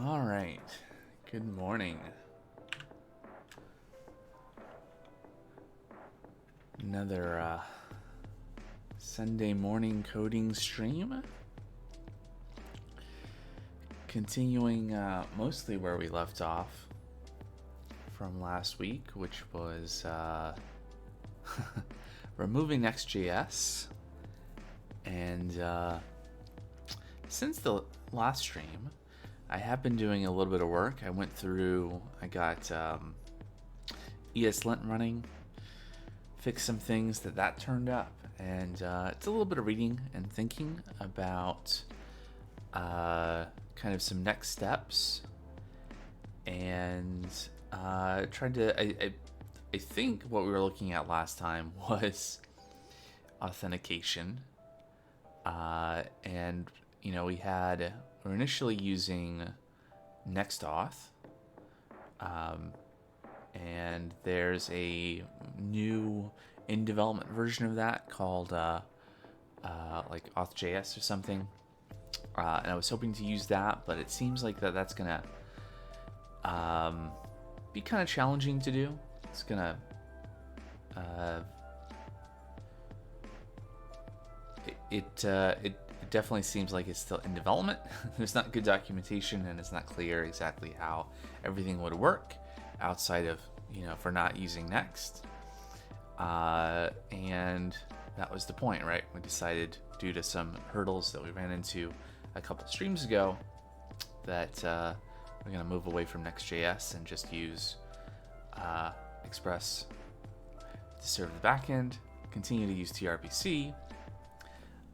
All right. Good morning. Another Sunday morning coding stream. Continuing mostly where we left off from last week, which was removing Next.js. And since the last stream, I have been doing a little bit of work. I got ESLint running, fixed some things that turned up, and it's a little bit of reading and thinking about kind of some next steps, and trying to. I think what we were looking at last time was authentication, and we're initially using NextAuth, and there's a new in development version of that called like auth.js or something, and I was hoping to use that, but it seems like that's gonna be kind of challenging to do. It's gonna it definitely seems like it's still in development. There's not good documentation, and it's not clear exactly how everything would work outside of, for not using Next. And that was the point, right? We decided, due to some hurdles that we ran into a couple streams ago, that we're going to move away from Next.js and just use Express to serve the backend, continue to use tRPC,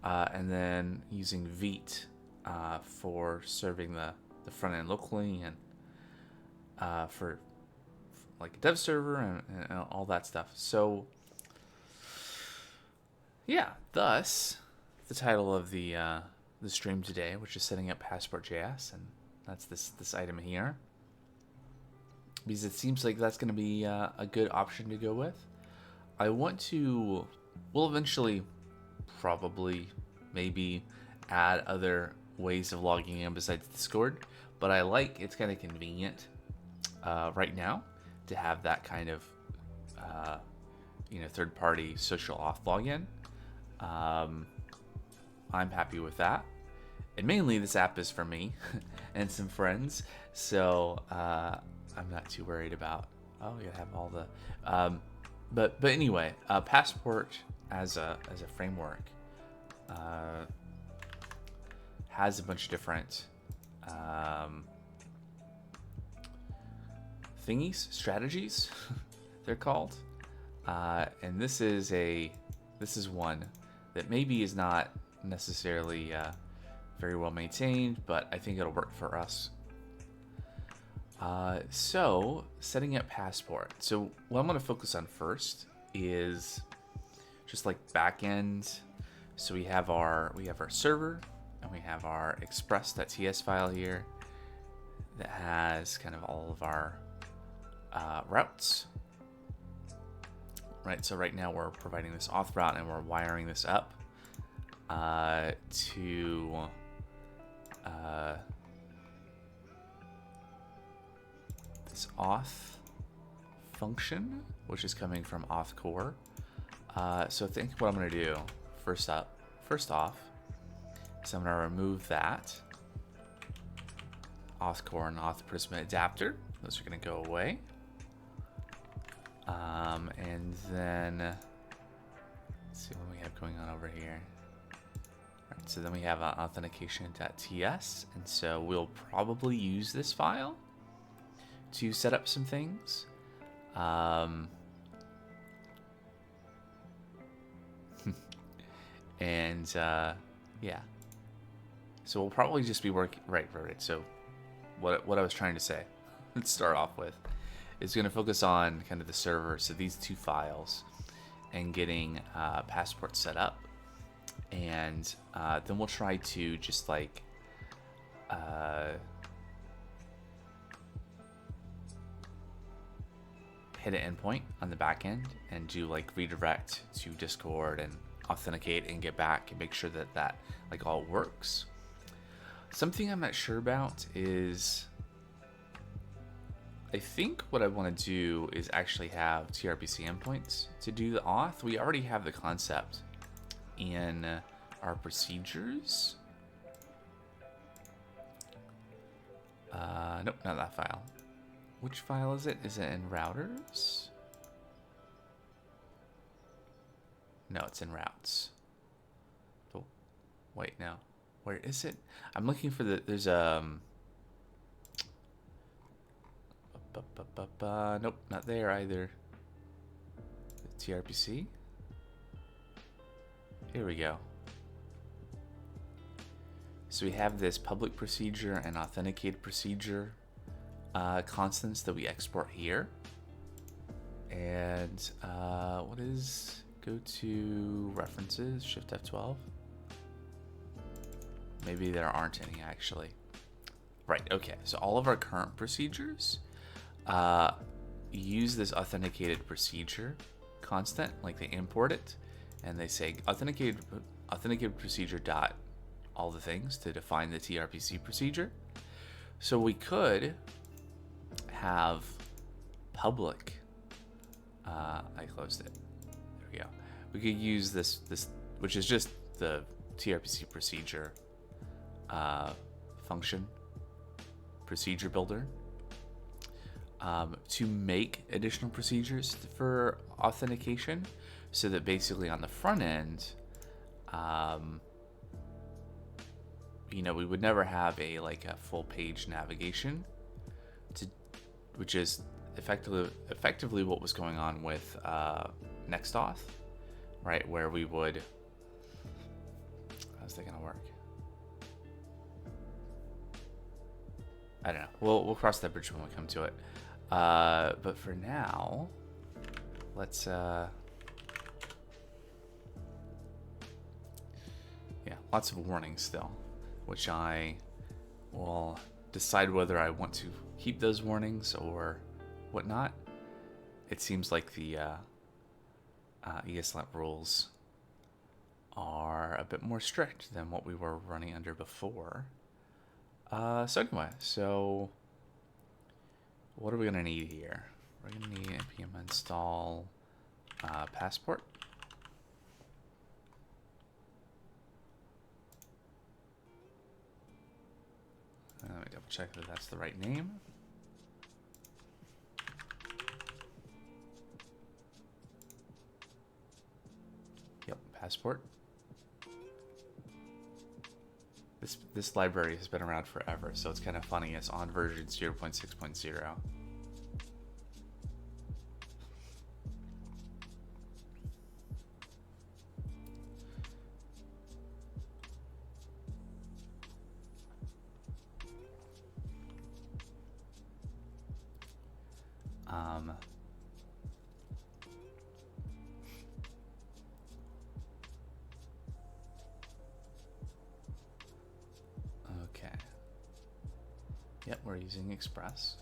and then using Vite for serving the front end locally, and for like a dev server and all that stuff. So yeah, thus the title of the stream today, which is setting up Passport.js, and that's this item here, because it seems like that's going to be a good option to go with. We'll eventually probably maybe add other ways of logging in besides Discord, but it's kind of convenient right now to have that kind of third-party social auth login. I'm happy with that, and mainly this app is for me and some friends, so I'm not too worried about you gotta have all the but anyway, Passport as a framework has a bunch of different strategies they're called, and this is one that maybe is not necessarily very well maintained, but I think it'll work for us. So setting up Passport. So what I'm going to focus on first is just like backend. So we have our server, and we have our express.ts file here that has kind of all of our routes. Right, so right now we're providing this auth route, and we're wiring this up to this auth function, which is coming from auth core. So I think what I'm going to do first off is I'm going to remove that auth core and auth Prisma adapter. Those are going to go away. And then let's see what we have going on over here. All right, so then we have authentication.ts, and so we'll probably use this file to set up some things. And yeah, so we'll probably just be working right. So what I was trying to say, let's start off with, is going to focus on kind of the server, so these two files, and getting Passport set up, and then we'll try to just like hit an endpoint on the back end and do like redirect to Discord and authenticate and get back and make sure that like all works. Something I'm not sure about is I think what I want to do is actually have tRPC endpoints to do the auth. We already have the concept in our procedures. Nope, not that file. Which file is it? Is it in routers? No, it's in routes. Oh, wait, no. Where is it? I'm looking for the, there's nope, not there either. tRPC. Here we go. So we have this public procedure and authenticated procedure constants that we export here. And what is, go to references, Shift F12. Maybe there aren't any actually. Right, okay, so all of our current procedures use this authenticated procedure constant, like they import it and they say authenticated procedure dot all the things to define the tRPC procedure. So we could have public, I closed it, there we go. We could use this which is just the tRPC procedure function, procedure builder, to make additional procedures for authentication, so that basically on the front end, you know, we would never have a full page navigation, which is effectively what was going on with NextAuth, right? Where we would, how's that gonna work? I don't know. We'll cross that bridge when we come to it. But for now, let's yeah, lots of warnings still, which I will decide whether I want to keep those warnings or whatnot. It seems like the ESLint rules are a bit more strict than what we were running under before. So anyway, so what are we gonna need here? We're gonna need npm install Passport. Let me double check that that's the right name. Yep, Passport. This library has been around forever, so it's kind of funny. It's on version 0.6.0. Okay. Yep, we're using Express.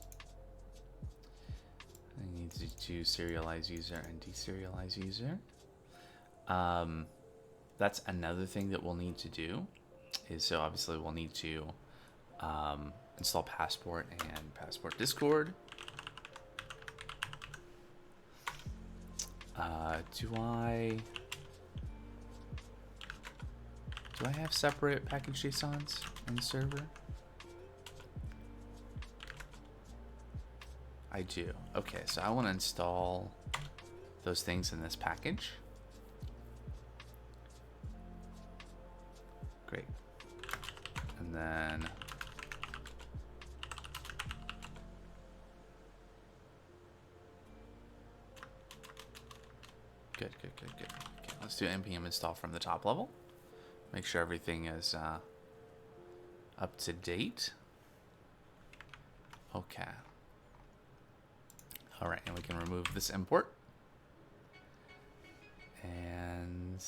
I need to serialize user and deserialize user. That's another thing that we'll need to do. Is so obviously we'll need to install Passport and Passport Discord. Do I have separate package JSONs in the server? I do. Okay, so I want to install those things in this package. Great. And then good. Okay, let's do npm install from the top level. Make sure everything is up to date. Okay. All right, and we can remove this import. And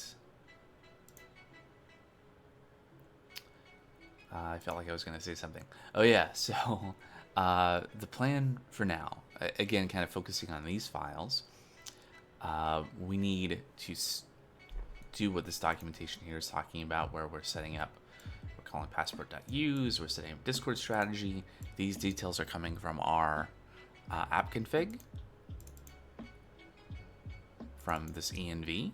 I felt like I was going to say something. Oh yeah, so the plan for now, again, kind of focusing on these files, we need to do what this documentation here is talking about, where we're setting up, we're calling passport.use, we're setting up Discord strategy. These details are coming from our app config from this env,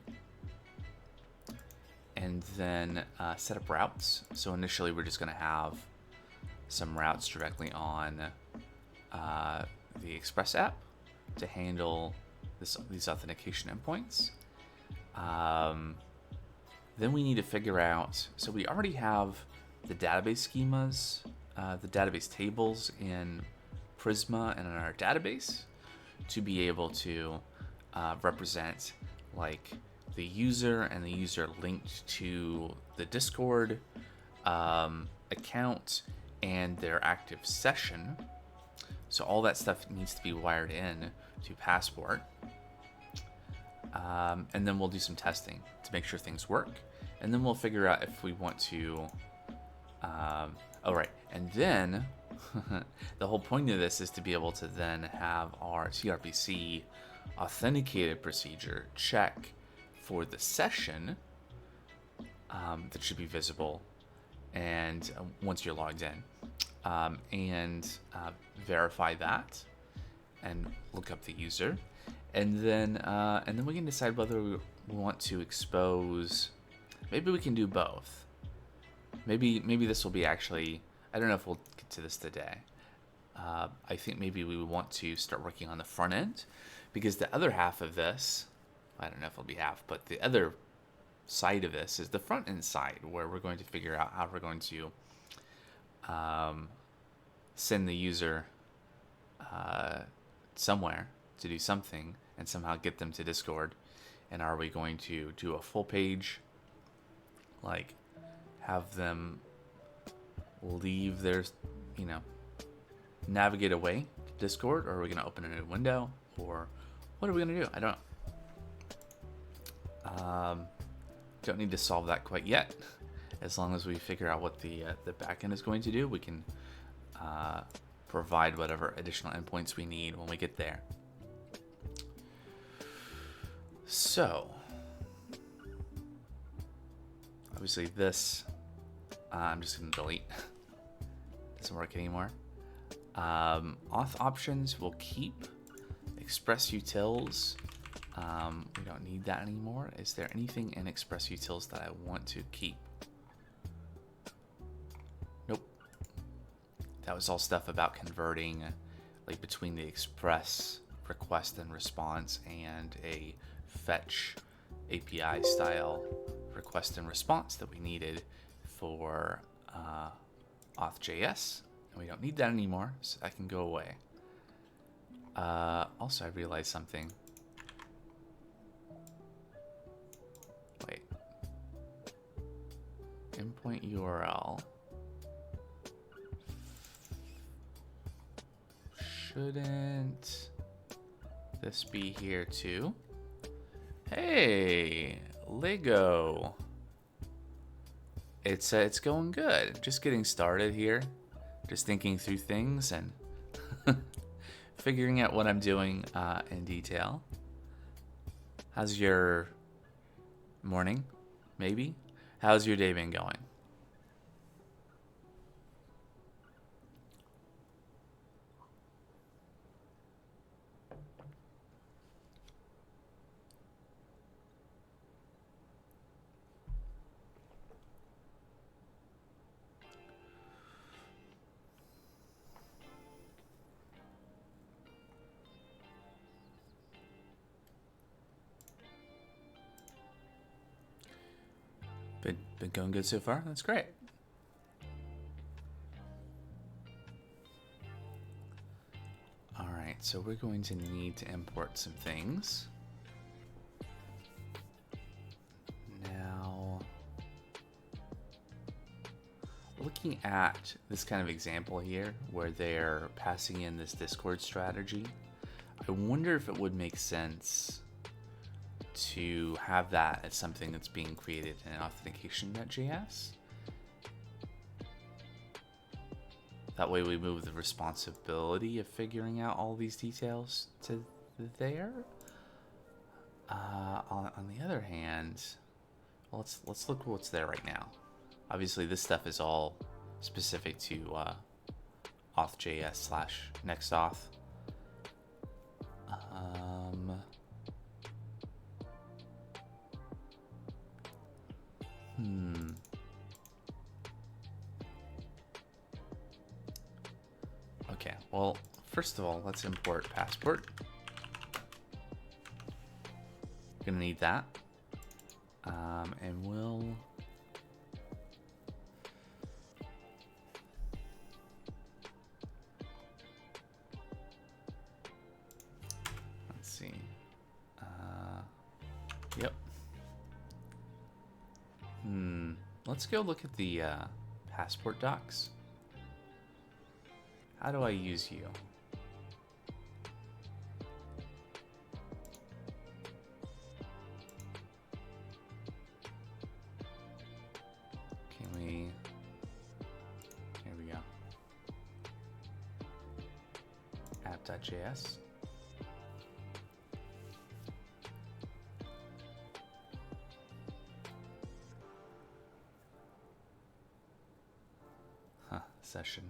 and then set up routes. So initially we're just going to have some routes directly on the Express app to handle these authentication endpoints. Then we need to figure out, so we already have the database schemas, the database tables in Prisma and in our database to be able to represent like the user and the user linked to the Discord account and their active session. So all that stuff needs to be wired in to Passport. And then we'll do some testing to make sure things work. And then we'll figure out if we want to... And then the whole point of this is to be able to then have our tRPC authenticated procedure check for the session that should be visible and once you're logged in, and verify that and look up the user, and then we can decide whether we want to expose. Maybe we can do both. Maybe this will be actually, I don't know if we'll get to this today. I think maybe we would want to start working on the front end, because the other half of this, I don't know if it'll be half, but the other side of this is the front end side, where we're going to figure out how we're going to send the user somewhere to do something and somehow get them to Discord. And are we going to do a full page, like have them leave their, navigate away to Discord, or are we going to open a new window, or what are we going to do? I don't need to solve that quite yet. As long as we figure out what the backend is going to do, we can provide whatever additional endpoints we need when we get there. So, obviously this, I'm just going to delete. Doesn't work anymore. Auth options we'll keep. Express utils, we don't need that anymore. Is there anything in Express utils that I want to keep? Nope. That was all stuff about converting like between the Express request and response and a fetch API style request and response that we needed for auth.js, and we don't need that anymore, so that can go away. Also, I realized something. Wait. Endpoint URL. Shouldn't this be here too? Hey, Lego. It's going good. Just getting started here. Just thinking through things and figuring out what I'm doing in detail. How's your morning? Maybe? How's your day been going? Been going good so far? That's great. All right, so we're going to need to import some things. Now, looking at this kind of example here where they're passing in this Discord strategy, I wonder if it would make sense to have that as something that's being created in authentication.js. That way we move the responsibility of figuring out all these details to there. On the other hand, well, let's look what's there right now. Obviously this stuff is all specific to auth.js /nextauth. Um, Okay, well, first of all, let's import Passport. Gonna need that. And we'll... Let's see. Yep. Let's go look at the Passport docs. How do I use you? Can we... Here we go. App.js. Session.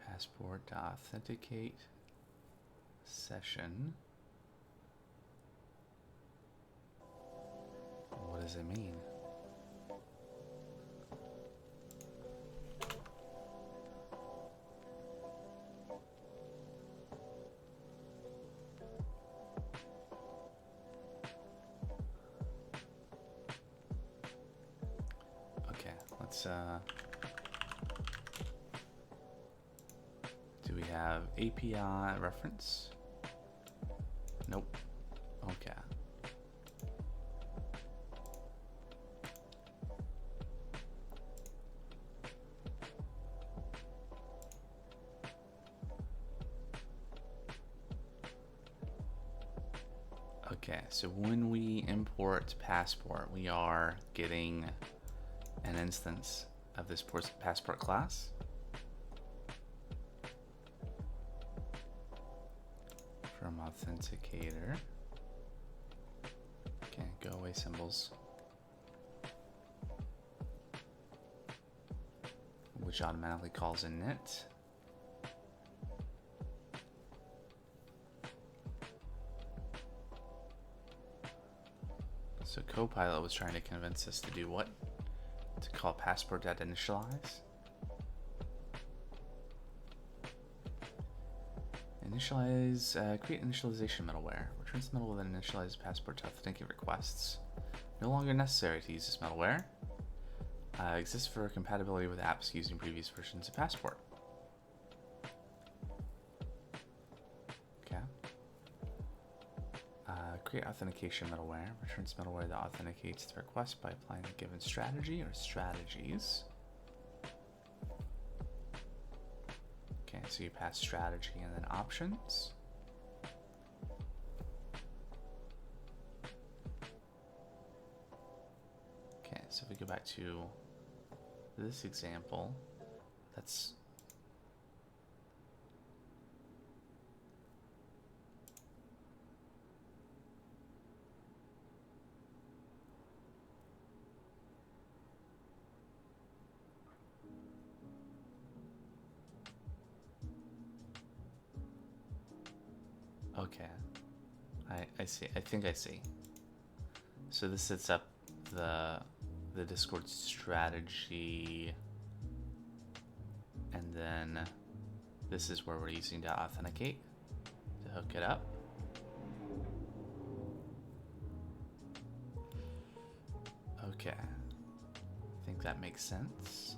Passport to authenticate session. What does it mean? Okay, let's do we have API reference? Nope. Okay. Okay, so when we import Passport, we are getting an instance of this Passport class. From authenticator. Okay, go away symbols. Which automatically calls init. So Copilot was trying to convince us to do what? To call passport.initialize. Initialize, create initialization middleware. Returns the middleware that initializes Passport to authenticate requests. No longer necessary to use this middleware. Exists for compatibility with apps using previous versions of Passport. Okay. Create authentication middleware. Returns middleware that authenticates the request by applying a given strategy or strategies. Okay, so you pass strategy and then options. Okay, so if we go back to this example, that's okay. I see. I think I see. So this sets up the Discord strategy, and then this is where we're using to authenticate to hook it up. Okay, I think that makes sense.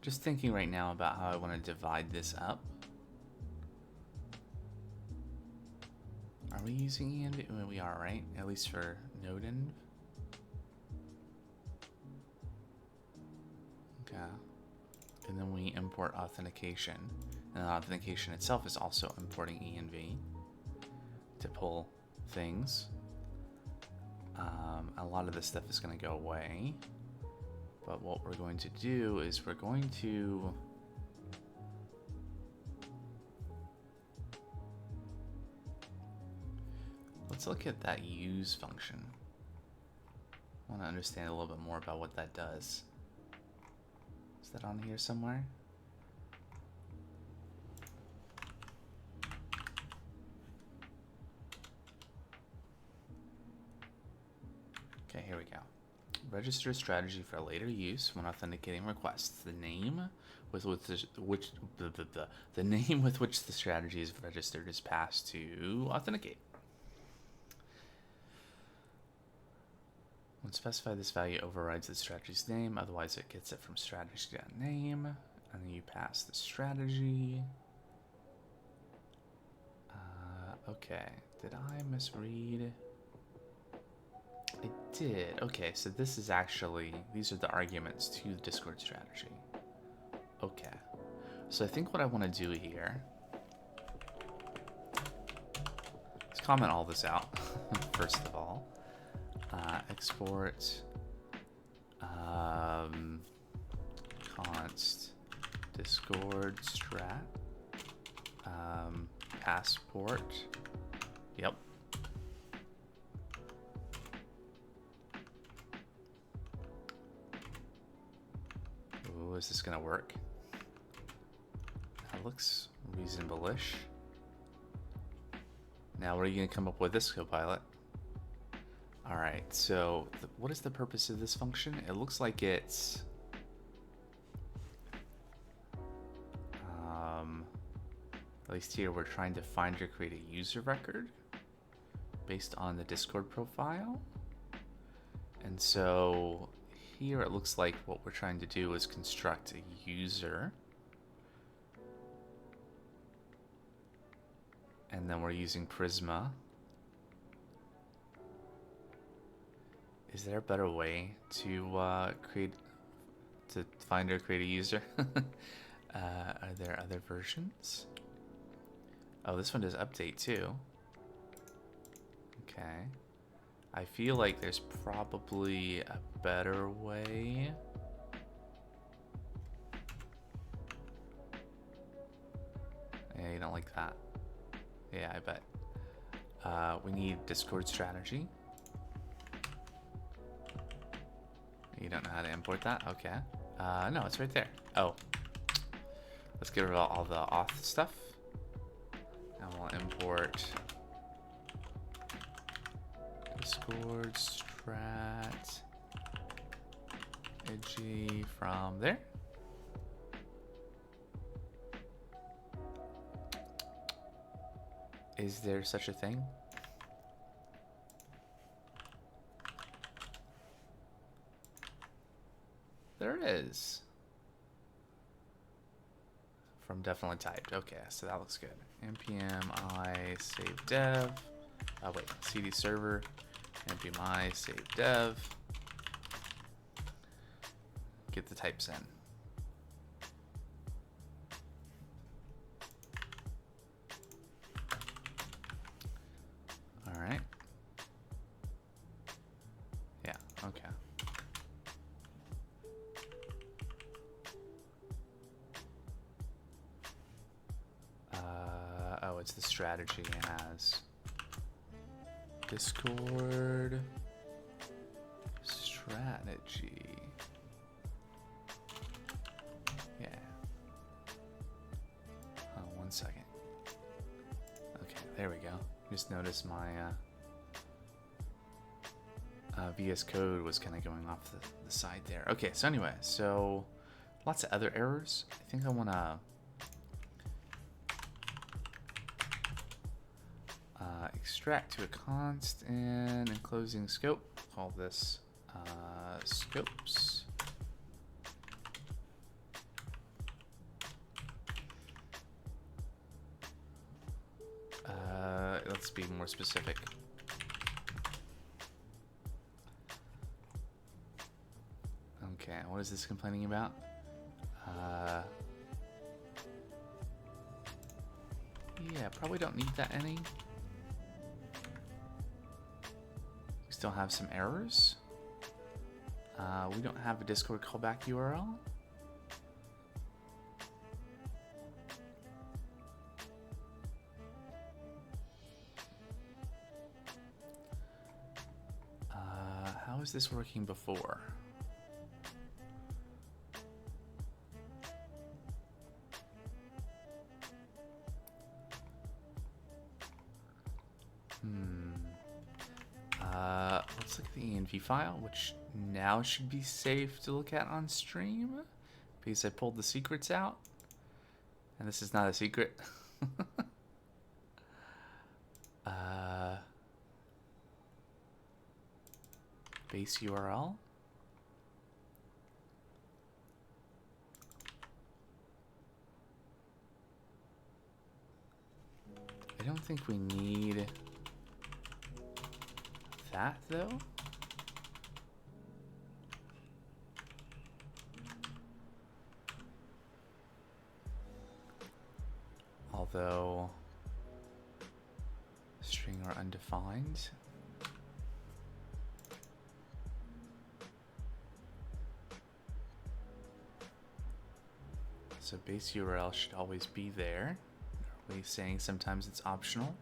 Just thinking right now about how I want to divide this up. Are we using env? I mean, we are, right? At least for node env. Okay. And then we import authentication. And authentication itself is also importing env to pull things. A lot of this stuff is going to go away. But what we're going to do is we're going to... Let's look at that use function. I want to understand a little bit more about what that does. Is that on here somewhere? Okay, here we go. Register strategy for later use when authenticating requests. The name with which the name with which the strategy is registered is passed to authenticate. When specified, this value overrides the strategy's name. Otherwise, it gets it from strategy.name, and then you pass the strategy. Okay, did I misread? I did. Okay, so this is actually, these are the arguments to the Discord strategy. Okay, so I think what I want to do here is comment all this out, first of all. Export const Discord strat passport. Yep. Ooh, is this gonna work? That looks reasonable-ish. Now, what are you gonna come up with this, Copilot? Alright, so what is the purpose of this function? It looks like it's at least here we're trying to find or create a user record based on the Discord profile. And so here it looks like what we're trying to do is construct a user, and then we're using Prisma. Is there a better way to find or create a user? Are there other versions? Oh, this one does update too. Okay. I feel like there's probably a better way. Yeah, you don't like that. Yeah, I bet. We need Discord strategy. You don't know how to import that? Okay. No, it's right there. Oh. Let's get rid of all the auth stuff. And we'll import Discord strat edgy from there. Is there such a thing? There is. From definitely typed. Okay, so that looks good. npm I save dev. Oh wait, cd server. npm I save dev. Get the types in. All right. Yeah. Okay. Oh, it's the strategy as Discord strategy. Yeah. Oh, 1 second. Okay, there we go. Just noticed my VS Code was kind of going off the side there. Okay, so anyway, so lots of other errors. I think I want to extract to a const and enclosing scope. Call this scopes. Let's be more specific. Okay, what is this complaining about? Yeah, probably don't need that any. still have some errors. We don't have a Discord callback URL. How is this working before? Let's look at the env file, which now should be safe to look at on stream because I pulled the secrets out, and this is not a secret. Base URL. I don't think we need that though. Although string or undefined. So base URL should always be there. Are we saying sometimes it's optional?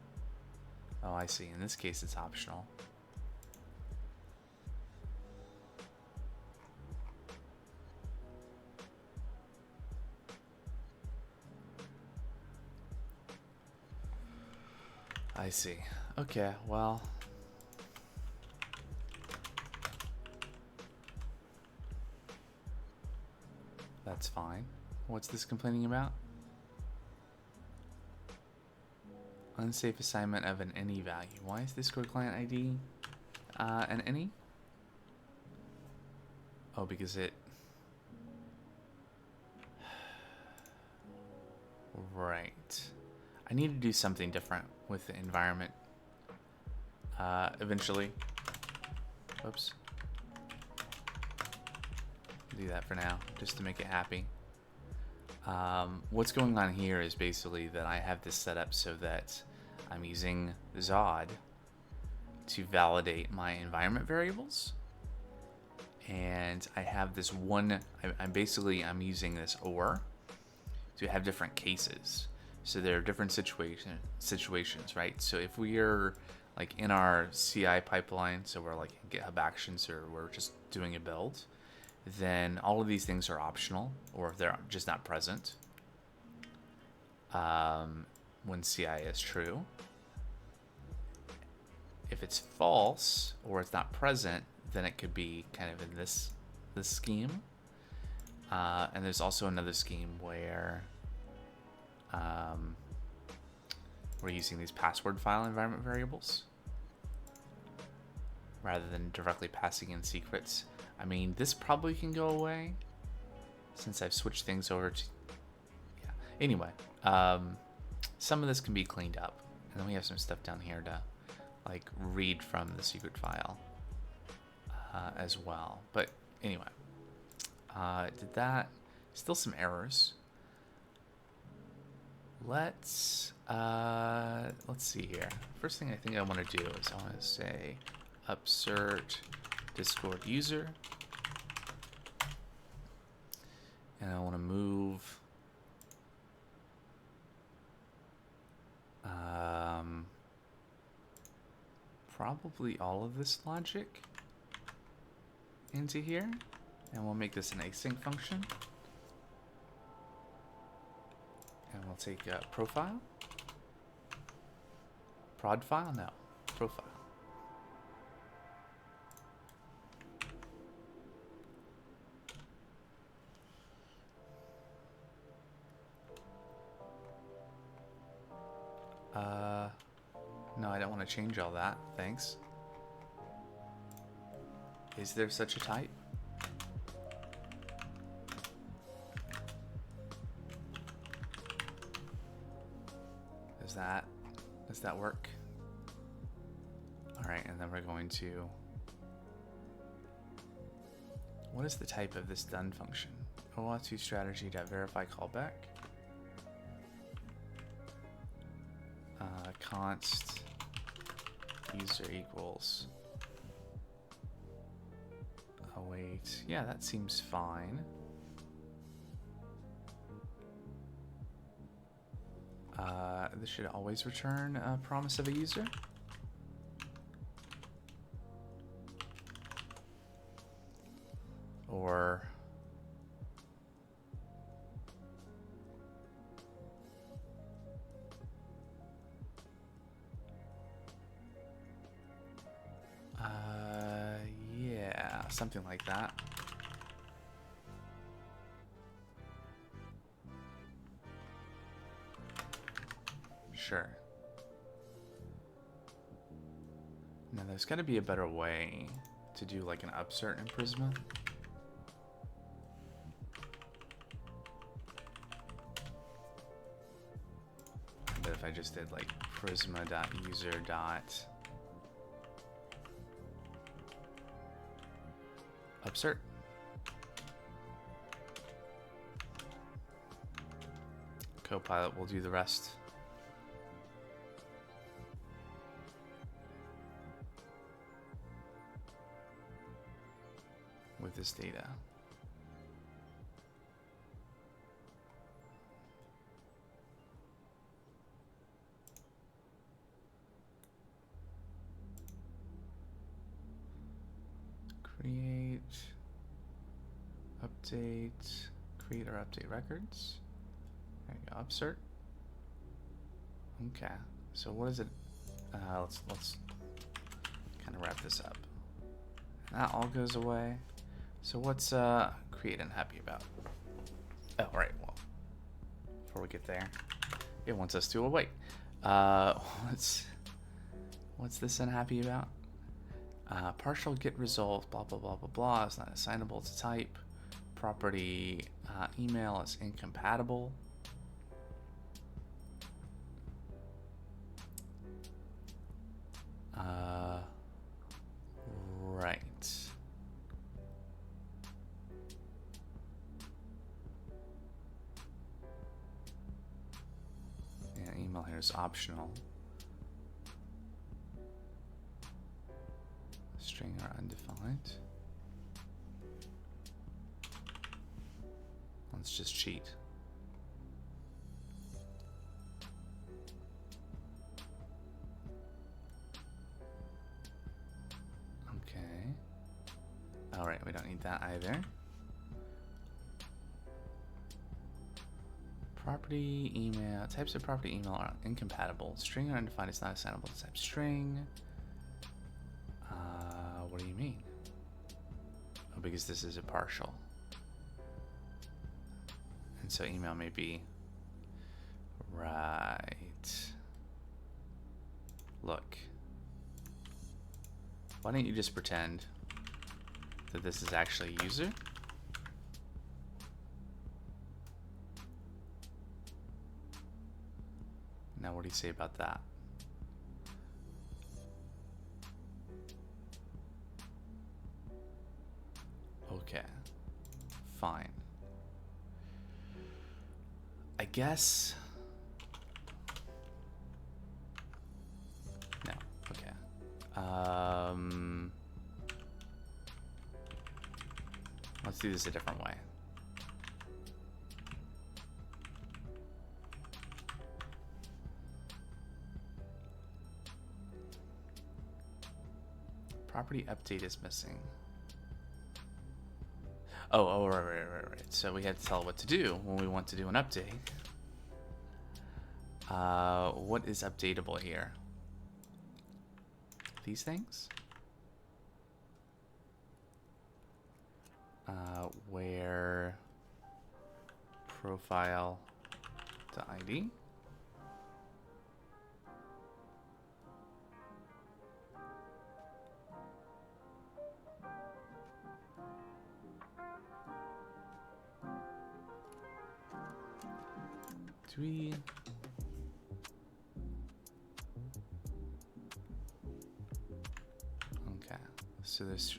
Oh, I see. In this case, it's optional. I see. Okay, well. That's fine. What's this complaining about? Unsafe assignment of an any value. Why is Discord client ID an any? Oh, because it... Right. I need to do something different with the environment eventually. Whoops. Do that for now, just to make it happy. What's going on here is basically that I have this set up so that I'm using Zod to validate my environment variables. And I have this one, I'm using this OR to have different cases. So there are different situations, right? So if we are like in our CI pipeline, so we're like in GitHub Actions or we're just doing a build, then all of these things are optional or if they're just not present when CI is true. If it's false or it's not present, then it could be kind of in this scheme. And there's also another scheme where we're using these password file environment variables rather than directly passing in secrets. I mean, this probably can go away since I've switched things over to, yeah. Anyway, some of this can be cleaned up. And then we have some stuff down here to like read from the secret file as well. But anyway, did that, still some errors. Let's see here. First thing I think I want to do is I want to say upsert Discord user, and I want to move probably all of this logic into here, and we'll make this an async function. And we'll take profile. Prod file? No. Profile. No, I don't want to change all that. Thanks. Is there such a type? Does that work? All right, and then we're going to, what is the type of this done function? OAuth2 strategy.verify callback. Const user equals right. Yeah, that seems fine. This should always return a promise of a user. Or yeah, something like that. Sure. Now there's got to be a better way to do like an upsert in Prisma. But if I just did like prisma.user dot upsert. Copilot will do the rest. With this data. Create, update, create or update records. There you go, upsert. Okay, so what is it? Let's kind of wrap this up. That all goes away. So what's create unhappy about? Oh, right. Well, before we get there, it wants us to await. What's this unhappy about? Partial get result, blah, blah, blah, blah, blah, is not assignable to type. Property email is incompatible. Right. Yeah, email here is optional. String or undefined. Let's just cheat. Okay. All right, we don't need that either. Property email, types of property email are incompatible. String or undefined is not assignable to type string. What do you mean? Oh, because this is a partial. And so email may be right. Look. Why don't you just pretend that this is actually a user? Now what do you say about that? Okay, fine. I guess. No, okay. Let's do this a different way. Property update is missing. Oh, right. So we had to tell what to do when we want to do an update. What is updatable here? These things? Where profile to ID. Okay, so there's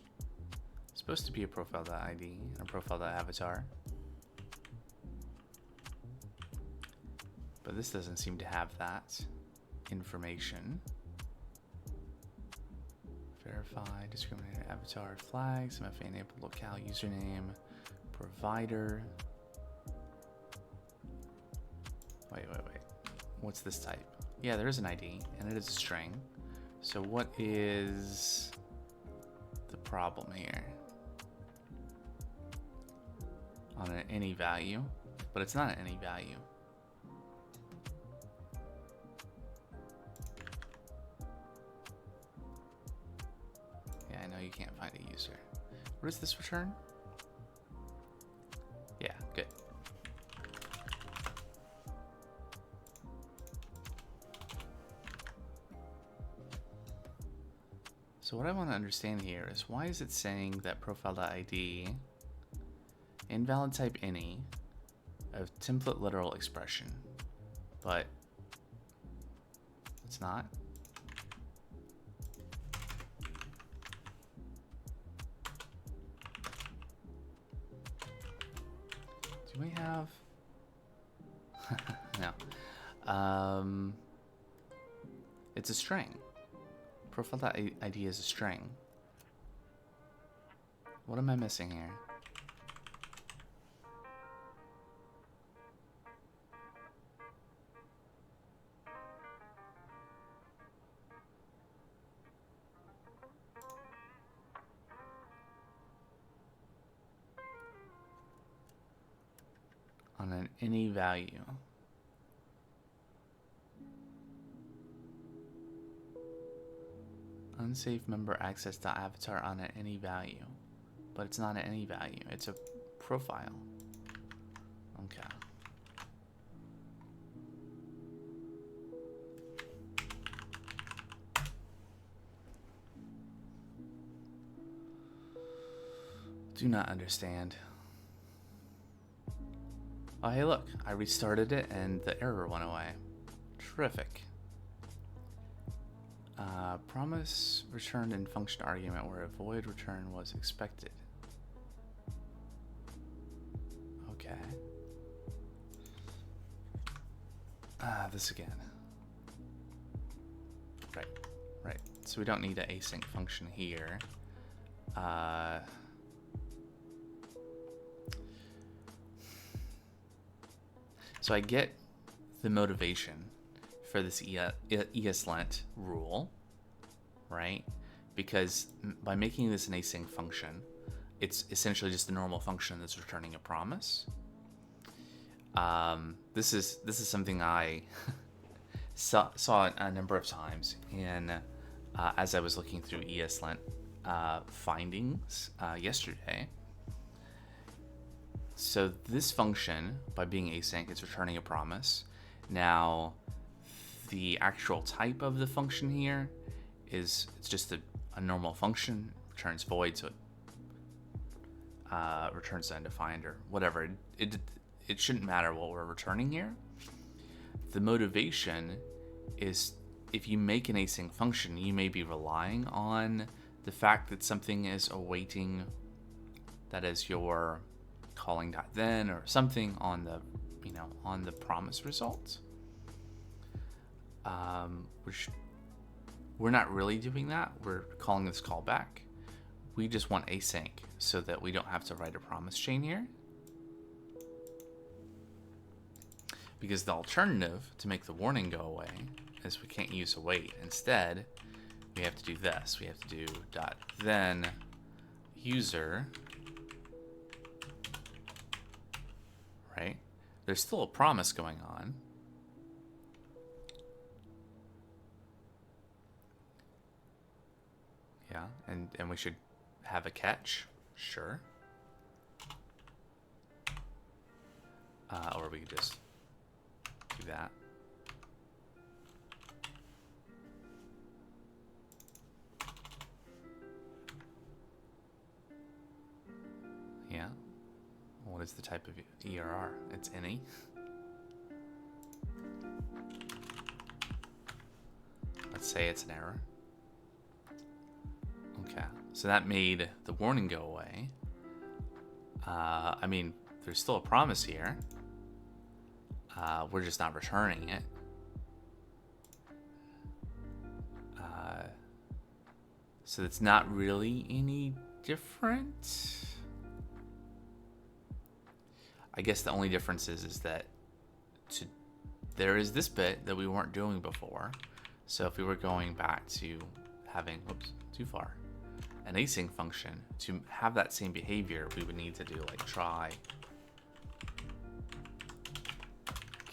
supposed to be a profile.id and a profile.avatar, but this doesn't seem to have that information. verify, discriminator, avatar, flags, MFA enabled, locale, username, provider. Wait. What's this type? Yeah, there is an ID, and it is a string. So what is the problem here? On an any value, but it's not an any value. Yeah, I know you can't find a user. What does this return? Yeah, good. So what I want to understand here is, why is it saying that profile.id invalid type any of template literal expression, but it's not? Do we have no? It's a string. Profile.id is a string. What am I missing here? On an any value. Unsafe member access.avatar on an any value. But it's not an any value, it's a profile. Okay. Do not understand. Oh, hey, look, I restarted it and the error went away. Terrific. Promise returned in function argument where a void return was expected. Okay. This again. Right. So we don't need an async function here. So I get the motivation for this ESLint rule, right? Because by making this an async function, it's essentially just a normal function that's returning a promise. This is something I saw a number of times in as I was looking through ESLint findings yesterday. So this function, by being async, it's returning a promise. Now, the actual type of the function here is it's just a normal function, returns void, so it returns undefined or whatever. It shouldn't matter what we're returning here. The motivation is, if you make an async function, you may be relying on the fact that something is awaiting, that is your calling.then or something on the, on the promise result. Which we're not really doing that. We're calling this callback. We just want async so that we don't have to write a promise chain here. Because the alternative to make the warning go away is we can't use await. Instead, we have to do this. We have to do .then user. Right? There's still a promise going on. Yeah, and we should have a catch, sure. Or we could just do that. Yeah. What is the type of ERR? It's any. Let's say it's an error. Okay, so that made the warning go away. I mean, there's still a promise here. We're just not returning it. So it's not really any different. I guess the only difference is that there is this bit that we weren't doing before. So if we were going back to having, whoops, too far, an async function, to have that same behavior, we would need to do like try,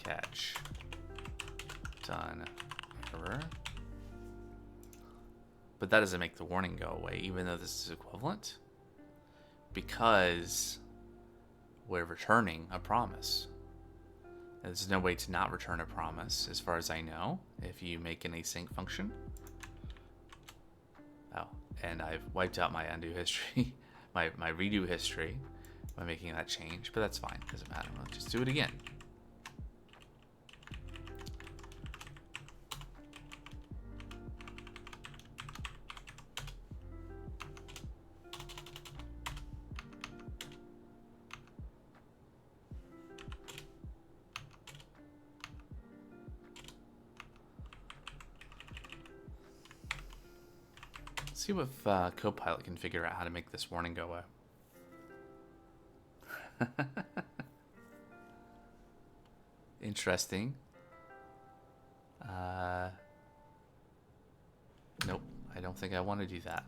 catch, done, error. But that doesn't make the warning go away, even though this is equivalent, because we're returning a promise. There's no way to not return a promise, as far as I know, if you make an async function. Oh, and I've wiped out my undo history, my redo history by making that change, but that's fine, doesn't matter. I'll just do it again. See if Copilot can figure out how to make this warning go away. Interesting. Nope, I don't think I want to do that.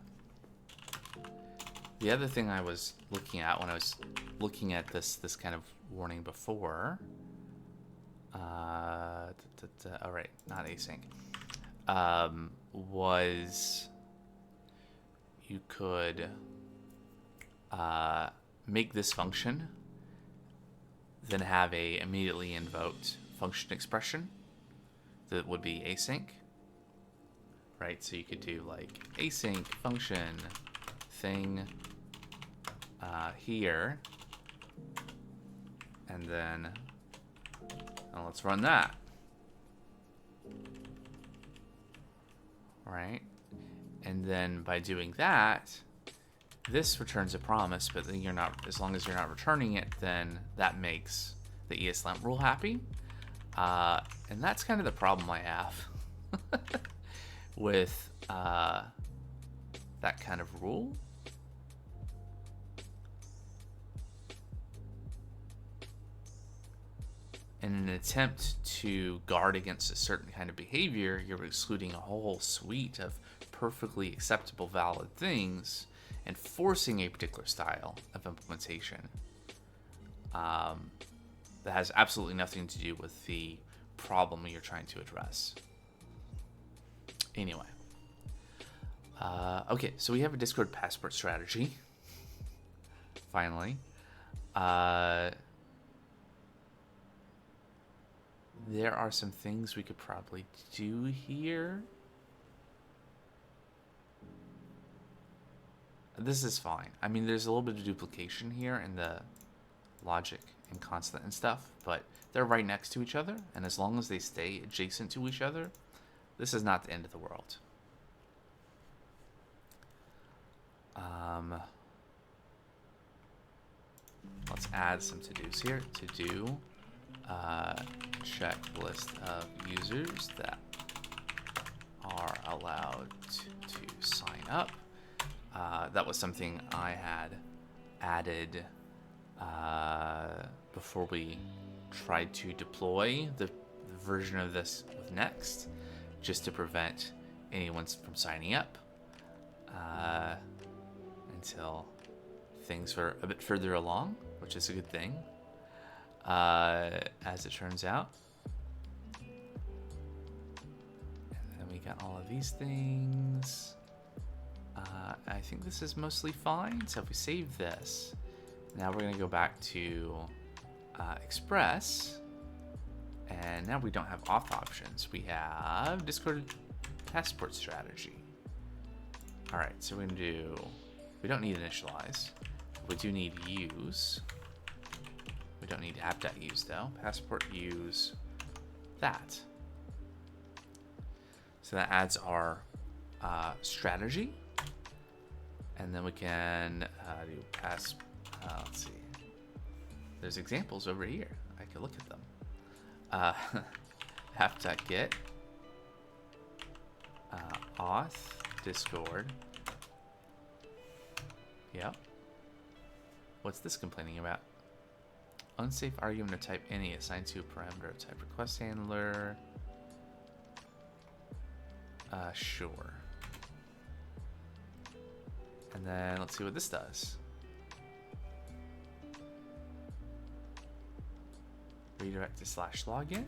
The other thing I was looking at when I was looking at this kind of warning before, all right, not async, was you could make this function, then have a immediately invoked function expression that would be async, right? So you could do like async function thing here, and then let's run that, right? And then by doing that, this returns a promise, but then you're not, as long as you're not returning it, then that makes the ESLint rule happy. And that's kind of the problem I have with that kind of rule. In an attempt to guard against a certain kind of behavior, you're excluding a whole suite of perfectly acceptable, valid things and forcing a particular style of implementation that has absolutely nothing to do with the problem you're trying to address. Anyway. Okay, so we have a Discord passport strategy. Finally. There are some things we could probably do here. This is fine. I mean, there's a little bit of duplication here in the logic and constant and stuff, but they're right next to each other, and as long as they stay adjacent to each other, this is not the end of the world. Let's add some to-dos here. To-do, checklist of users that are allowed to sign up. That was something I had added before we tried to deploy the version of this with Next, just to prevent anyone from signing up until things were a bit further along, which is a good thing, as it turns out. And then we got all of these things. I think this is mostly fine. So if we save this, now we're going to go back to Express. And now we don't have auth options. We have Discord passport strategy. All right, so we're going to do, we don't need initialize. We do need use. We don't need app.use though. Passport use that. So that adds our strategy. And then we can do let's see. There's examples over here. I can look at them. App.get auth Discord Yep. What's this complaining about? Unsafe argument of type any assigned to a parameter of type request handler. Sure. And then let's see what this does. Redirect to /login.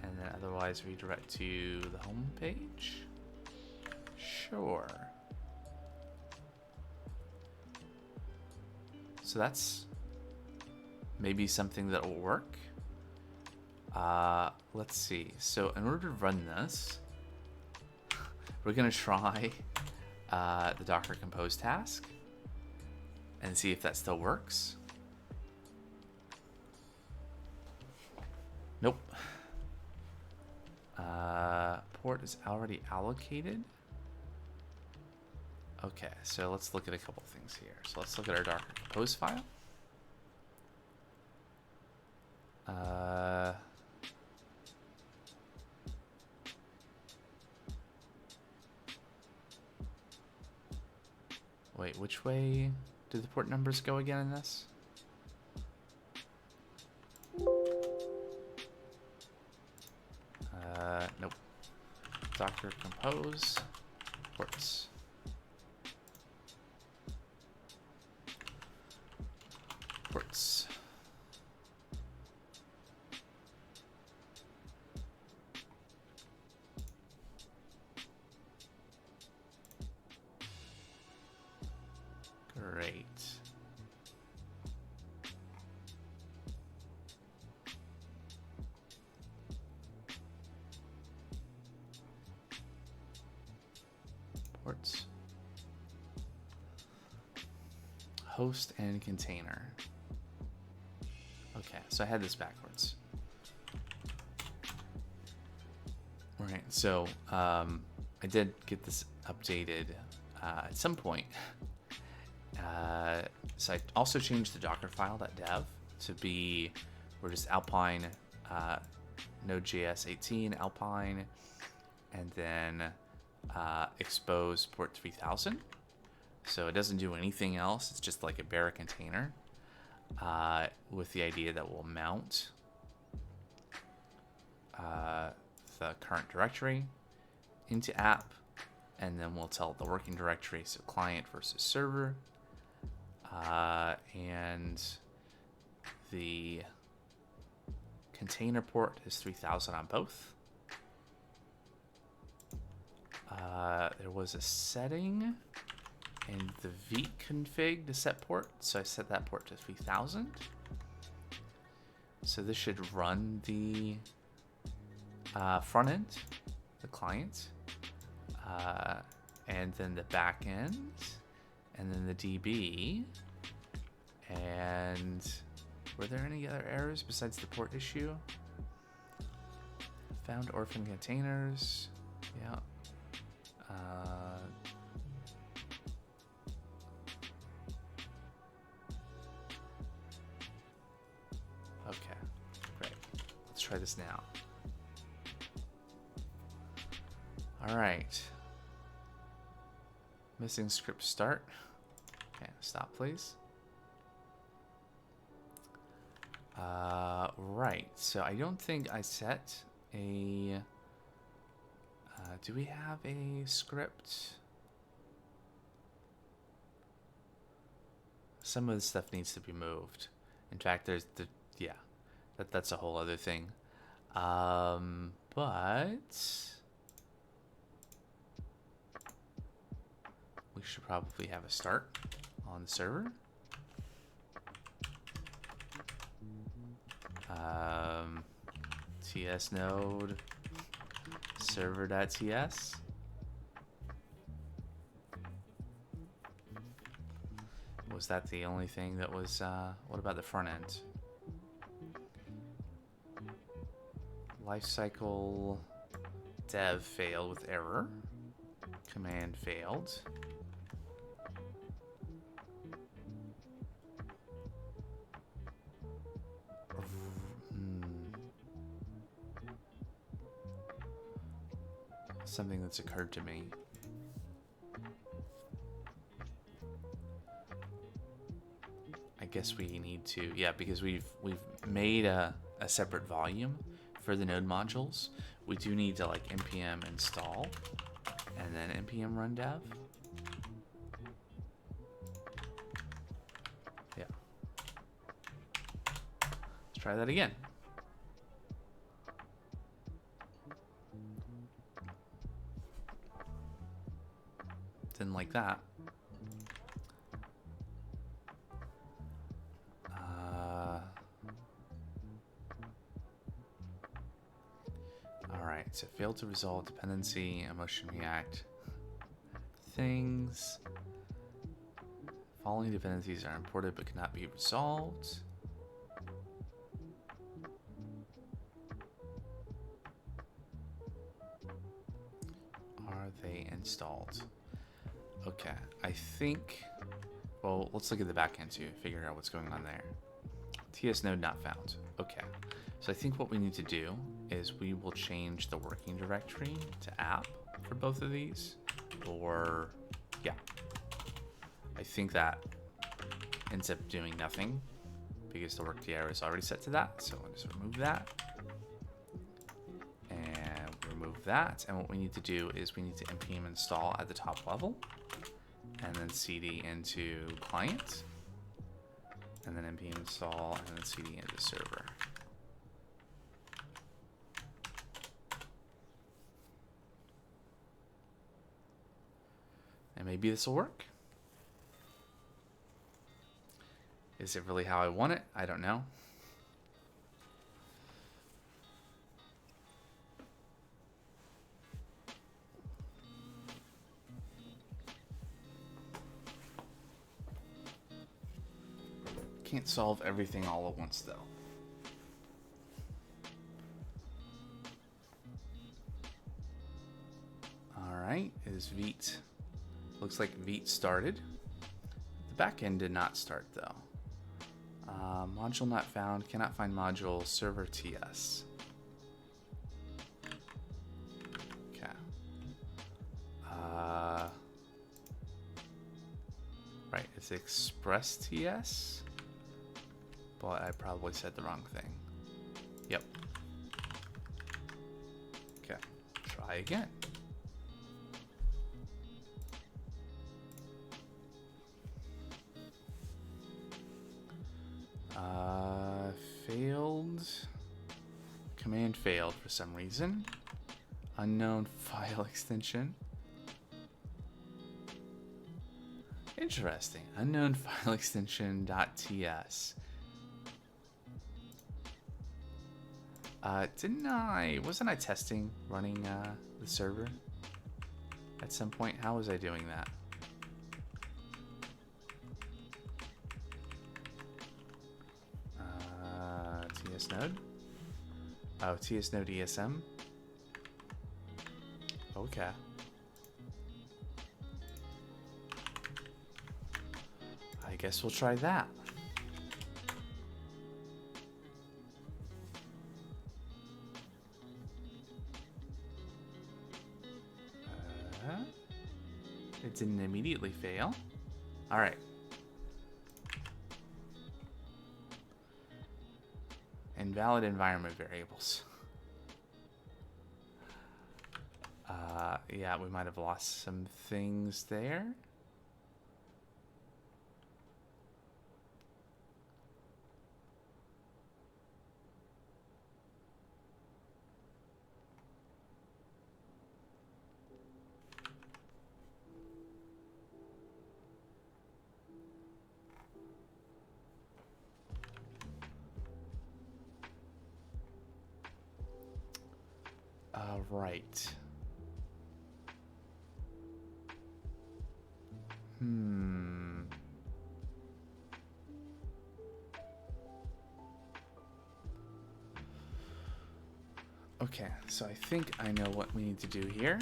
And then otherwise redirect to the home page. Sure. So that's maybe something that will work. Let's see. So in order to run this, we're gonna try the Docker Compose task and see if that still works. Nope. Port is already allocated. Okay, so let's look at a couple things here. So let's look at our Docker Compose file. Wait, which way do the port numbers go again in this? Nope. Docker Compose ports. Ports. Great. Ports. Host and container. Okay, so I had this backwards. All right, so I did get this updated at some point. So I also changed the Docker file.dev to be, we're just Alpine, Node.js 18, Alpine, and then expose port 3000. So it doesn't do anything else. It's just like a bare container with the idea that we'll mount the current directory into app, and then we'll tell the working directory, so client versus server, and the container port is 3000 on both. There was a setting in the vconfig to set port, so I set that port to 3000. So this should run the front end, the client, and then the back end, and then the DB. And were there any other errors besides the port issue? Found orphan containers. Yeah. Okay, great. Let's try this now. All right. Missing script start. Okay, stop, please. Right. So I don't think I set a. Do we have a script? Some of the stuff needs to be moved. In fact, there's the that's a whole other thing. But we should probably have a start on the server. TS node server.ts. Was that the only thing that was, what about the front end? Lifecycle dev failed with error. Command failed. Something that's occurred to me. guess we need to, yeah, because we've made a separate volume for the node modules. We do need to like npm install and then npm run dev. Yeah. Let's try that again. Didn't like that. Alright, so failed to resolve dependency, emotion react things. Following dependencies are imported but cannot be resolved. Are they installed? Okay, I think, well, let's look at the backend to figure out what's going on there. TS node not found. Okay, so I think what we need to do is we will change the working directory to app for both of these, or yeah, I think that ends up doing nothing because the work dir is already set to that. So I'll just remove that and remove that. And what we need to do is we need to npm install at the top level and then cd into client and then npm install and then cd into server. And maybe this will work. Is it really how I want it? I don't know. Can't solve everything all at once, though. All right, is Vite? Looks like Vite started. The backend did not start, though. Module not found. Cannot find module server TS. Okay. Right, it's express TS. But I probably said the wrong thing. Yep. Okay, try again. Failed. Command failed for some reason. Unknown file extension. Interesting. Unknown file extension .ts. Wasn't I testing running the server at some point? How was I doing that? TS node? Oh, TS node ESM? Okay. I guess we'll try that. It didn't immediately fail. All right. Invalid environment variables. Yeah, we might have lost some things there. Right. Okay, so I think I know what we need to do here.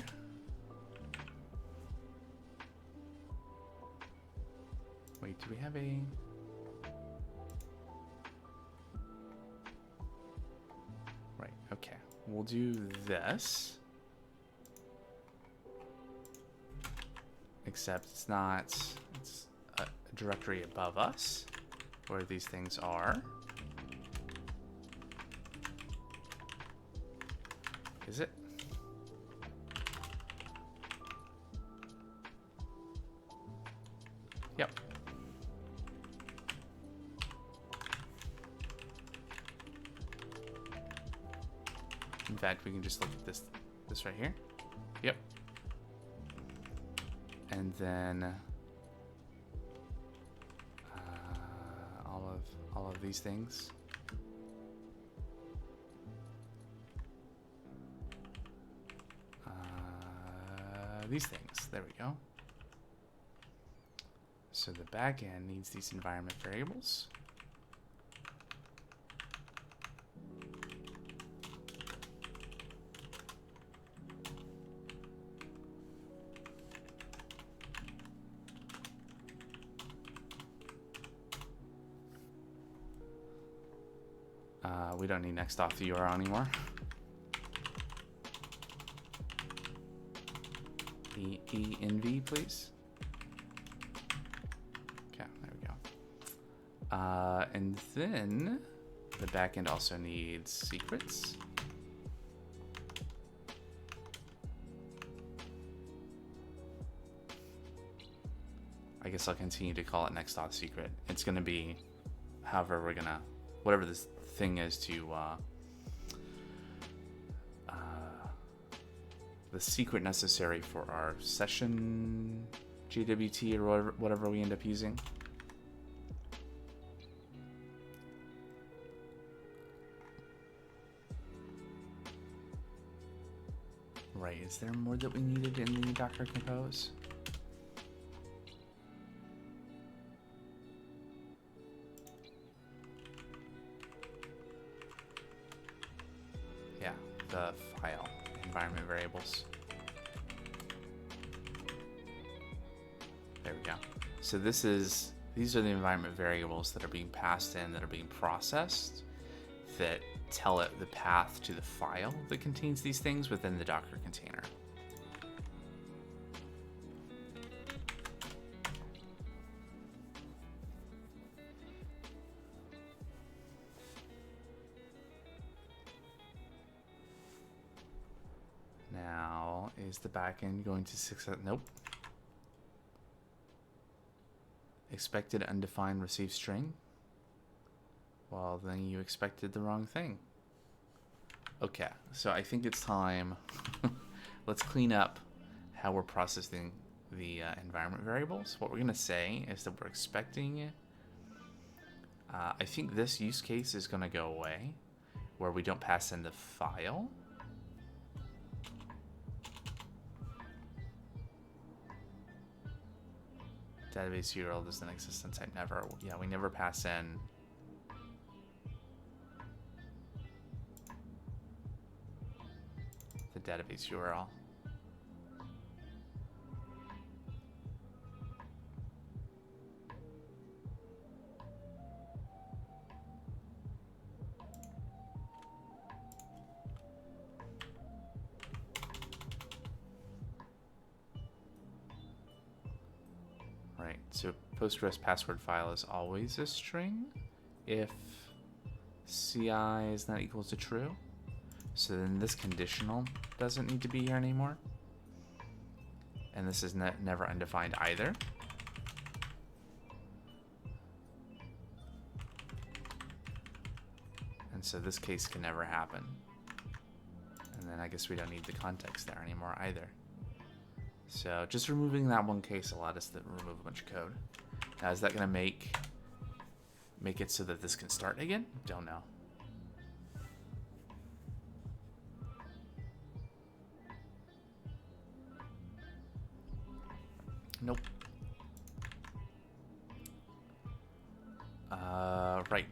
Wait, do we have a... Right, okay. We'll do this. Except it's not... It's a directory above us. where these things are. Is it? Yep. In fact, we can just look at this right here. Yep. And then all of these things. These things. There we go. So the backend needs these environment variables. We don't need next off the URL anymore. env, please. Okay, there we go. And then the backend also needs secrets. I guess I'll continue to call it next.secret. It's going to be however we're going to, whatever this thing is to the secret necessary for our session JWT or whatever we end up using. Right, is there more that we needed in the Docker Compose? Yeah, the file environment variables. There we go. So these are the environment variables that are being passed in, that are being processed, that tell it the path to the file that contains these things within the Docker container. Now, is the backend going to success? Nope. Expected undefined receive string. Well, then you expected the wrong thing. Okay, so I think it's time. Let's clean up how we're processing the environment variables. What we're going to say is that we're expecting. I think this use case is going to go away, where we don't pass in the file. Database URL doesn't exist in type never. Yeah, we never pass in the database URL. Right, so Postgres password file is always a string if CI is not equal to true. So then this conditional doesn't need to be here anymore. And this is never undefined either. And so this case can never happen. And then I guess we don't need the context there anymore either. So just removing that one case allowed us to remove a bunch of code. Now is that going to make it so that this can start again? Don't know. Nope. Right.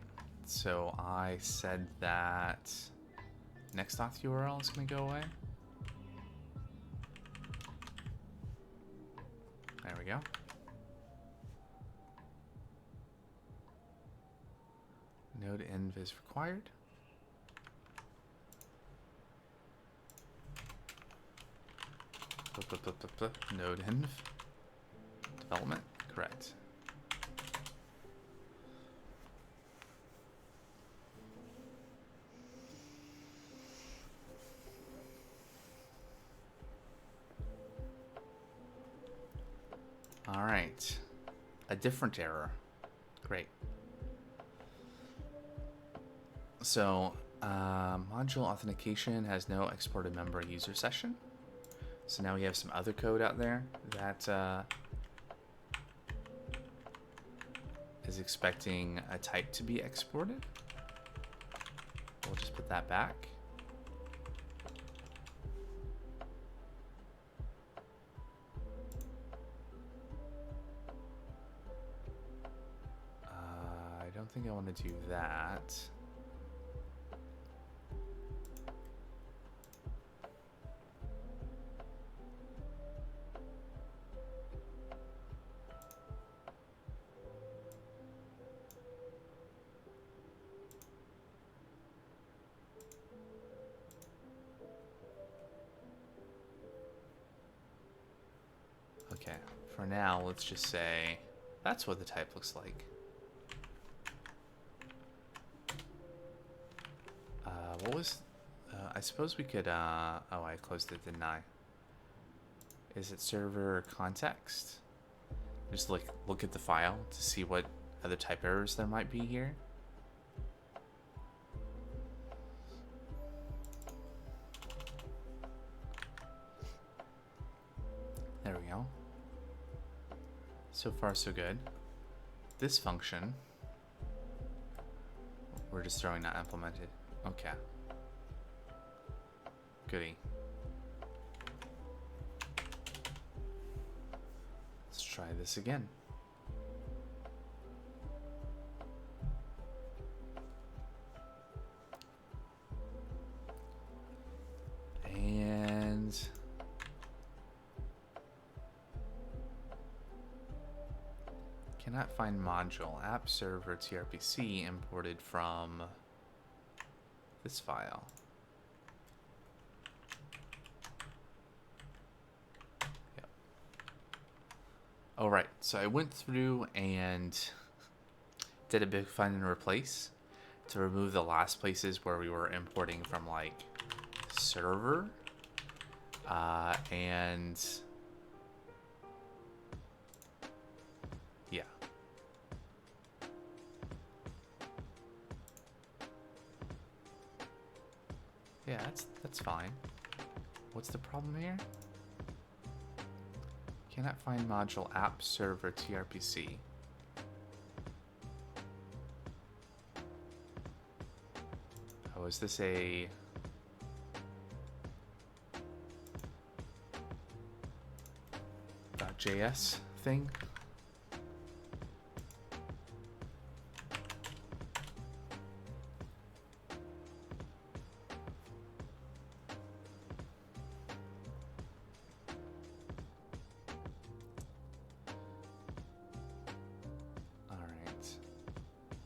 So I said that next auth URL is going to go away. There we go. Node env is required. Node env. Development, correct. All right. A different error. Great. So, module authentication has no exported member user session. So now we have some other code out there that is expecting a type to be exported. We'll just put that back. I don't think I want to do that. Okay, for now, let's just say that's what the type looks like. What was... I suppose we could... oh, I closed it, didn't I? Is it server context? Just look at the file to see what other type errors there might be here. There we go. So far, so good. This function, we're just throwing not implemented. Okay. Goody. Let's try this again. And cannot find module app server tRPC imported from this file. Yep. All right, so I went through and did a big find and replace to remove the last places where we were importing from like server and yeah. Yeah, that's fine. What's the problem here? Cannot find module app server tRPC. Oh, is this a... .js thing?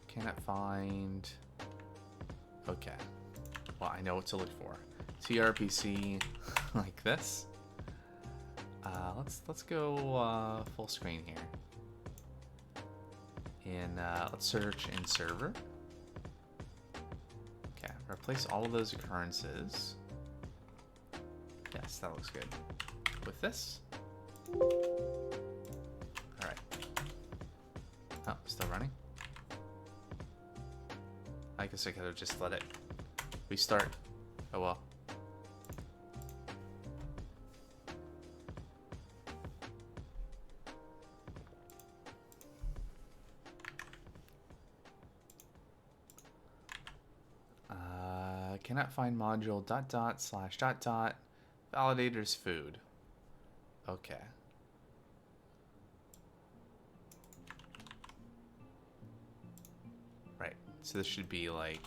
Cannot find... Okay. Well, I know what to look for. tRPC like this. Let's go full screen here. And let's search in server. Okay, replace all of those occurrences. Yes, that looks good. With this. Alright. Oh, still running? I guess I could have just let it restart. Oh well. Cannot find module ... / validators food. Okay. Right. So this should be like,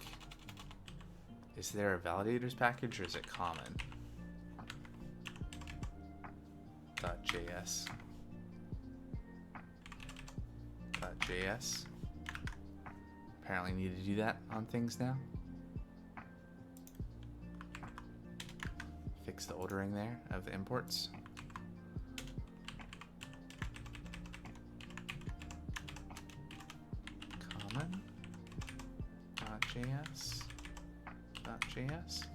is there a validators package or is it common? .js. .js. Apparently need to do that on things now. Fix the ordering there of the imports. Common. .js. .js.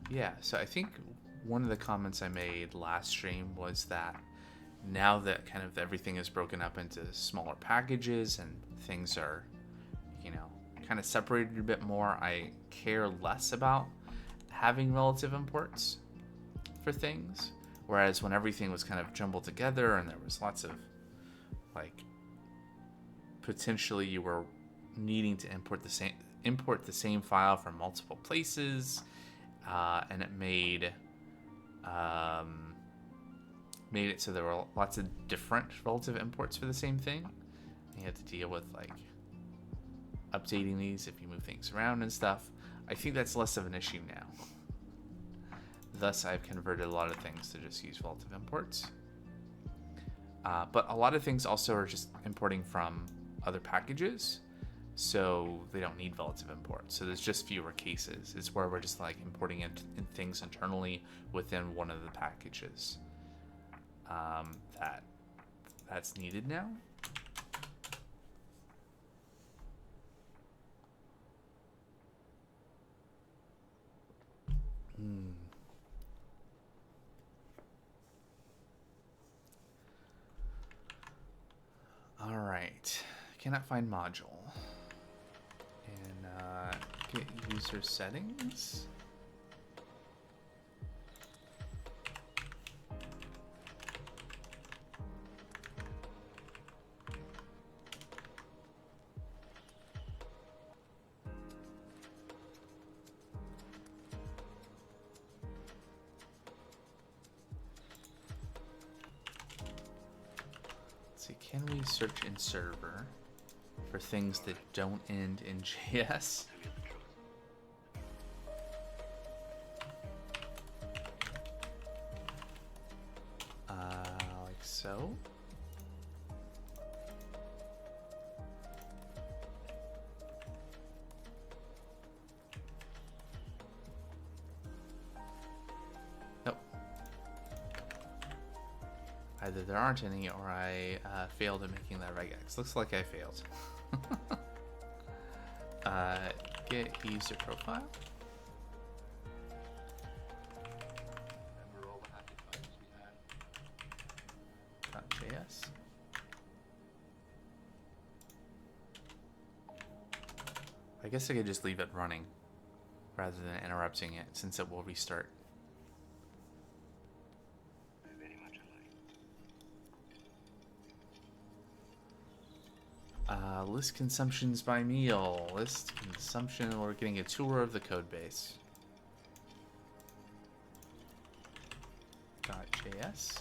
Yeah, so I think one of the comments I made last stream was that now that kind of everything is broken up into smaller packages and things are, you know, kind of separated a bit more, I care less about having relative imports for things. Whereas when everything was kind of jumbled together and there was lots of, like, potentially you were needing to import the same file from multiple places, and it made it so there were lots of different relative imports for the same thing. You had to deal with, like, updating these if you move things around and stuff. I think that's less of an issue now. Thus, I've converted a lot of things to just use relative imports. But a lot of things also are just importing from other packages, so they don't need relative imports. So there's just fewer cases. It's where we're just like importing in things internally within one of the packages that's needed now. All right, cannot find module. And get user settings. Can we search in server for things that don't end in JS? Like so. Nope. Either there aren't any, or I failed at making that regex. Looks like I failed. Get user profile. .js. I guess I could just leave it running rather than interrupting it, since it will restart. List consumptions by meal. List consumption. We're getting a tour of the code base. .js.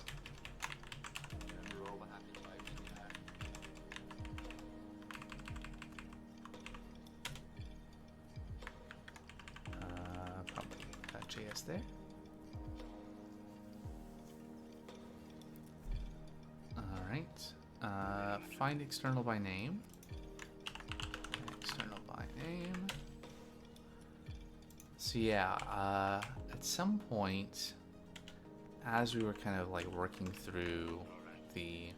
Probably .js there. All right. Find external by name. External by name. So yeah, at some point, as we were kind of like working through the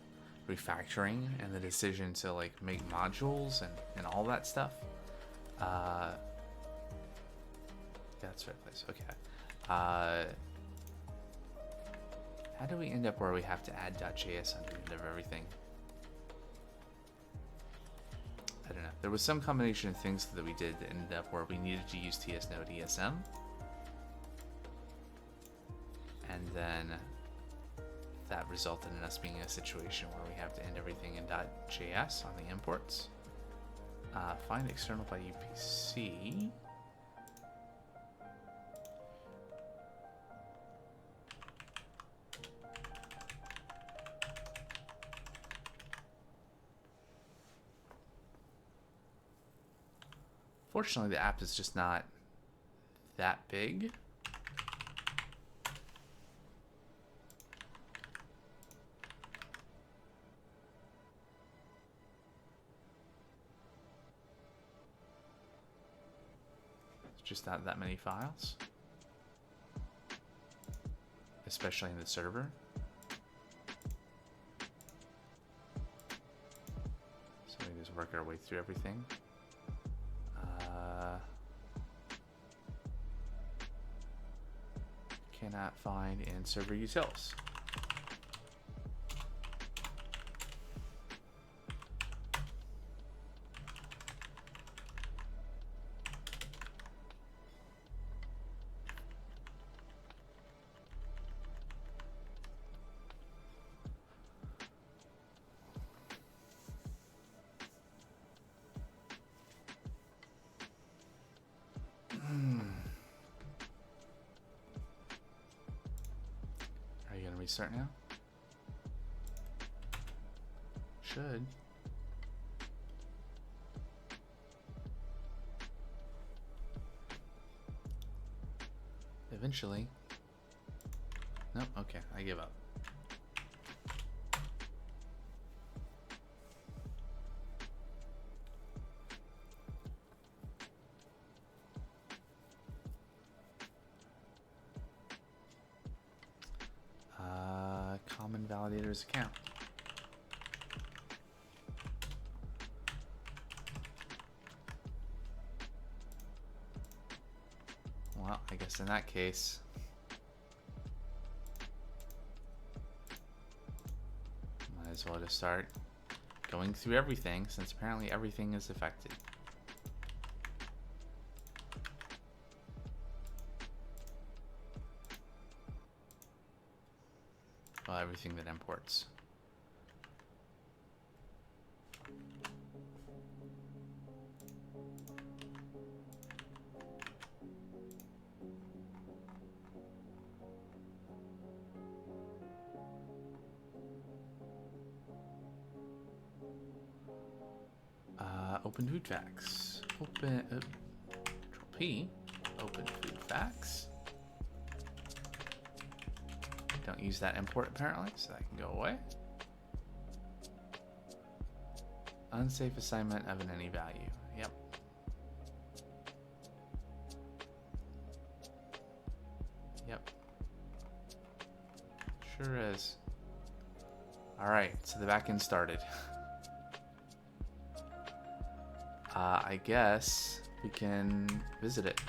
refactoring and the decision to like make modules and all that stuff, that's the right place. Okay. How do we end up where we have to add .js under the end of everything? I don't know. There was some combination of things that we did that ended up where we needed to use tsnode ESM. And then that resulted in us being in a situation where we have to end everything in .js on the imports. Find external by UPC. Fortunately, the app is just not that big. It's just not that many files, especially in the server. So we just work our way through everything. cannot find in server utils. Are you gonna restart now? Should. Eventually. Nope, okay, I give up. Common validator's account. Well, I guess in that case, might as well just start going through everything, since apparently everything is affected. Well, everything that imports. Open food facts. Open Control P. Open food facts. Don't use that import apparently, so that can go away. Unsafe assignment of an any value. Yep. Yep. Sure is. Alright, so the backend started. I guess we can visit it,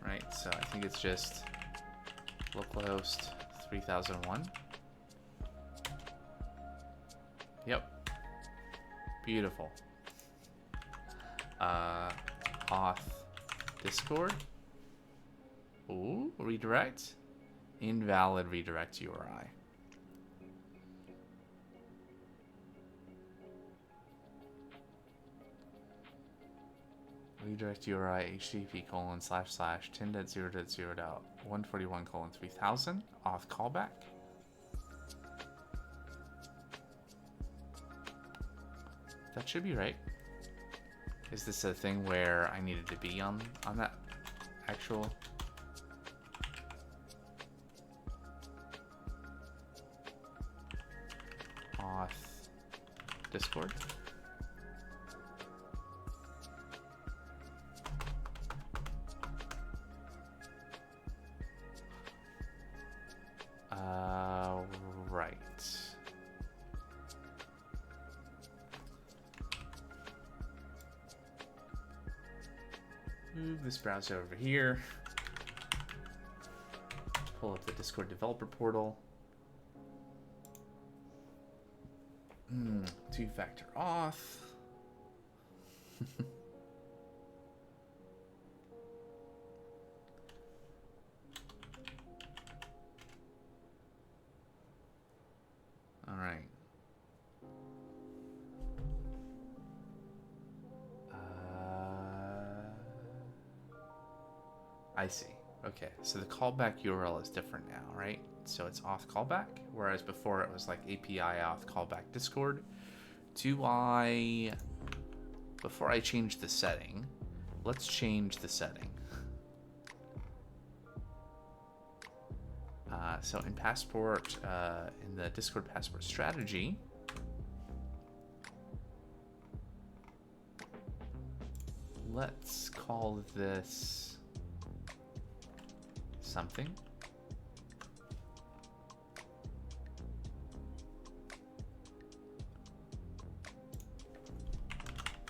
right? So I think it's just localhost 3001. Yep. Beautiful. Auth Discord. Ooh, redirect. Invalid redirect URI. Redirect URI http://10.0.0.141:3000 auth callback. That should be right. Is this a thing where I needed to be on that actual? Auth Discord? Right. Move this browser over here. Pull up the Discord developer portal. Two-factor auth. All right. I see. Okay, so the callback URL is different now, right? So it's auth callback, whereas before it was like API auth callback Discord. Before I change the setting, let's change the setting. So in Passport, in the Discord Passport strategy, let's call this something.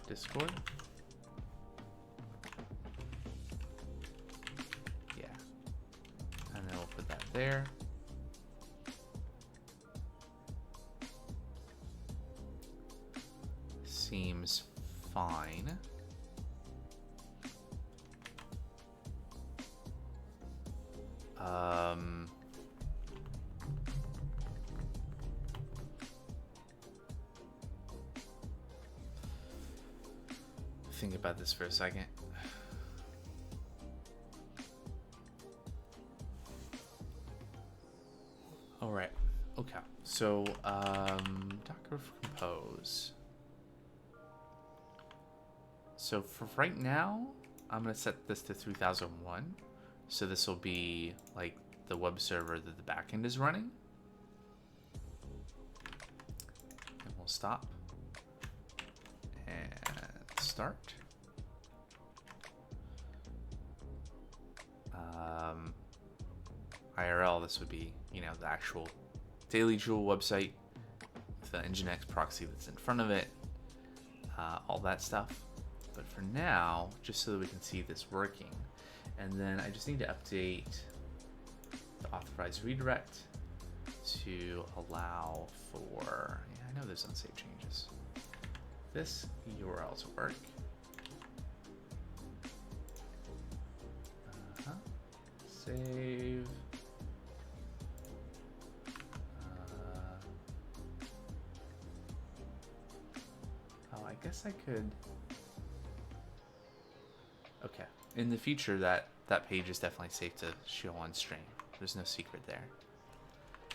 Discord. Yeah. And then we'll put that there. Seems fine. Think about this for a second. All right. Okay. So, Docker compose. So for right now, I'm gonna set this to 3001. So this will be like the web server that the backend is running. And we'll stop and start. IRL, this would be, you know, the actual Daily Jewel website with the Nginx proxy that's in front of it, all that stuff. But for now, just so that we can see this working, and then I just need to update the authorized redirect to allow for, yeah, I know there's unsaved changes. This URL to work. Save. Oh, I guess I could. Okay. In the future, that page is definitely safe to show on stream. There's no secret there.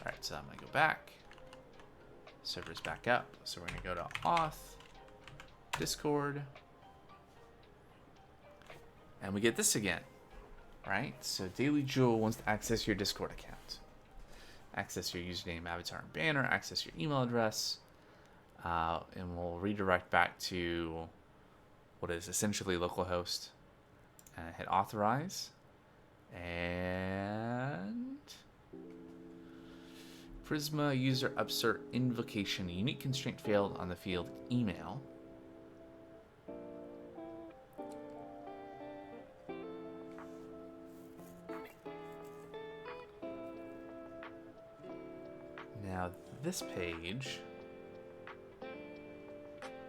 All right, so I'm gonna go back. Server's back up. So we're gonna go to auth, Discord, and we get this again, right? So Daily Jewel wants to access your Discord account, access your username, avatar, and banner, access your email address, and we'll redirect back to what is essentially localhost. Hit authorize, and Prisma user upsert invocation. Unique constraint failed on the field email. Now this page,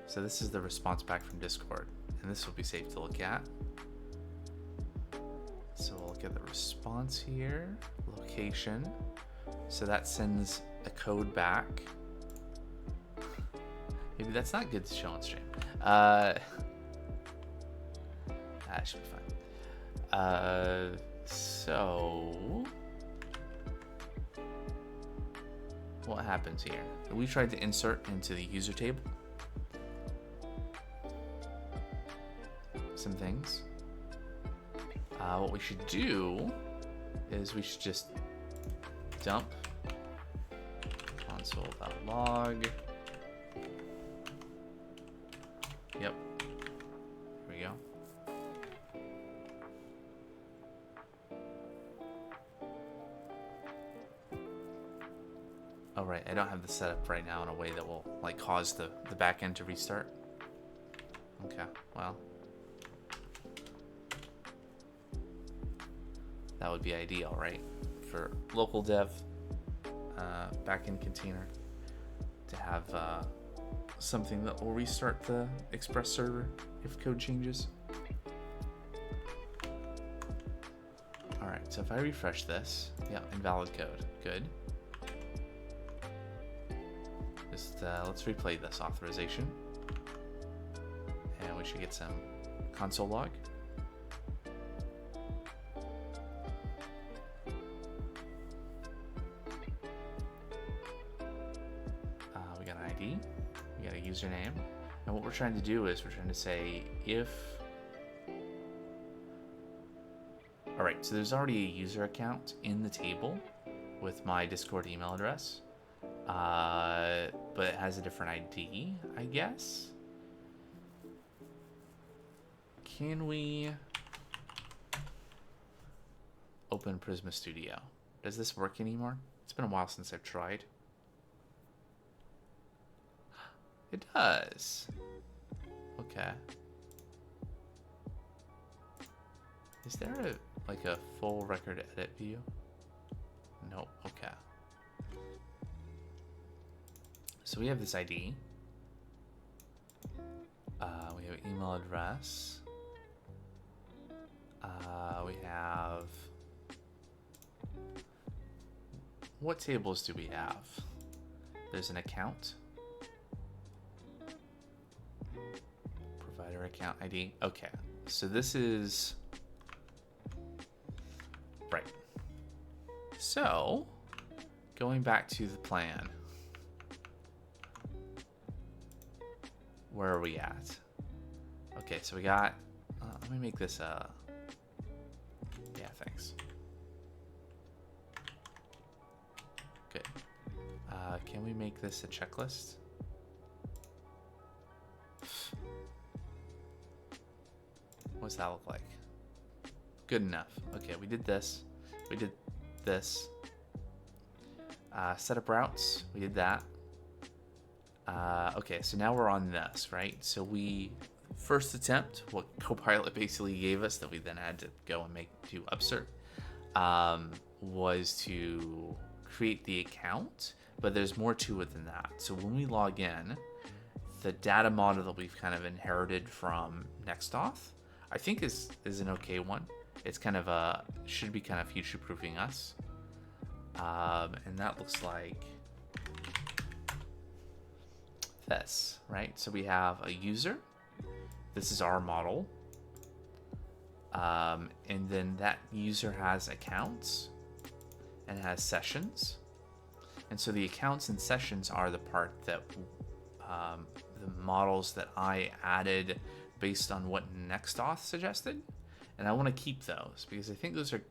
so this is the response back from Discord, and this will be safe to look at. So we'll look at the response here, location. So that sends a code back. Maybe that's not good to show on stream. That should be fine. So what happens here? We tried to insert into the user table some things. What we should do is we should just dump console.log. Yep. Here we go. Oh, right. I don't have the setup right now in a way that will like cause the backend to restart. Okay. Well, that would be ideal, right? For local dev, backend container, to have something that will restart the Express server if code changes. All right, so if I refresh this, yeah, invalid code, good. Just let's replay this authorization, and we should get some console log. We got a username, and what we're trying to do is we're trying to say if, all right, so there's already a user account in the table with my Discord email address, but it has a different ID, I guess. Can we open Prisma Studio? Does this work anymore? It's been a while since I've tried. It does. Okay. Is there a full record edit view? no. Okay. So we have this ID. We have email address. We have... What tables do we have? There's an account. Provider account ID. Okay. So this is... Right. So, going back to the plan. Where are we at? Okay, so we got... let me make this a... Yeah, thanks. Good. Can we make this a checklist? What's that look like? Good enough. Okay, we did this. We did this. Set up routes. We did that. Okay, so now we're on this, right? So we... First attempt, what Copilot basically gave us that we then had to go and do upsert, was to create the account, but there's more to it than that. So when we log in, the data model that we've kind of inherited from Nextauth, I think is an okay one. It's kind of should be kind of future-proofing us. And that looks like this, right? So we have a user. This is our model. And then that user has accounts and has sessions. And so the accounts and sessions are the part that the models that I added based on what Nextauth suggested. And I want to keep those because I think those are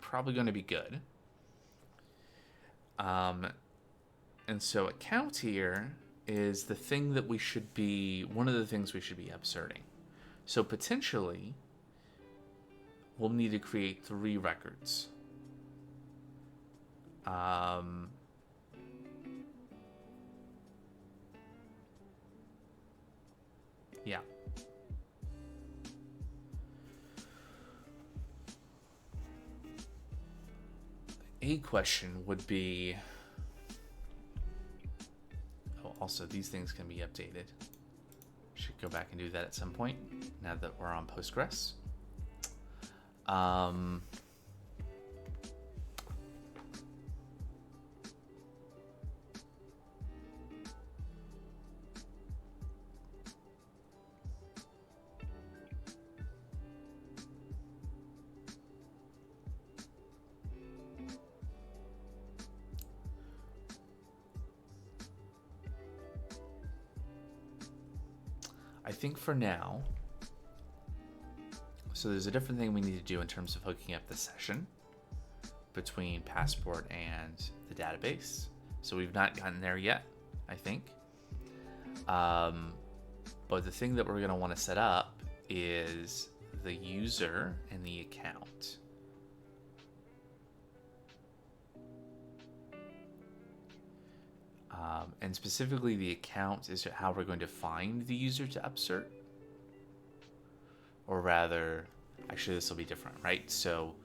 probably going to be good. And so account here is the thing that we should be, one of the things we should be upserting. So potentially, we'll need to create 3 records. Yeah. A question would be, also, these things can be updated. Should go back and do that at some point, now that we're on Postgres. I think for now, so there's a different thing we need to do in terms of hooking up the session between Passport and the database. So we've not gotten there yet, I think. But the thing that we're going to want to set up is the user and the account. And specifically the account is how we're going to find the user to upsert. Or rather, actually this will be different, right? So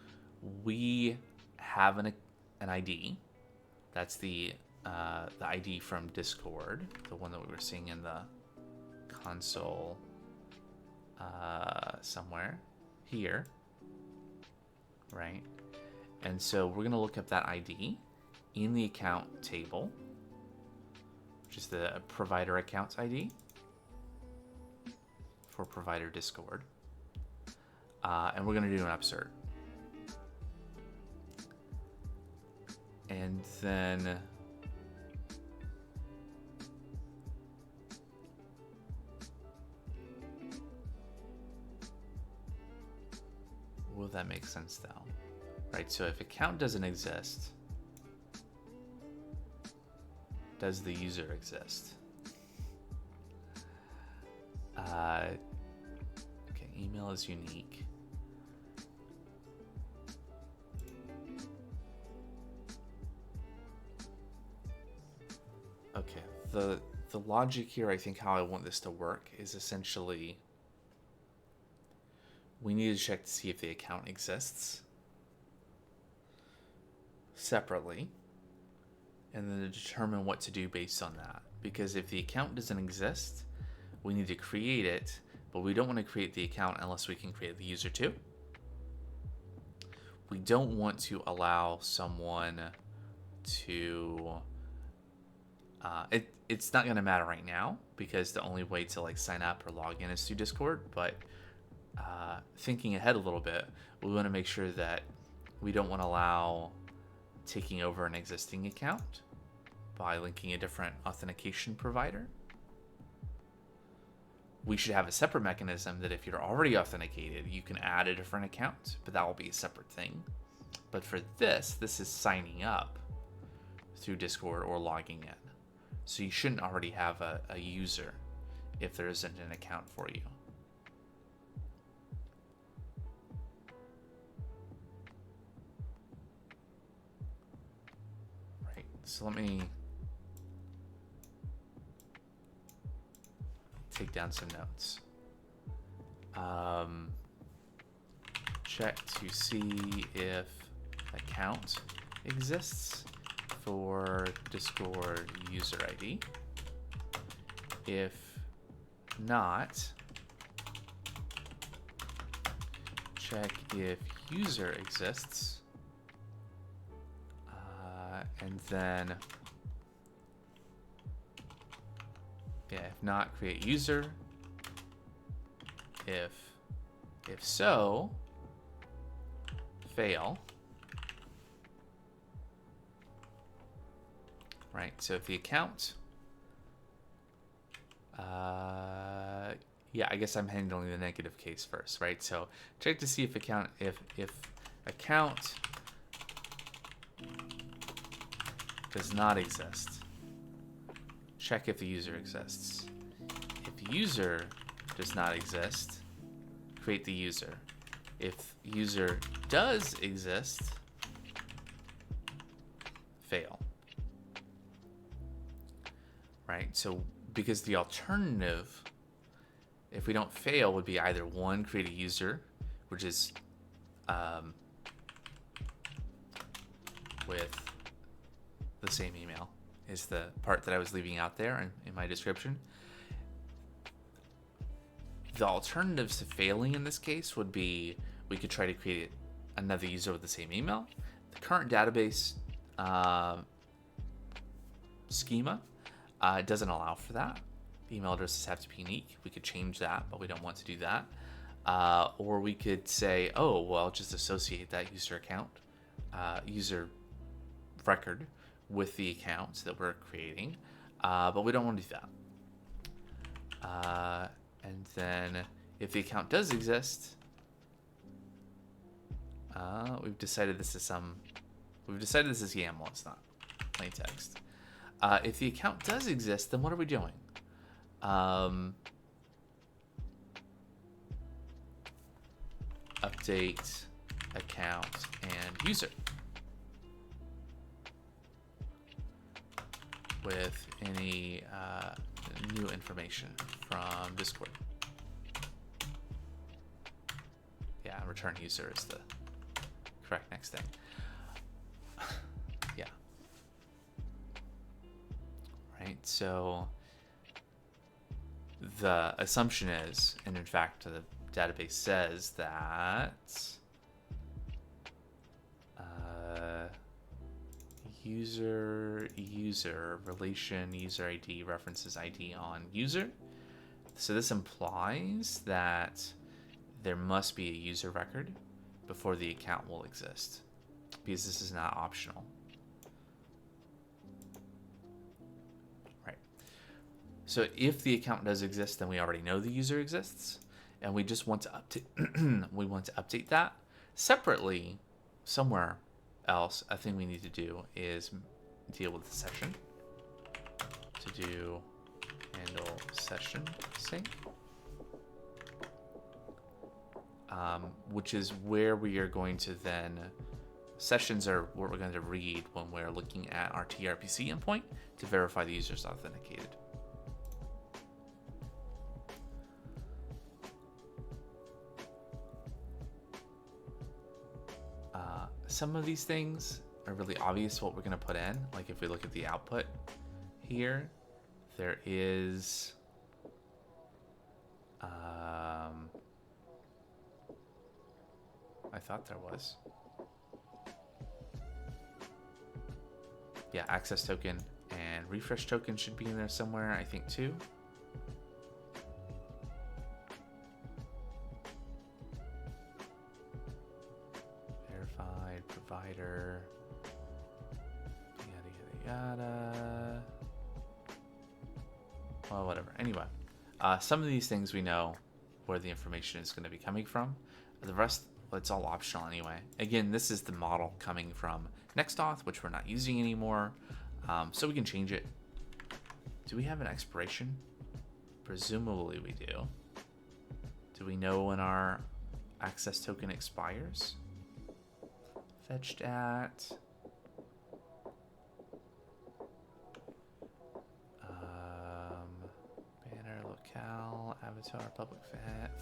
we have an ID. That's the ID from Discord, the one that we were seeing in the console somewhere here, right? And so we're going to look up that ID in the account table, which is the provider accounts ID for provider Discord. And we're going to do an upsert. And then will that make sense though? Right, so if account doesn't exist, does the user exist? Okay, email is unique. Okay, the logic here, I think how I want this to work is essentially we need to check to see if the account exists. separately and then determine what to do based on that. Because if the account doesn't exist, we need to create it, but we don't want to create the account unless we can create the user too. We don't want to allow someone to... it's not going to matter right now because the only way to like sign up or log in is through Discord, but thinking ahead a little bit, we want to make sure that we don't want to allow taking over an existing account by linking a different authentication provider. We should have a separate mechanism that if you're already authenticated, you can add a different account, but that will be a separate thing. But for this is signing up through Discord or logging in. So you shouldn't already have a user if there isn't an account for you. Right, so let me take down some notes. Check to see if account exists for Discord user ID. If not, check if user exists, and then if not, create user. If so, fail. Right, so if the account, yeah, I guess I'm handling the negative case first, right? So check to see if account does not exist. Check if the user exists. If user does not exist, create the user. If user does exist, fail. Right, so because the alternative, if we don't fail, would be either one, create a user, which is with the same email, is the part that I was leaving out there in my description. The alternatives to failing in this case would be we could try to create another user with the same email. The current database schema doesn't allow for that. The email addresses have to be unique. We could change that, but we don't want to do that. Or we could say, oh, well, just associate that user account, user record with the account that we're creating, but we don't want to do that. And then if the account does exist, we've decided this is YAML, it's not plain text. If the account does exist, then what are we doing? Update account and user with any new information from Discord. Yeah, return user is the correct next thing. Yeah. Right, so the assumption is, and in fact the database says that user relation user ID references ID on user. So this implies that there must be a user record before the account will exist, because this is not optional. Right. So if the account does exist, then we already know the user exists, and we just want to update. We want to update that separately somewhere else. A thing we need to do is deal with the session. To do handle session sync, which is where we are going to then, sessions are what we're going to read when we're looking at our tRPC endpoint to verify the user's authenticated. Some of these things are really obvious what we're going to put in. Like if we look at the output here, there is I thought there was. Yeah, access token and refresh token should be in there somewhere, I think, too. Verified provider. Yada, yada, yada. Well, whatever. Anyway, some of these things we know where the information is going to be coming from. The rest, well, it's all optional anyway. Again, this is the model coming from NextAuth, which we're not using anymore, so we can change it. Do we have an expiration? Presumably we do. Do we know when our access token expires? Fetched at... banner, locale, avatar, public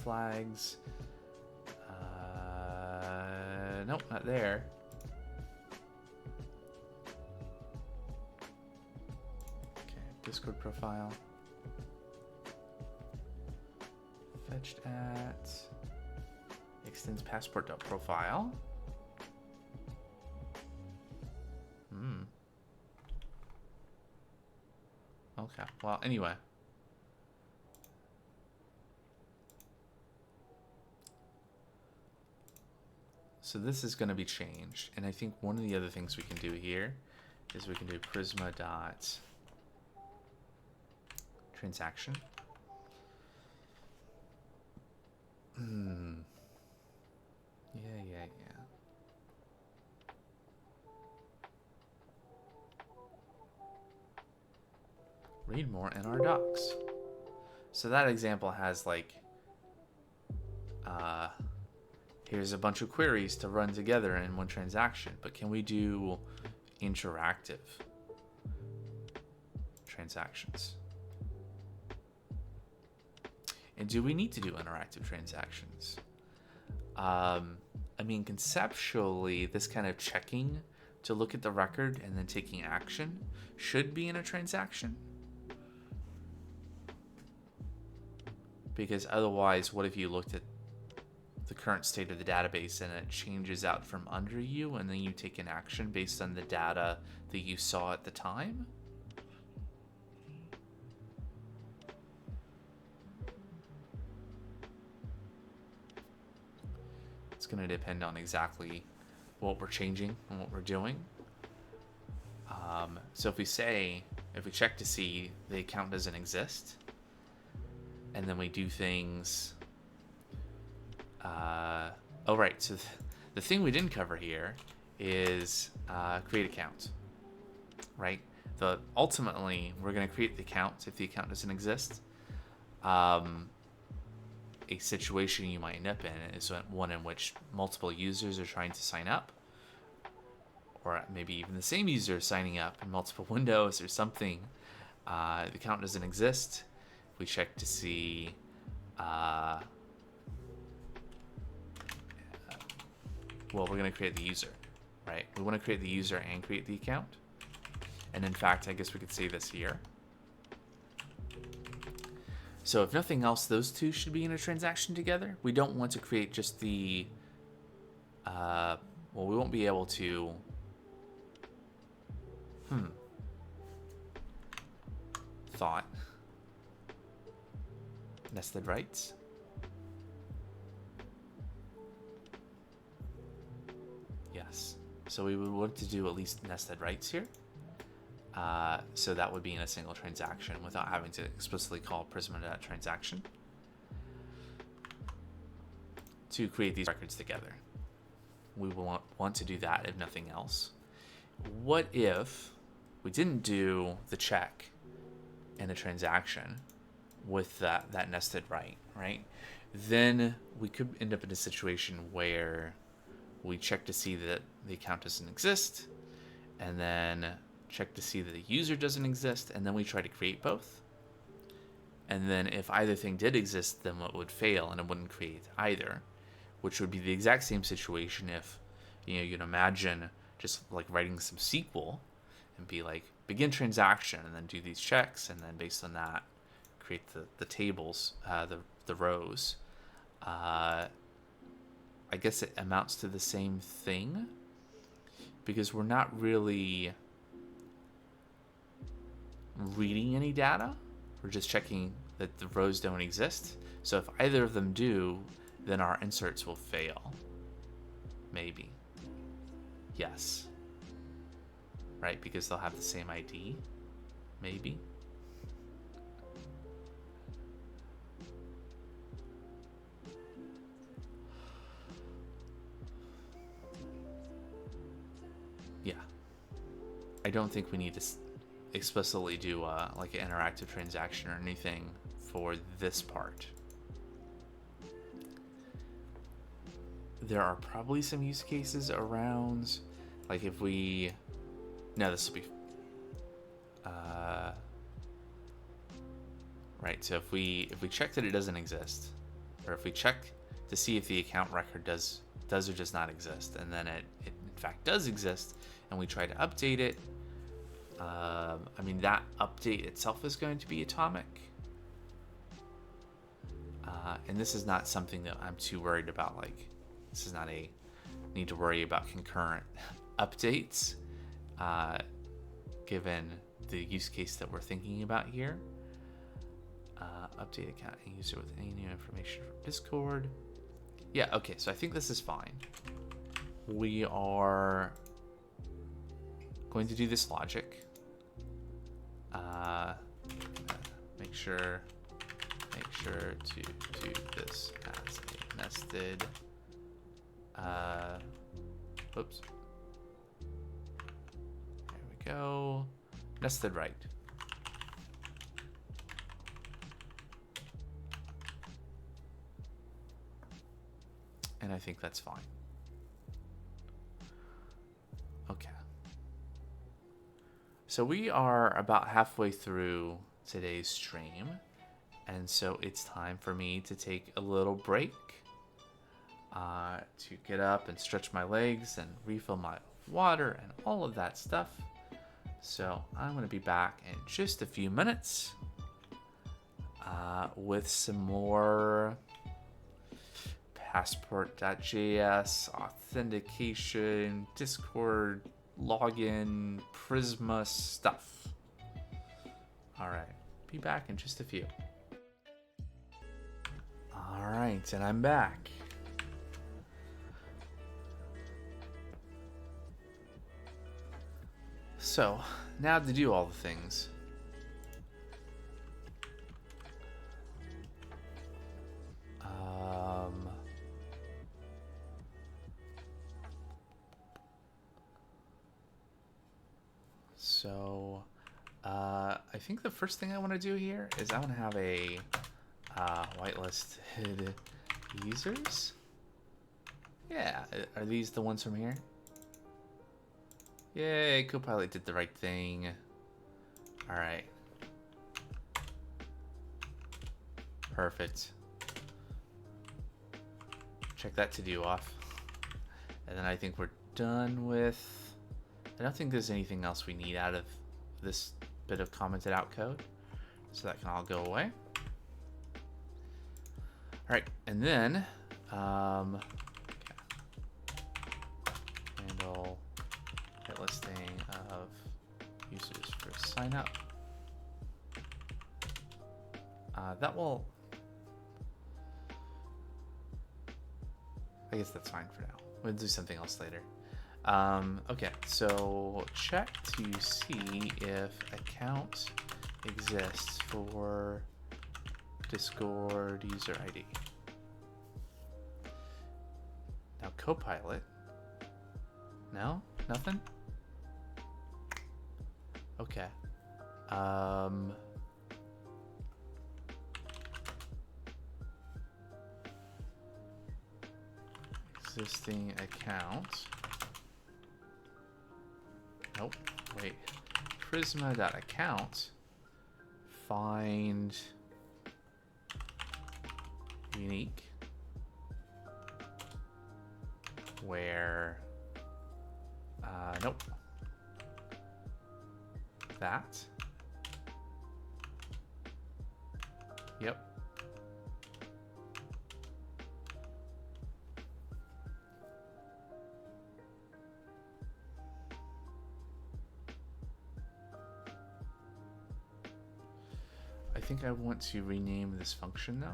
flags. Nope, not there. Okay, Discord profile. Fetched at extends passport.profile. Okay, well, anyway. So this is going to be changed, and I think one of the other things we can do here is we can do Prisma dot transaction. Yeah. Read more in our docs. So that example has like, here's a bunch of queries to run together in one transaction, but can we do interactive transactions? And do we need to do interactive transactions? I mean, conceptually, this kind of checking to look at the record and then taking action should be in a transaction. Because otherwise, what if you looked at the current state of the database and it changes out from under you and then you take an action based on the data that you saw at the time? It's going to depend on exactly what we're changing and what we're doing. So if we check to see the account doesn't exist, and then we do things... so the thing we didn't cover here is create account, right? Ultimately, we're going to create the account if the account doesn't exist. A situation you might end up in is one in which multiple users are trying to sign up, or maybe even the same user signing up in multiple windows or something. The account doesn't exist. We check to see well, we're going to create the user, right? We want to create the user and create the account. And in fact, I guess we could say this here. So if nothing else, those two should be in a transaction together. We don't want to create just the, well, we won't be able to, thought. Nested rights. Yes. So we would want to do at least nested rights here. So that would be in a single transaction without having to explicitly call Prisma.transaction to create these records together. We will want to do that if nothing else. What if we didn't do the check in a transaction with that nested right? Then we could end up in a situation where we check to see that the account doesn't exist, and then check to see that the user doesn't exist, and then we try to create both. And then if either thing did exist, then it would fail and it wouldn't create either, which would be the exact same situation if, you can imagine just like writing some SQL and be like begin transaction and then do these checks, and then based on that create the tables, the rows. I guess it amounts to the same thing, because we're not really reading any data. We're just checking that the rows don't exist. So if either of them do, then our inserts will fail. Maybe. Yes. Right, because they'll have the same ID. Maybe. Yeah. I don't think we need to explicitly do like an interactive transaction or anything for this part. There are probably some use cases around, like if we, no, this will be, right. So if we check that it doesn't exist, or if we check to see if the account record does or does not exist, and then it in fact does exist, and we try to update it, I mean, that update itself is going to be atomic. And this is not something that I'm too worried about. Like, this is not a need to worry about concurrent updates, given the use case that we're thinking about here. Update account and user with any new information from Discord. Yeah, okay, so I think this is fine. We are going to do this logic. Make sure to do this as a nested. Oops. There we go. Nested right. And I think that's fine. Okay. So we are about halfway through today's stream, and so it's time for me to take a little break, to get up and stretch my legs and refill my water and all of that stuff. So I'm going to be back in just a few minutes with some more Passport.js, authentication, Discord, login, Prisma stuff. All right, be back in just a few. All right, and I'm back. So now to do all the things. So I think the first thing I want to do here is I want to have a whitelisted users. Yeah, are these the ones from here? Yay, Copilot did the right thing. All right. Perfect. Check that to-do off. And then I think we're done with... I don't think there's anything else we need out of this bit of commented out code. So that can all go away. All right, and then handle listing of users for sign up. That will, I guess that's fine for now. We'll do something else later. Okay, so check to see if account exists for Discord user ID. Now Copilot. No? Nothing? Okay. Existing account. Nope. Wait. Prisma.account. Find unique. Where Nope. That. Yep. I think I want to rename this function though.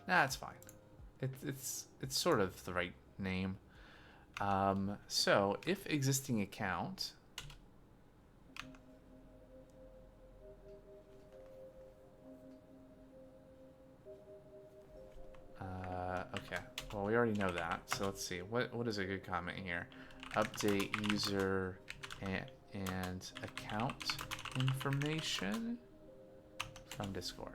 Nah, it's fine. It's sort of the right name. So if existing account, okay, well we already know that, so let's see, what is a good comment here? Update user and account information from Discord.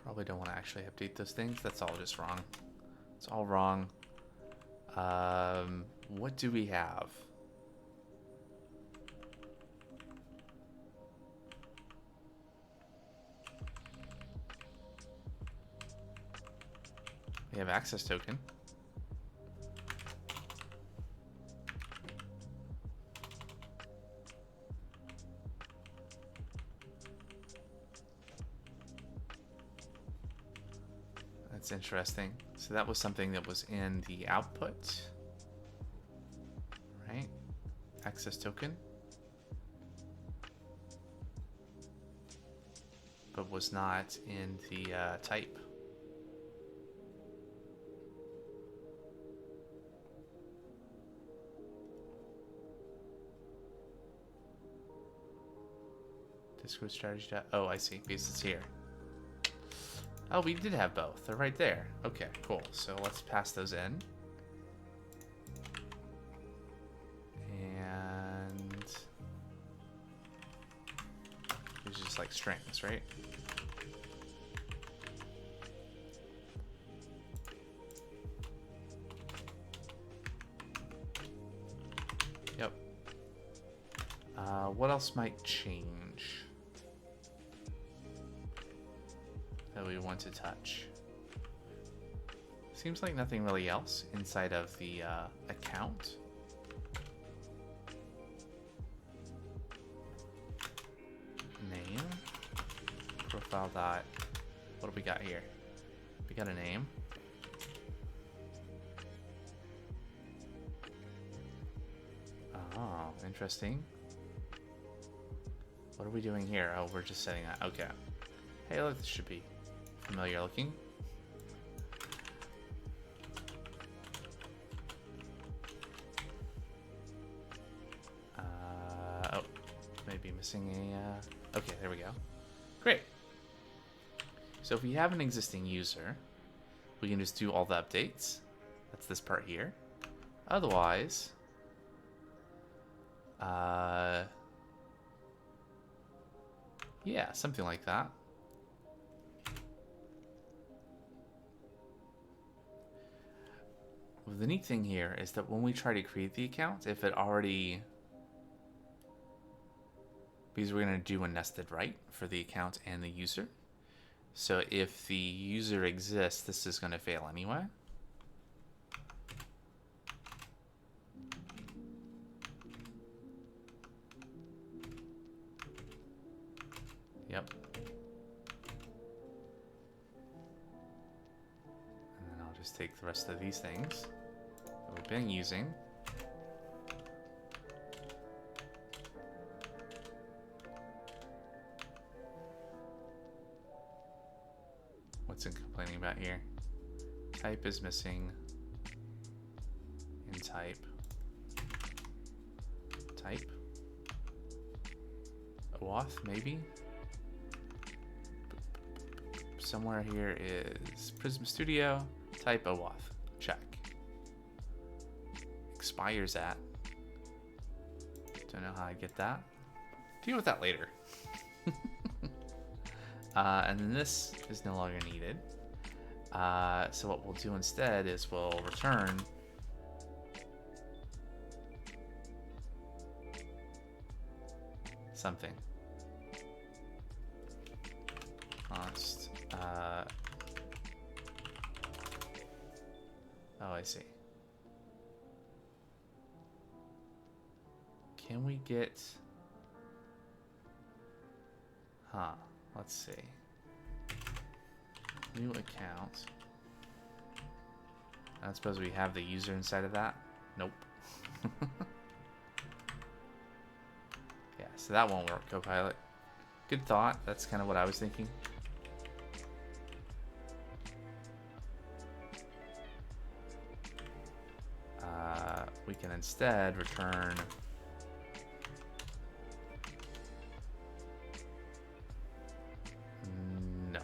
Probably don't want to actually update those things. That's all just wrong. It's all wrong. What do we have? We have access token. That's interesting. So that was something that was in the output, right? Access token. But was not in the type. Discord strategy. Oh, I see. Because it's here. Oh, we did have both. They're right there. Okay, cool. So let's pass those in. And it's just like strings, right? Yep. What else might change that we want to touch? Seems like nothing really else inside of the account. Name. Profile dot. What do we got here? We got a name. Oh, interesting. What are we doing here? Oh, we're just setting that. Okay. Hey, look, this should be familiar looking. Oh, maybe missing a... Okay, there we go. Great. So if we have an existing user, we can just do all the updates. That's this part here. Otherwise, yeah, something like that. Well, the neat thing here is that when we try to create the account, if it already... Because we're going to do a nested write for the account and the user. So if the user exists, this is going to fail anyway. Yep. And then I'll just take the rest of these things that we've been using. What's it complaining about here? Type is missing. In type. Type. OAuth, maybe? Somewhere here is Prisma Studio. Type OAuth. Check. Expires at. Don't know how I get that. Deal with that later. And then this is no longer needed. So what we'll do instead is we'll return something. Const. Oh, I see. Can we get... let's see. New account. I don't suppose we have the user inside of that? Nope. Yeah, so that won't work, Copilot. Good thought. That's kind of what I was thinking. We can instead return no.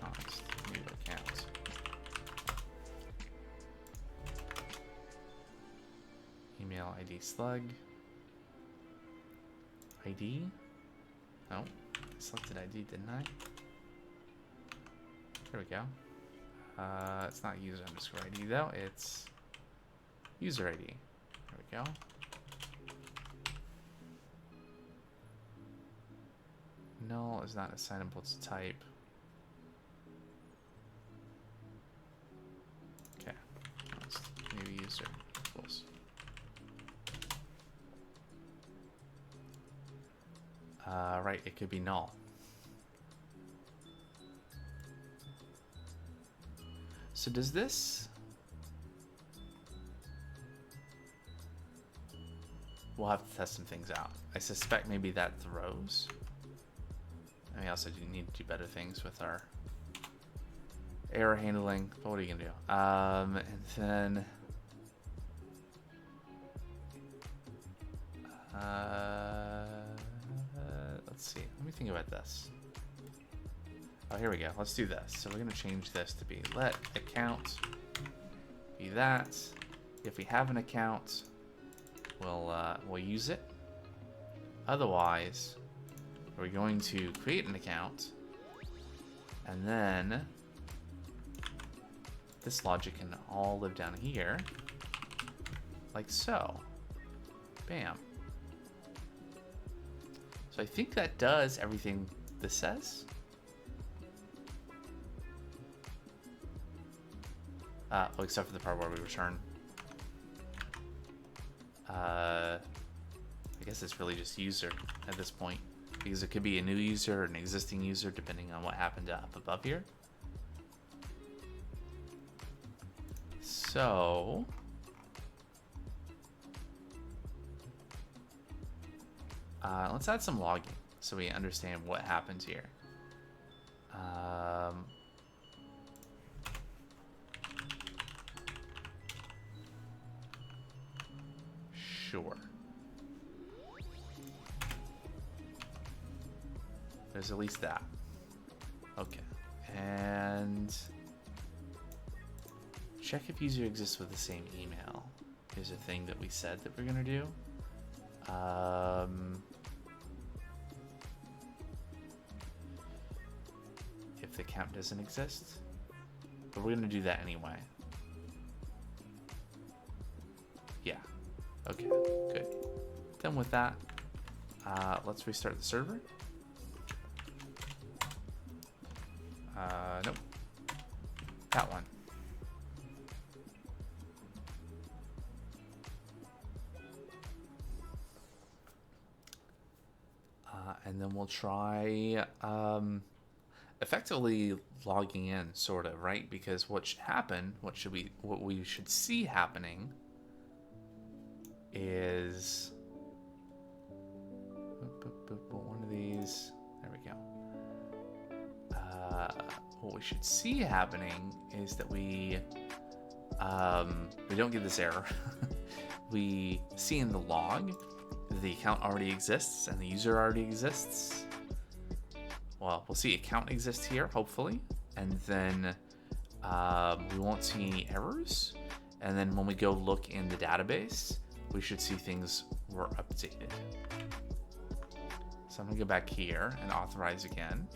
Const new account. Email ID slug. ID? Oh, I selected ID, didn't I? There we go. It's not user underscore ID though, it's user ID. There we go. Null is not assignable to type. Okay. New user equals. Right, it could be null. So does this... We'll have to test some things out. I suspect maybe that throws. And we also do need to do better things with our error handling. But what are you gonna do? And then let's see. Let me think about this. Oh, here we go. Let's do this. So we're gonna change this to be let account be that. If we have an account, we'll use it. Otherwise, we're going to create an account, and then this logic can all live down here, like so. Bam. So I think that does everything this says. Well, except for the part where we return. I guess it's really just user at this point, because it could be a new user or an existing user depending on what happened up above here. So let's add some logging so we understand what happens here. Sure. There's at least that. Okay. And check if user exists with the same email. Here's a thing that we said that we're gonna do. If the account doesn't exist, but we're gonna do that anyway. Yeah. Okay, good. Done with that. Let's restart the server. Nope. That one. And then we'll try effectively logging in, sort of, right? Because what should happen, what we should see happening is one of these. There we go. What we should see happening is that we don't get this error. We see in the log that the account already exists and the user already exists. Well, we'll see account exists here, hopefully, and then we won't see any errors. And then when we go look in the database, we should see things were updated. So I'm gonna go back here and authorize again.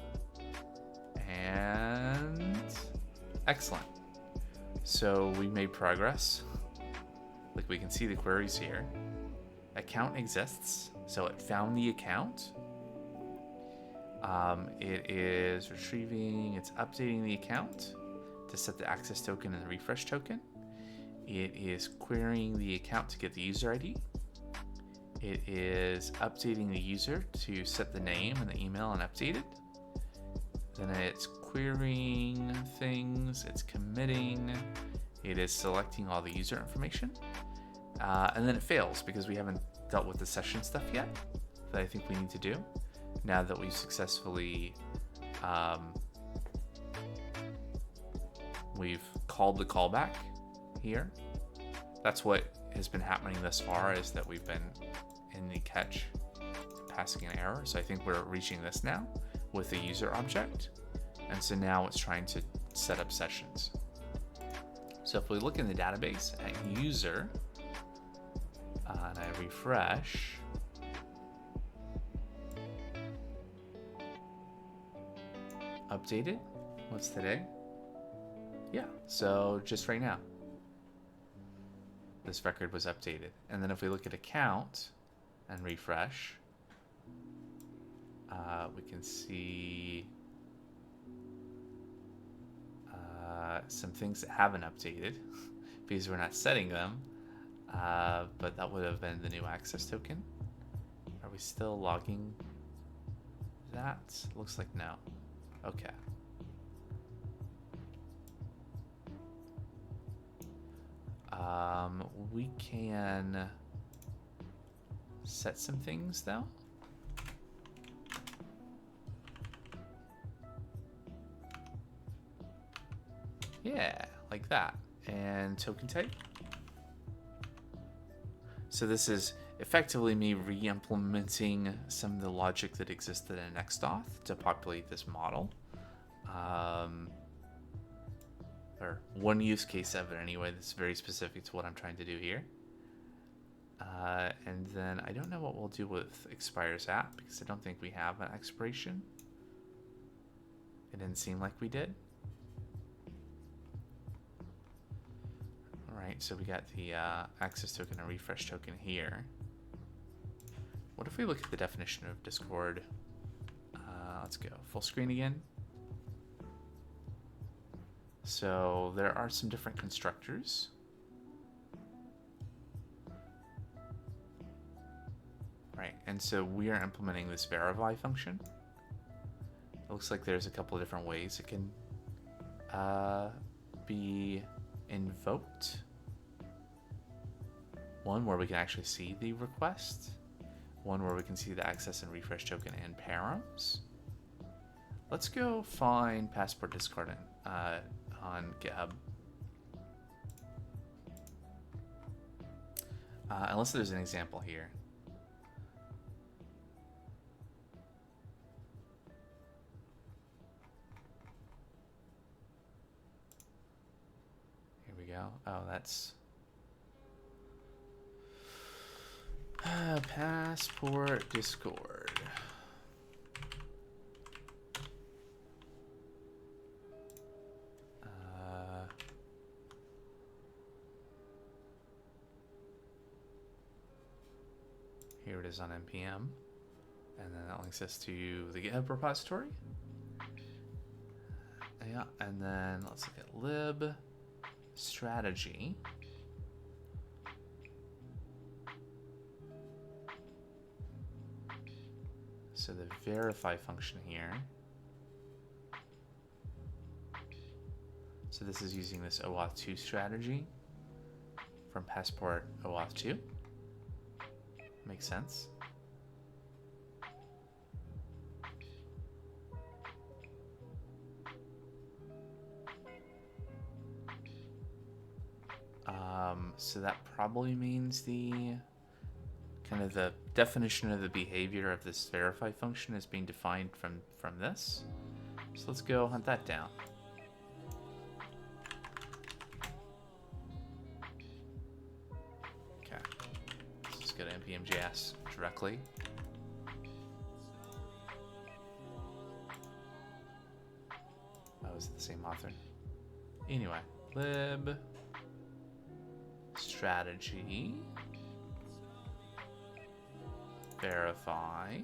And excellent. So we made progress. Like we can see the queries here. account exists, so it found the account. It is retrieving, it's updating the account to set the access token and the refresh token. It is querying the account to get the user ID. It is updating the user to set the name and the email and update it. Then it's querying things, it's committing, it is selecting all the user information. And then it fails because we haven't dealt with the session stuff yet that I think we need to do now that we've successfully we've called the callback here. That's what has been happening thus far, is that we've been in the catch passing an error. So I think we're reaching this now with the user object. And so now it's trying to set up sessions. So if we look in the database at user, and I refresh, updated, what's today? Yeah, so just right now, this record was updated. And then if we look at account and refresh, we can see some things that haven't updated because we're not setting them, but that would have been the new access token. Are we still logging that? Looks like no. Okay. We can set some things though. Yeah, like that. And token type. So this is effectively me re-implementing some of the logic that existed in XDauth to populate this model. Or one use case of it anyway that's very specific to what I'm trying to do here. And then I don't know what we'll do with expires at, because I don't think we have an expiration. It didn't seem like we did. Alright, so we got the access token and refresh token here. What if we look at the definition of Discord? Let's go full screen again. So there are some different constructors. Right, and so we are implementing this verify function. It looks like there's a couple of different ways it can be invoked. One where we can actually see the request. One where we can see the access and refresh token and params. Let's go find Passport.js on GitHub. Unless there's an example here. Here we go. Oh, that's Passport Discord. Here it is on npm, and then that links us to the GitHub repository. Yeah, and then let's look at lib strategy. So the verify function here. So this is using this OAuth 2 strategy from Passport OAuth 2. Makes sense. So that probably means the kind of the definition of the behavior of this verify function is being defined from this. So let's go hunt that down. Okay. Let's just go to npm.js directly. Oh, is it the same author? Anyway, lib strategy. verify.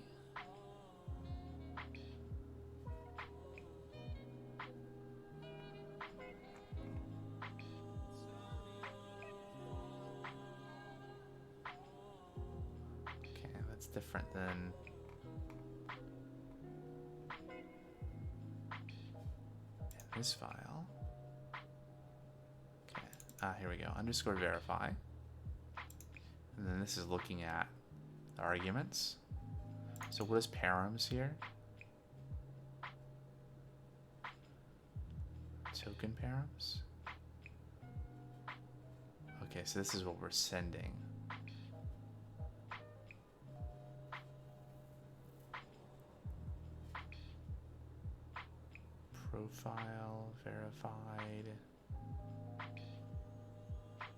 Okay, that's different than in this file. Okay, here we go, underscore verify. And then this is looking at the arguments. So what is params here? Token params. Okay, so this is what we're sending. Profile verified.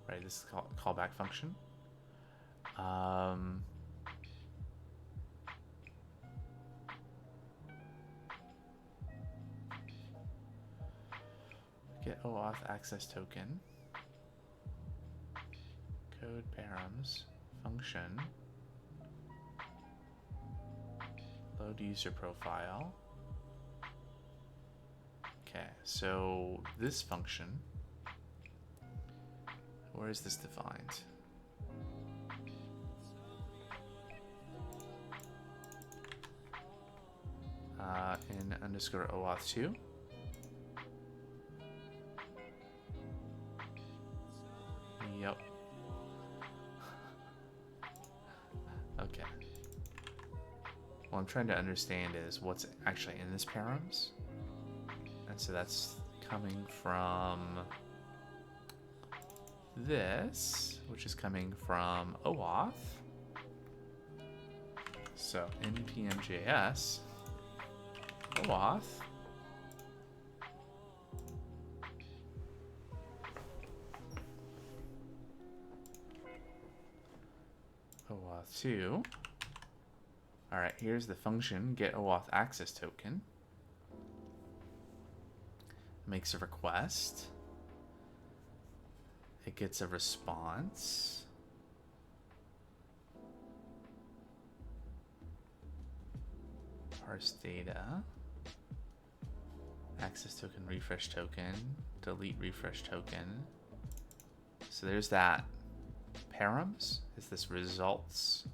Right, this is callback function. Get OAuth access token. Code params function. Load user profile. Okay, so this function, where is this defined? In underscore OAuth 2. Yep. Okay. What I'm trying to understand is what's actually in this params. And so that's coming from this, which is coming from OAuth. So npm.js OAuth OAuth 2. All right, here's the function get OAuth access token. Makes a request. It gets a response. Parse data. Access token, refresh token, delete refresh token. So there's that. Params is this results.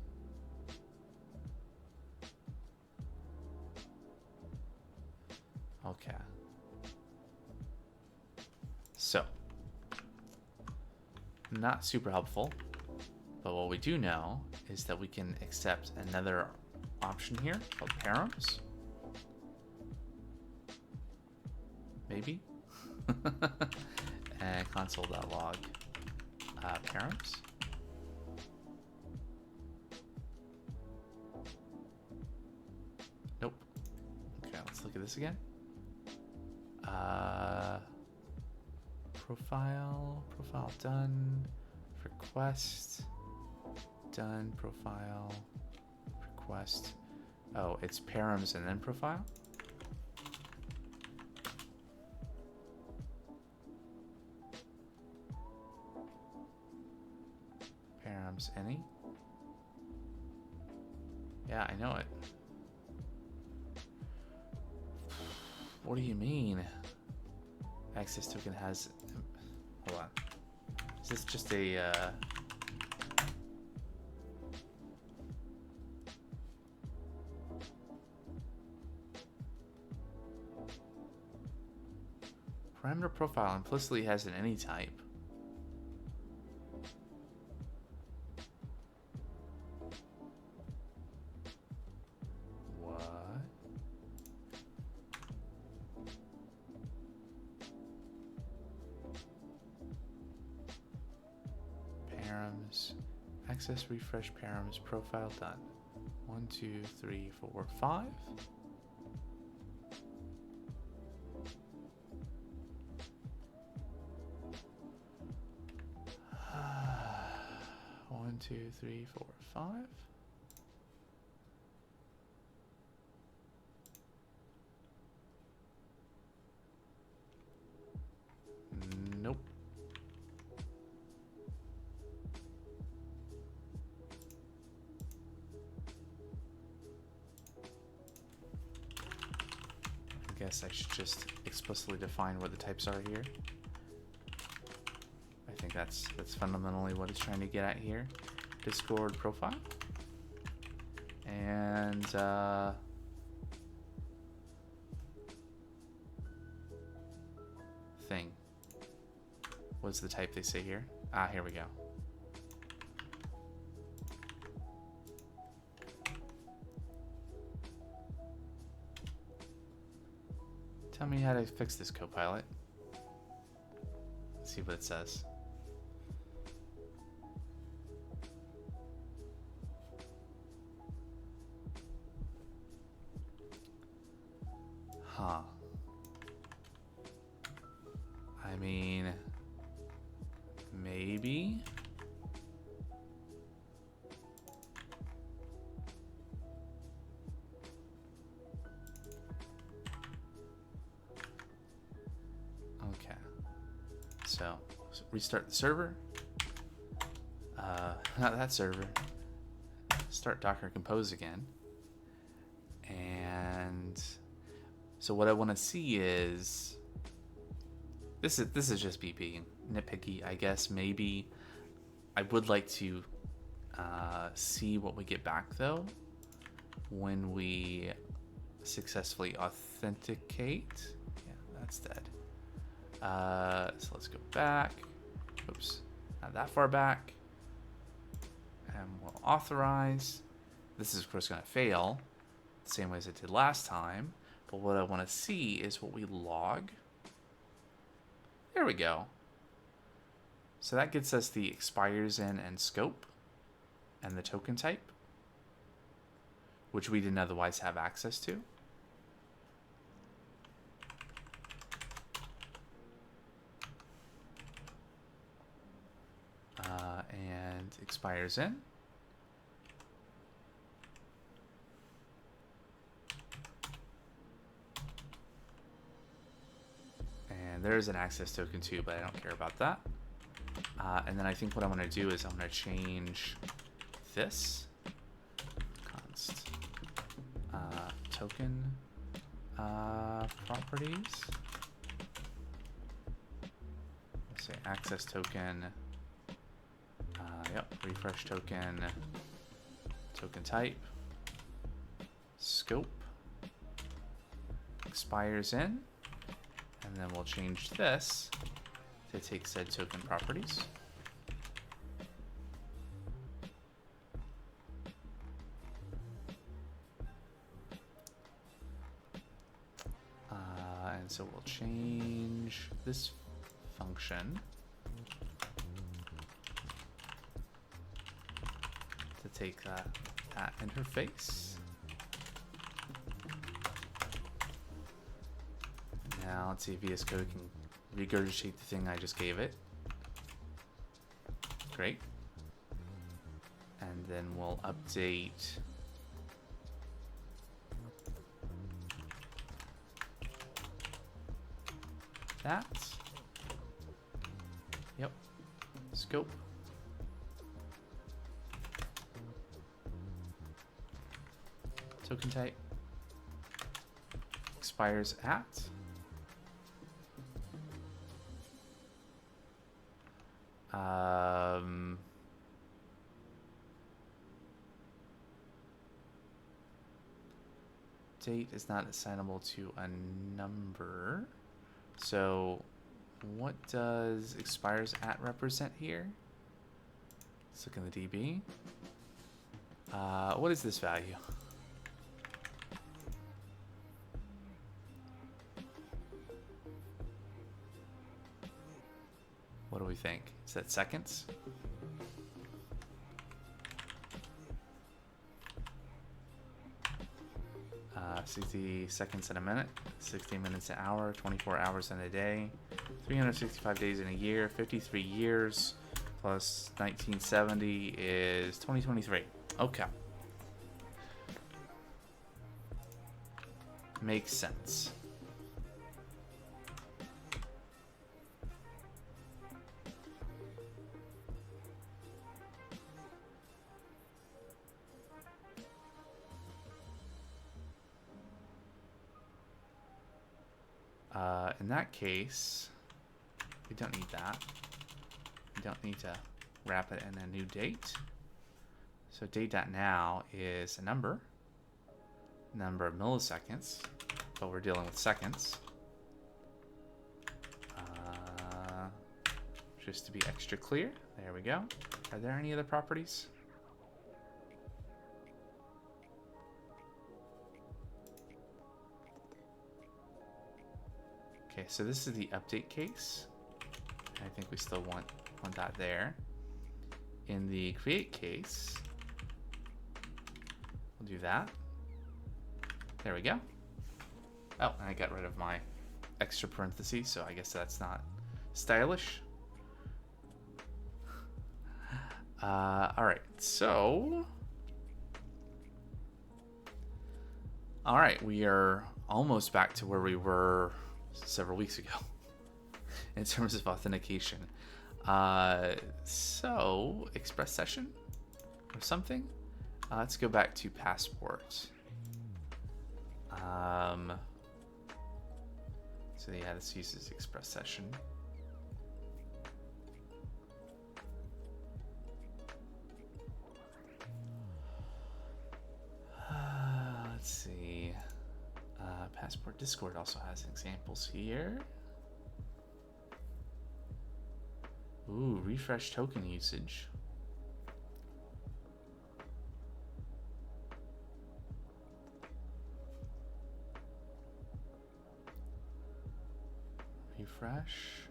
Okay. So, not super helpful, but what we do know is that we can accept another option here called params. Maybe. And console.log params. Nope. Okay, let's look at this again. Profile done, request done, profile, request. Oh, it's params and then profile. Params any. Yeah, I know it. What do you mean? Access token has. Hold on. Is this just a? Parameter profile implicitly has an any type. Access refresh params profile done. 1, 2, 3, 4, 5. One, two, three, four, 5. Nope. guess I should just explicitly define what the types are here. I think that's fundamentally what it's trying to get at here. Discord profile. And thing. What's the type they say here? Ah, here we go. Tell me how to fix this, Copilot. Let's see what it says. Huh. I mean, maybe. Okay. So restart the server. Not that server. Start Docker Compose again. And so what I want to see is this is just being nitpicky, I guess. Maybe I would like to see what we get back though when we successfully authenticate. Yeah, that's dead. So let's go back. Oops, not that far back. And we'll authorize. This is of course going to fail the same way as it did last time. But what I want to see is what we log. There we go. So that gets us the expires in and scope and the token type, which we didn't otherwise have access to. And expires in. And there's an access token too, but I don't care about that. And then I think what I'm going to do is I'm going to change this const token properties. Let's say access token. Yep, refresh token, token type, scope, expires in, and then we'll change this to take said token properties. And so we'll change this function to take that interface. Now let's see if VS Code can regurgitate the thing I just gave it. Great. And then we'll update that. Yep. Scope. Token type. Expires at. Date is not assignable to a number. So what does expires at represent here? Let's look in the DB. What is this value? What do we think? Is that seconds? Uh, 60 seconds in a minute, 60 minutes an hour, 24 hours in a day, 365 days in a year, 53 years plus 1970 is 2023. Okay. Makes sense. In that case, we don't need that. We don't need to wrap it in a new date. So date.now is a number of milliseconds, but we're dealing with seconds. Just to be extra clear. There we go. Are there any other properties? Okay, so this is the update case. I think we still want that there. In the create case, we'll do that. There we go. Oh, and I got rid of my extra parentheses, so I guess that's not stylish. All right, so... All right, we are almost back to where we were several weeks ago in terms of authentication. So, express session or something? Let's go back to Passport. So yeah, this uses express session. Let's see. Passport Discord also has examples here. Ooh, refresh token usage. Refresh.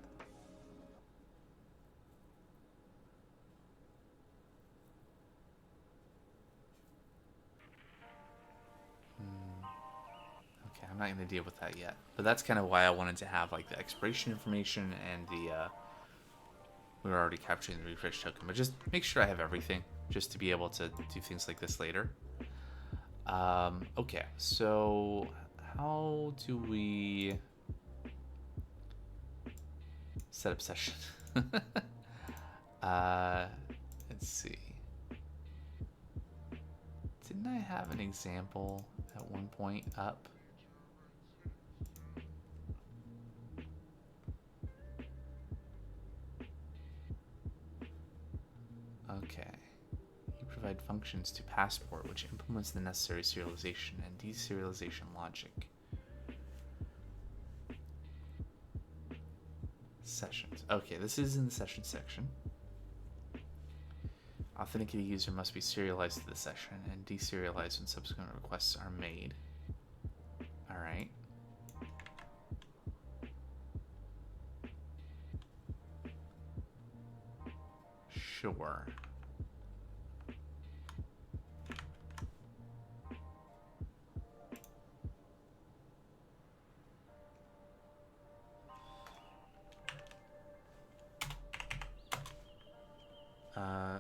Okay, I'm not going to deal with that yet. But that's kind of why I wanted to have like the expiration information and the... we were already capturing the refresh token. But just make sure I have everything just to be able to do things like this later. Okay, so how do we set up session? Let's see. Didn't I have an example at one point up? Okay. You provide functions to Passport, which implements the necessary serialization and deserialization logic. Sessions. Okay, this is in the session section. Authenticated user must be serialized to the session and deserialized when subsequent requests are made. All right. Sure.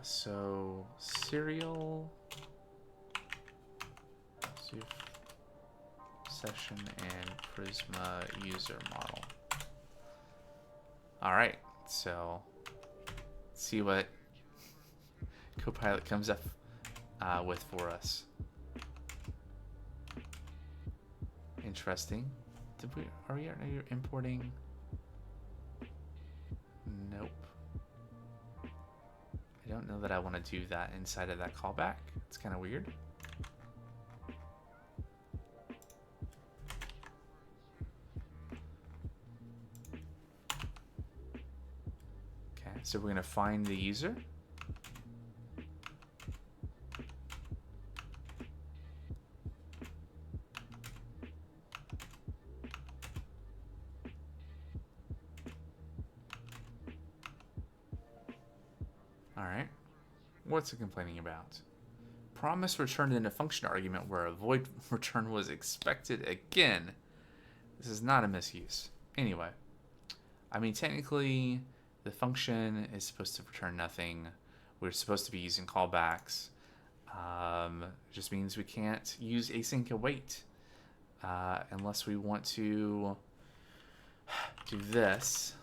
So serial session and Prisma user model. All right, so let's see what Copilot comes up with for us. Interesting. Are you importing? Nope. I don't know that I want to do that inside of that callback. It's kind of weird. Okay, so we're going to find the user. Alright. What's it complaining about? Promise returned in a function argument where a void return was expected again. This is not a misuse. Anyway. I mean, technically, the function is supposed to return nothing. We're supposed to be using callbacks. Just means we can't use async await. Unless we want to do this.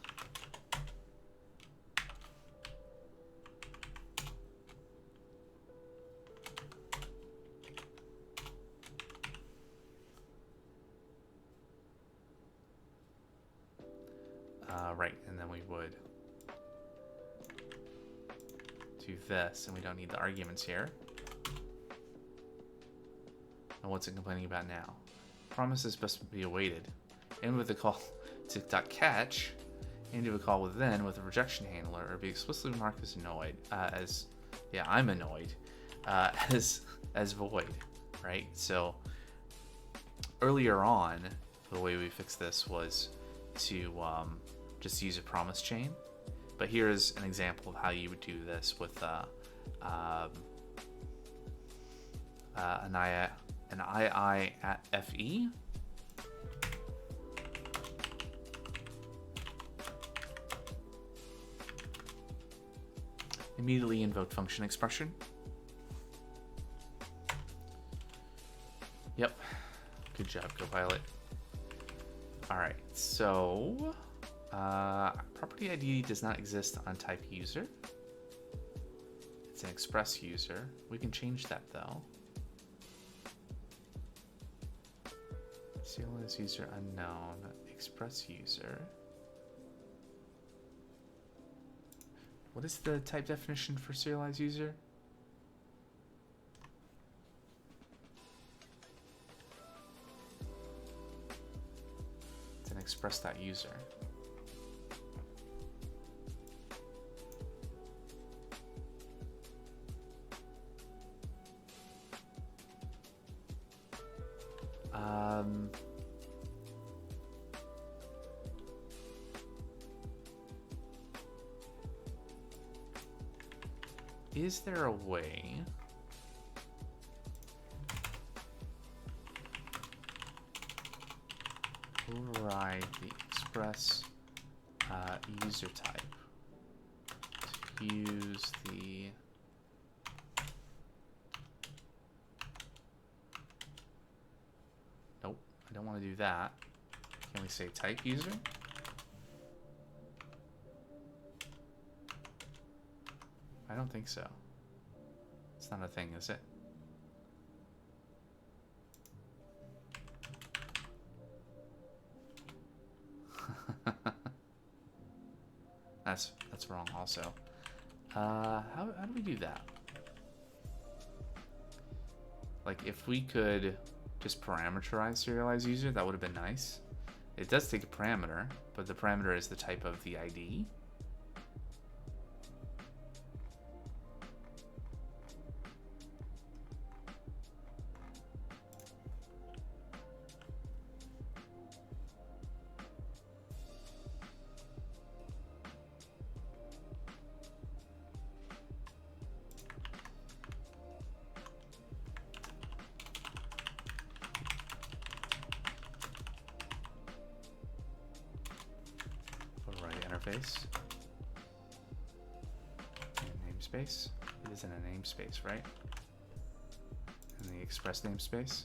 Right, and then we would do this, and we don't need the arguments here. And what's it complaining about now? Promise is supposed to be awaited. End with the call to .catch, and do a call with then with a rejection handler, or be explicitly marked as annoyed, I'm annoyed, as void, right? So earlier on, the way we fixed this was to just use a promise chain. But here's an example of how you would do this with an II at FE. Immediately invoke function expression. Yep. Good job, Copilot. All right, so property ID does not exist on type user. It's an express user. We can change that though. Serialized user unknown, express user. What is the type definition for serialized user? It's an express.user. Is there a way to override the express user type to use the nope, I don't want to do that. Can we say type user? I don't think so. It's not a thing, is it? That's wrong also. How do we do that? Like if we could just parameterize serialized user, that would have been nice. It does take a parameter, but the parameter is the type of the ID. Interface and namespace. It isn't a namespace, right? And the express namespace.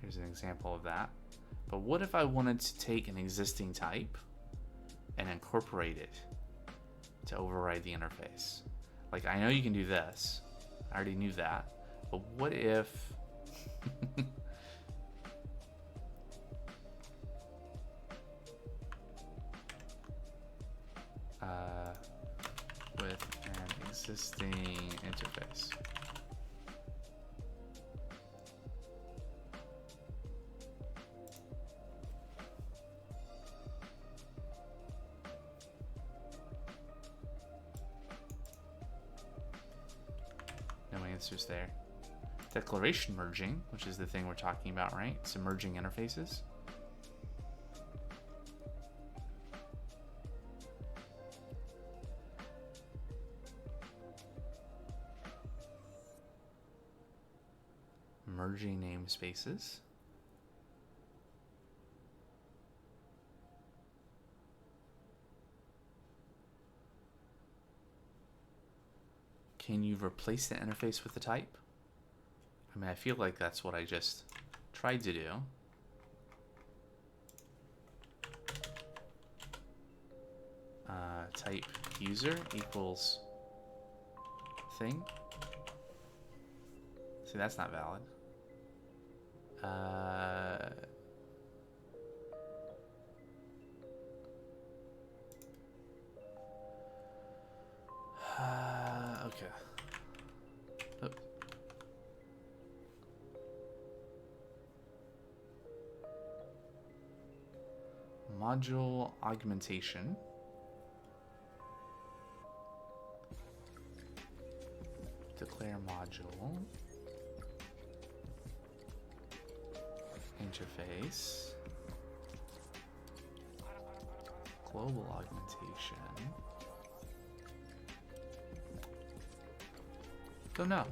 Here's an example of that. But what if I wanted to take an existing type and incorporate it to override the interface? Like I know you can do this. I already knew that, but what if with an existing interface? Answers there. Declaration merging, which is the thing we're talking about, right? It's merging interfaces. Merging namespaces. Can you replace the interface with the type? I mean, I feel like that's what I just tried to do. Type user equals thing. See, that's not valid. Okay. Oh. Module augmentation. Declare module. Interface. Global augmentation. Don't know.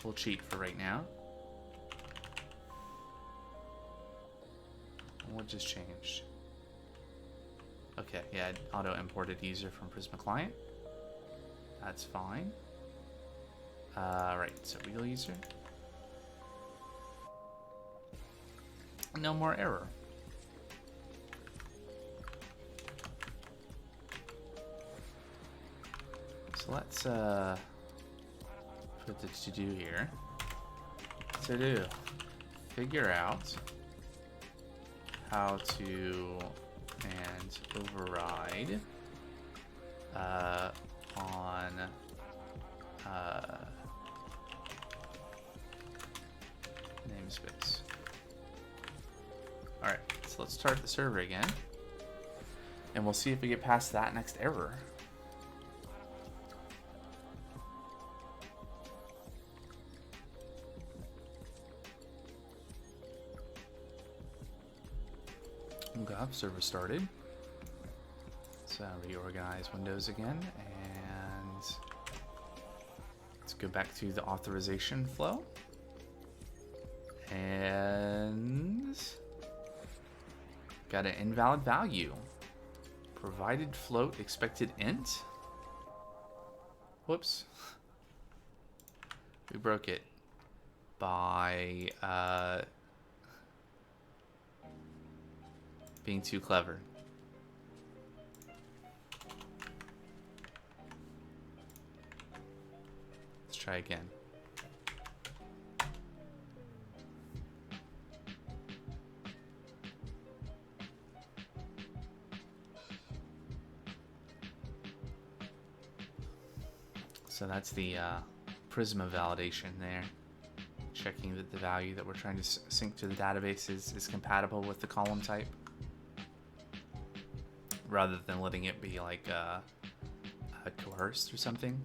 We'll cheat for right now. What just changed? Okay, yeah, auto imported user from Prisma client. That's fine. Right, so real user. No more error. So let's put the to-do here. To-do. Figure out how to and override on namespace. Alright, so let's start the server again. And we'll see if we get past that next error. Okay, server started. So reorganize Windows again, and let's go back to the authorization flow. And got an invalid value. Provided float expected int. Whoops. We broke it by being too clever. Let's try again. So that's the Prisma validation there. Checking that the value that we're trying to sync to the database is compatible with the column type, rather than letting it be like coerced or something.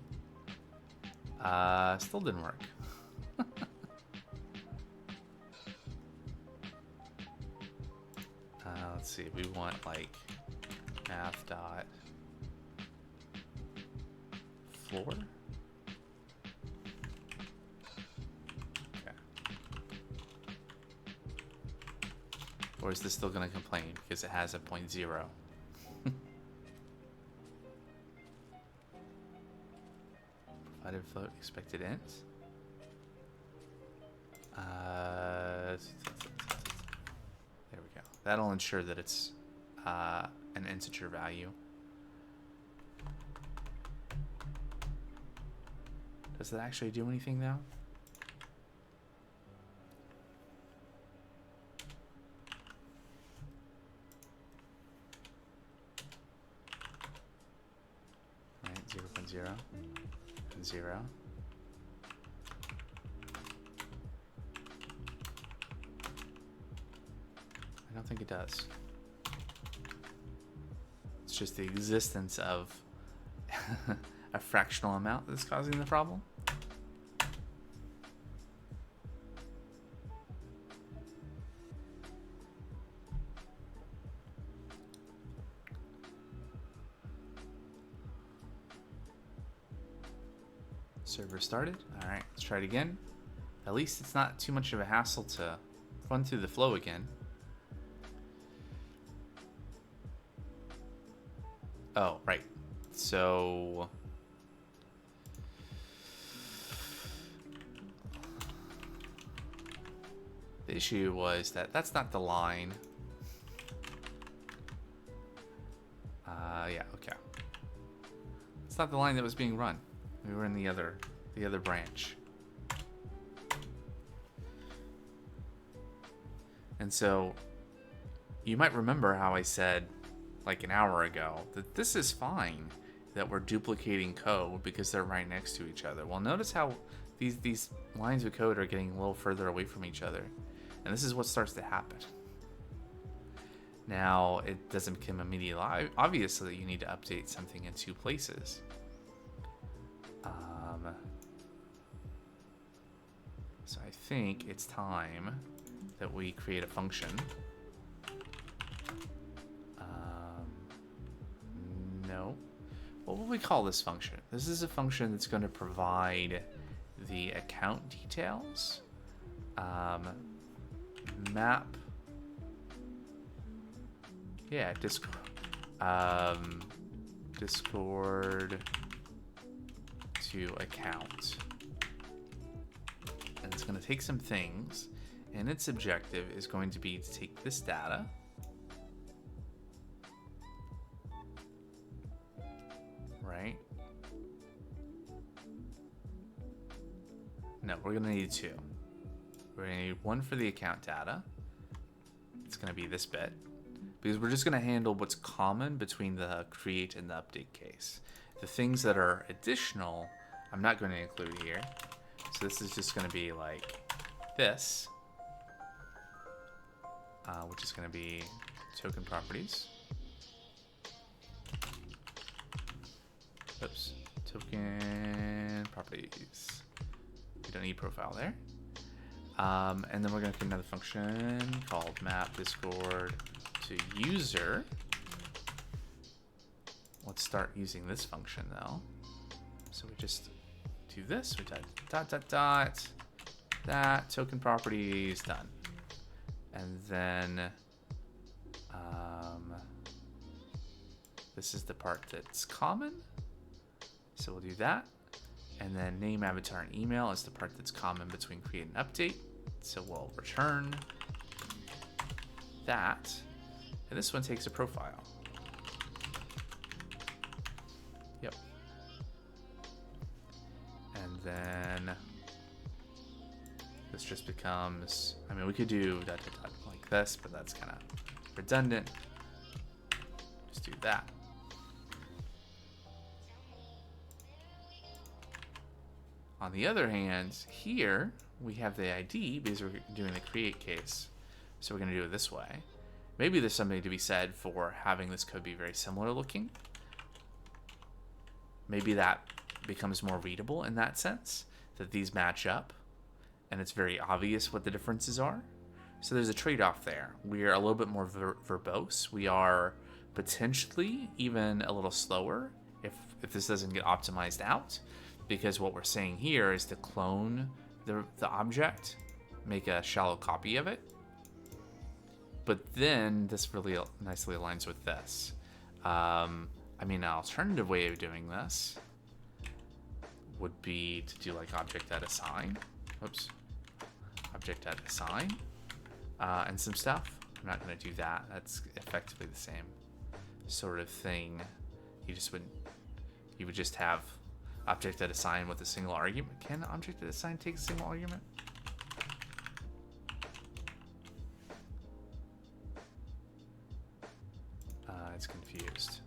Still didn't work. Let's see, we want like math dot floor. Or is this still going to complain because it has a 0.0? Provided float expected int. There we go. That'll ensure that it's an integer value. Does that actually do anything though? Right, 0.0 and 0. I don't think it does. It's just the existence of a fractional amount that's causing the problem. Server started. All right, let's try it again. At least it's not too much of a hassle to run through the flow again. Oh, right. So The issue was that that's not the line. Yeah, okay. It's not the line that was being run. We were in the other branch. And so you might remember how I said like an hour ago that this is fine that we're duplicating code because they're right next to each other. Well, notice how these lines of code are getting a little further away from each other. And this is what starts to happen. Now, it doesn't become immediately obvious that you need to update something in two places. So I think it's time that we create a function. No. What will we call this function? This is a function that's going to provide the account details. Map. Yeah, Discord. Discord to account. And it's going to take some things, and its objective is going to be to take this data, right? No, we're going to need two. We're going to need one for the account data. It's going to be this bit, because we're just going to handle what's common between the create and the update case. The things that are additional, I'm not going to include here. So this is just going to be like this, which is going to be token properties. Oops, token properties. We don't need profile there. And then we're going to create another function called map discord to user. Let's start using this function though. So we just do this, we type that token properties done. And then this is the part that's common. So we'll do that. And then name, avatar, and email is the part that's common between create and update. So we'll return that. And this one takes a profile. Yep. And then this just becomes, I mean, we could do dot, dot, dot like this, but that's kind of redundant. Just do that. On the other hand, here we have the ID because we're doing the create case. So we're going to do it this way. Maybe there's something to be said for having this code be very similar looking. Maybe that becomes more readable in that sense, that these match up and it's very obvious what the differences are. So there's a trade-off there. We are a little bit more verbose. We are potentially even a little slower if this doesn't get optimized out, because what we're saying here is to clone the object, make a shallow copy of it. But then this really nicely aligns with this. I mean, an alternative way of doing this would be to do like object.assign. Oops. Object.assign and some stuff. I'm not going to do that. That's effectively the same sort of thing. You would just have object.assign with a single argument. Can object.assign take a single argument? It's confused.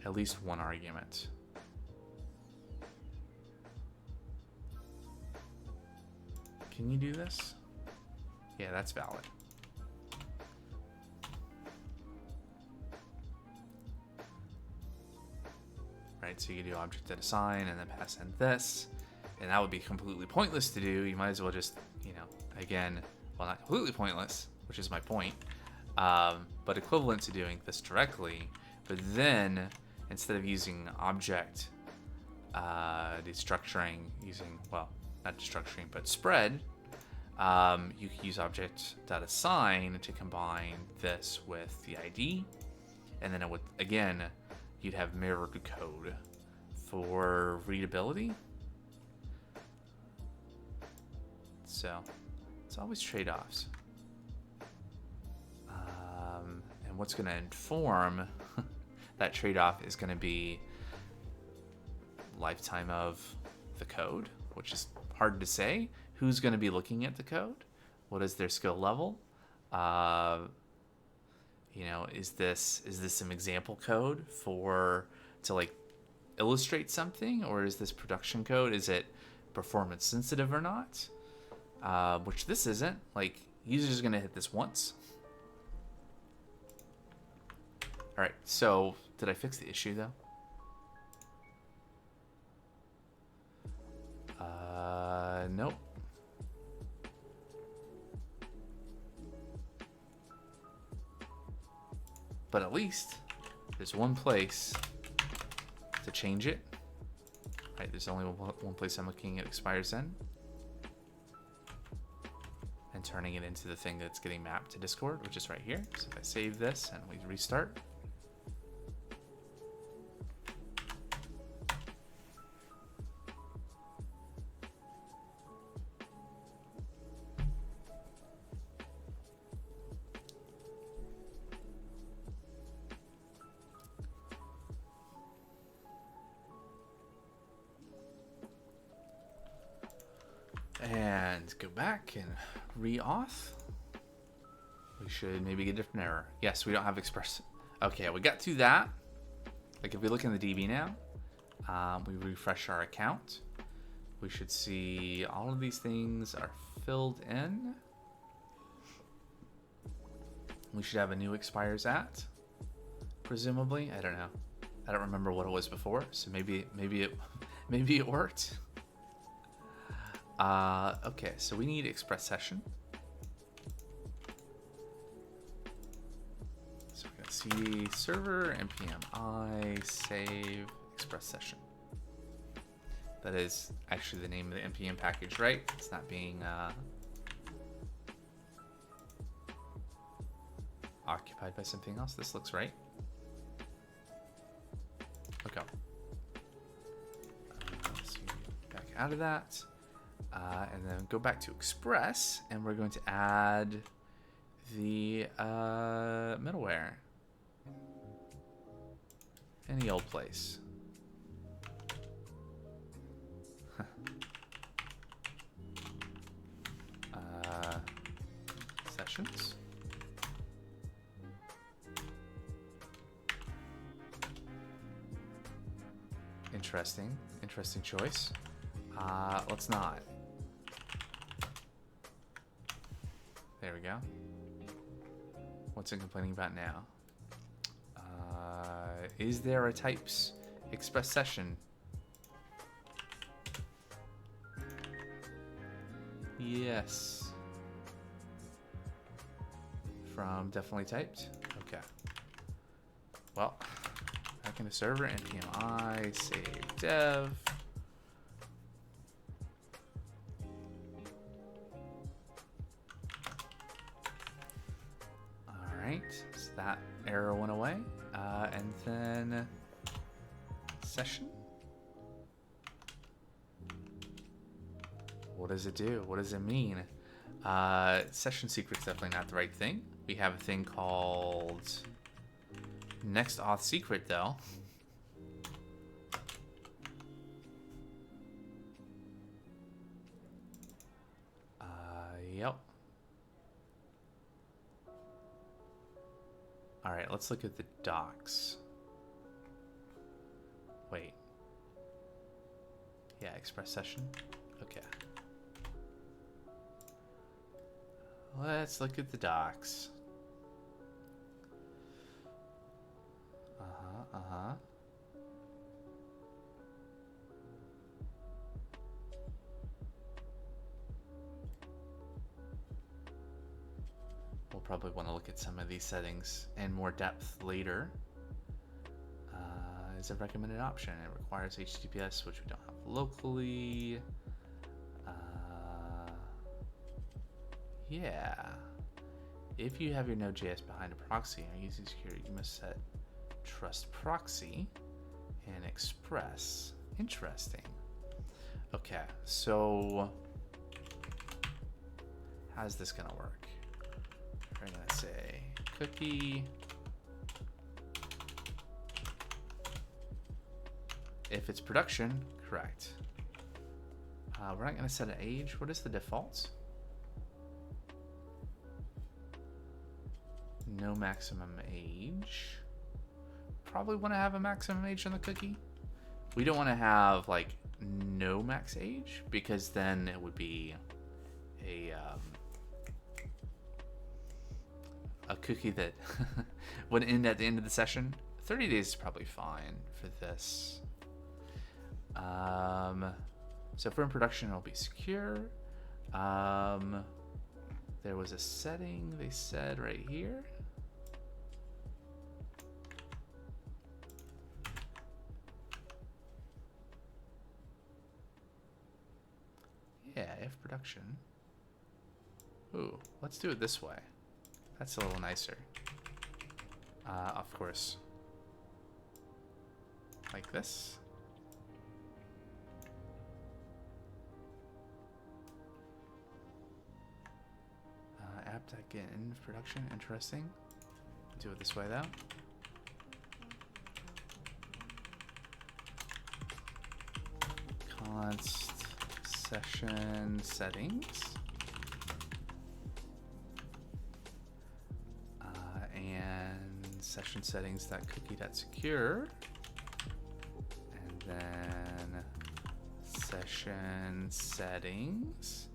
At least one argument. Can you do this? Yeah, that's valid. Right, so you can do object.assign and then pass in this, and that would be completely pointless to do. You might as well just, again, well, not completely pointless, which is my point, but equivalent to doing this directly. But then instead of using object destructuring, using, well, not destructuring, but spread, you can use object.assign to combine this with the ID, and then it would, again, you'd have mirrored code for readability. So it's always trade-offs. And what's going to inform that trade-off is going to be lifetime of the code, which is hard to say. Who's going to be looking at the code? What is their skill level? You know, is this some example code to like illustrate something, or is this production code? Is it performance sensitive or not? Which this isn't. Like, users are going to hit this once. All right, so did I fix the issue though? Nope. But at least there's one place to change it. Right, there's only one place I'm looking at expires in. And turning it into the thing that's getting mapped to Discord, which is right here. So if I save this and we restart. And go back and re-auth. We should maybe get a different error. Yes, we don't have express. Okay, we got through that. Like if we look in the DB now, we refresh our account. We should see all of these things are filled in. We should have a new expires at, presumably. I don't know. I don't remember what it was before, so maybe it worked. Okay, so we need express session. So we're gonna see server npm I save express session. That is actually the name of the npm package, right? It's not being occupied by something else. This looks right. Okay. Let's see, back out of that. And then go back to Express, and we're going to add the middleware. Any old place. Sessions. Interesting choice. Let's not. There we go. What's it complaining about now? Is there a types express session? Yes. From definitely typed? Okay. Well, back in the server, npm I save dev. So that error went away, and then session. What does it do? What does it mean? Session secret's definitely not the right thing. We have a thing called next auth secret though. Yep. All right, let's look at the docs. Wait. Yeah, express session. Okay. Let's look at the docs. We'll probably want to look at some of these settings in more depth later. Is a recommended option. It requires HTTPS, which we don't have locally. Yeah. If you have your Node.js behind a proxy and are using security, you must set trust proxy and express. Interesting. Okay, so how's this gonna work? We're gonna say cookie. If it's production, correct. We're not gonna set an age. What is the default? No maximum age. Probably want to have a maximum age on the cookie. We don't want to have like no max age, because then it would be a cookie that would end at the end of the session. 30 days is probably fine for this. So if we're in production, it'll be secure. There was a setting they said right here. Yeah, if production. Ooh, let's do it this way. That's a little nicer. Of course. Like this. App.get in production, interesting. Do it this way though. Const session settings. And session settings that cookie.secure. And then session settings.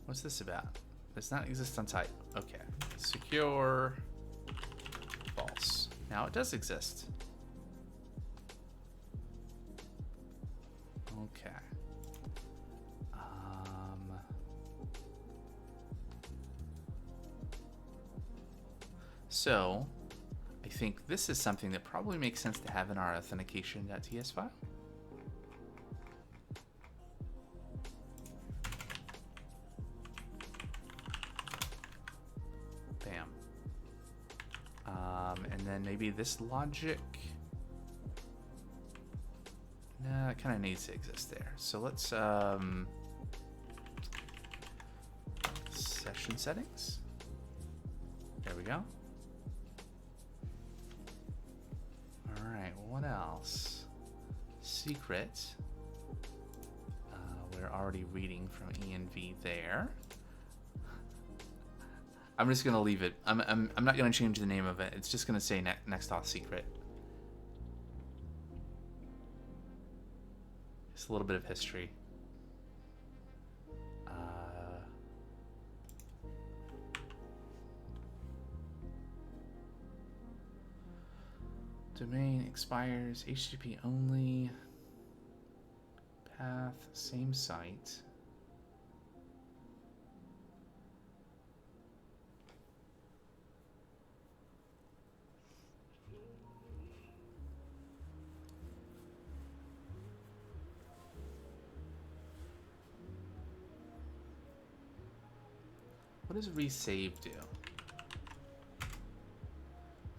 What's this about? Does not exist on type. Okay. Secure. False. Now it does exist. Okay. So I think this is something that probably makes sense to have in our authentication.ts file. And then maybe this logic. Nah, it kind of needs to exist there. So let's session settings. There we go. All right, what else? Secret. We're already reading from env there. I'm just gonna leave it. I'm not gonna change the name of it. It's just gonna say next auth secret. Just a little bit of history. Domain expires. HTTP only. Path same site. What does resave do?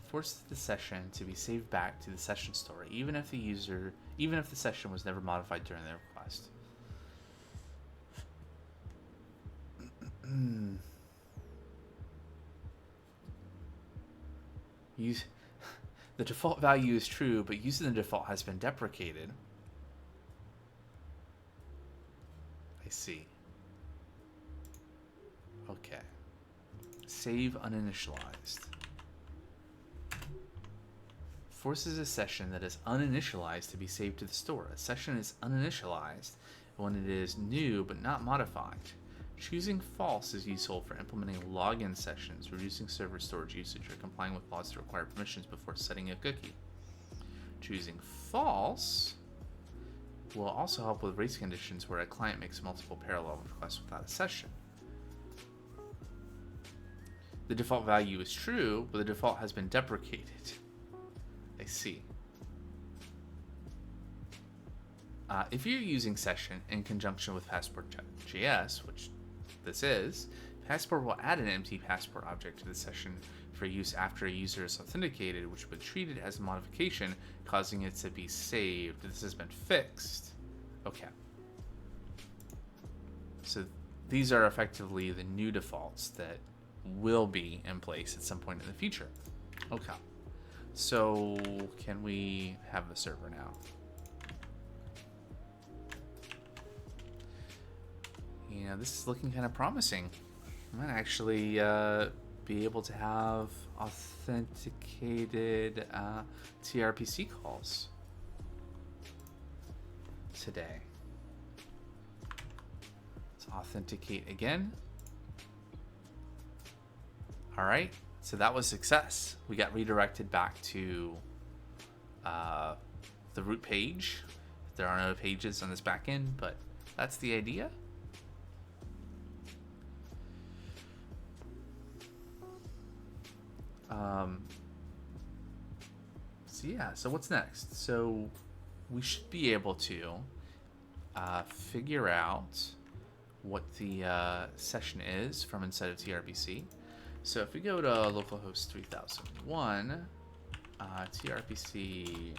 Forces the session to be saved back to the session store, even if the session was never modified during the request. The default value is true, but using the default has been deprecated. I see. Okay. Save uninitialized. Forces a session that is uninitialized to be saved to the store. A session is uninitialized when it is new but not modified. Choosing false is useful for implementing login sessions, reducing server storage usage, or complying with laws that require permissions before setting a cookie. Choosing false will also help with race conditions where a client makes multiple parallel requests without a session. The default value is true, but the default has been deprecated. I see. If you're using session in conjunction with Passport.js, which this is, Passport will add an empty Passport object to the session for use after a user is authenticated, which would be treated as a modification, causing it to be saved. This has been fixed. Okay. So these are effectively the new defaults that will be in place at some point in the future. Okay. So can we have the server now? You know, this is looking kind of promising. I might actually be able to have authenticated tRPC calls today. Let's authenticate again. All right, so that was success. We got redirected back to the root page. There are no pages on this backend, but that's the idea. So yeah, so what's next? So we should be able to figure out what the session is from inside of tRPC. So if we go to localhost 3001, tRPC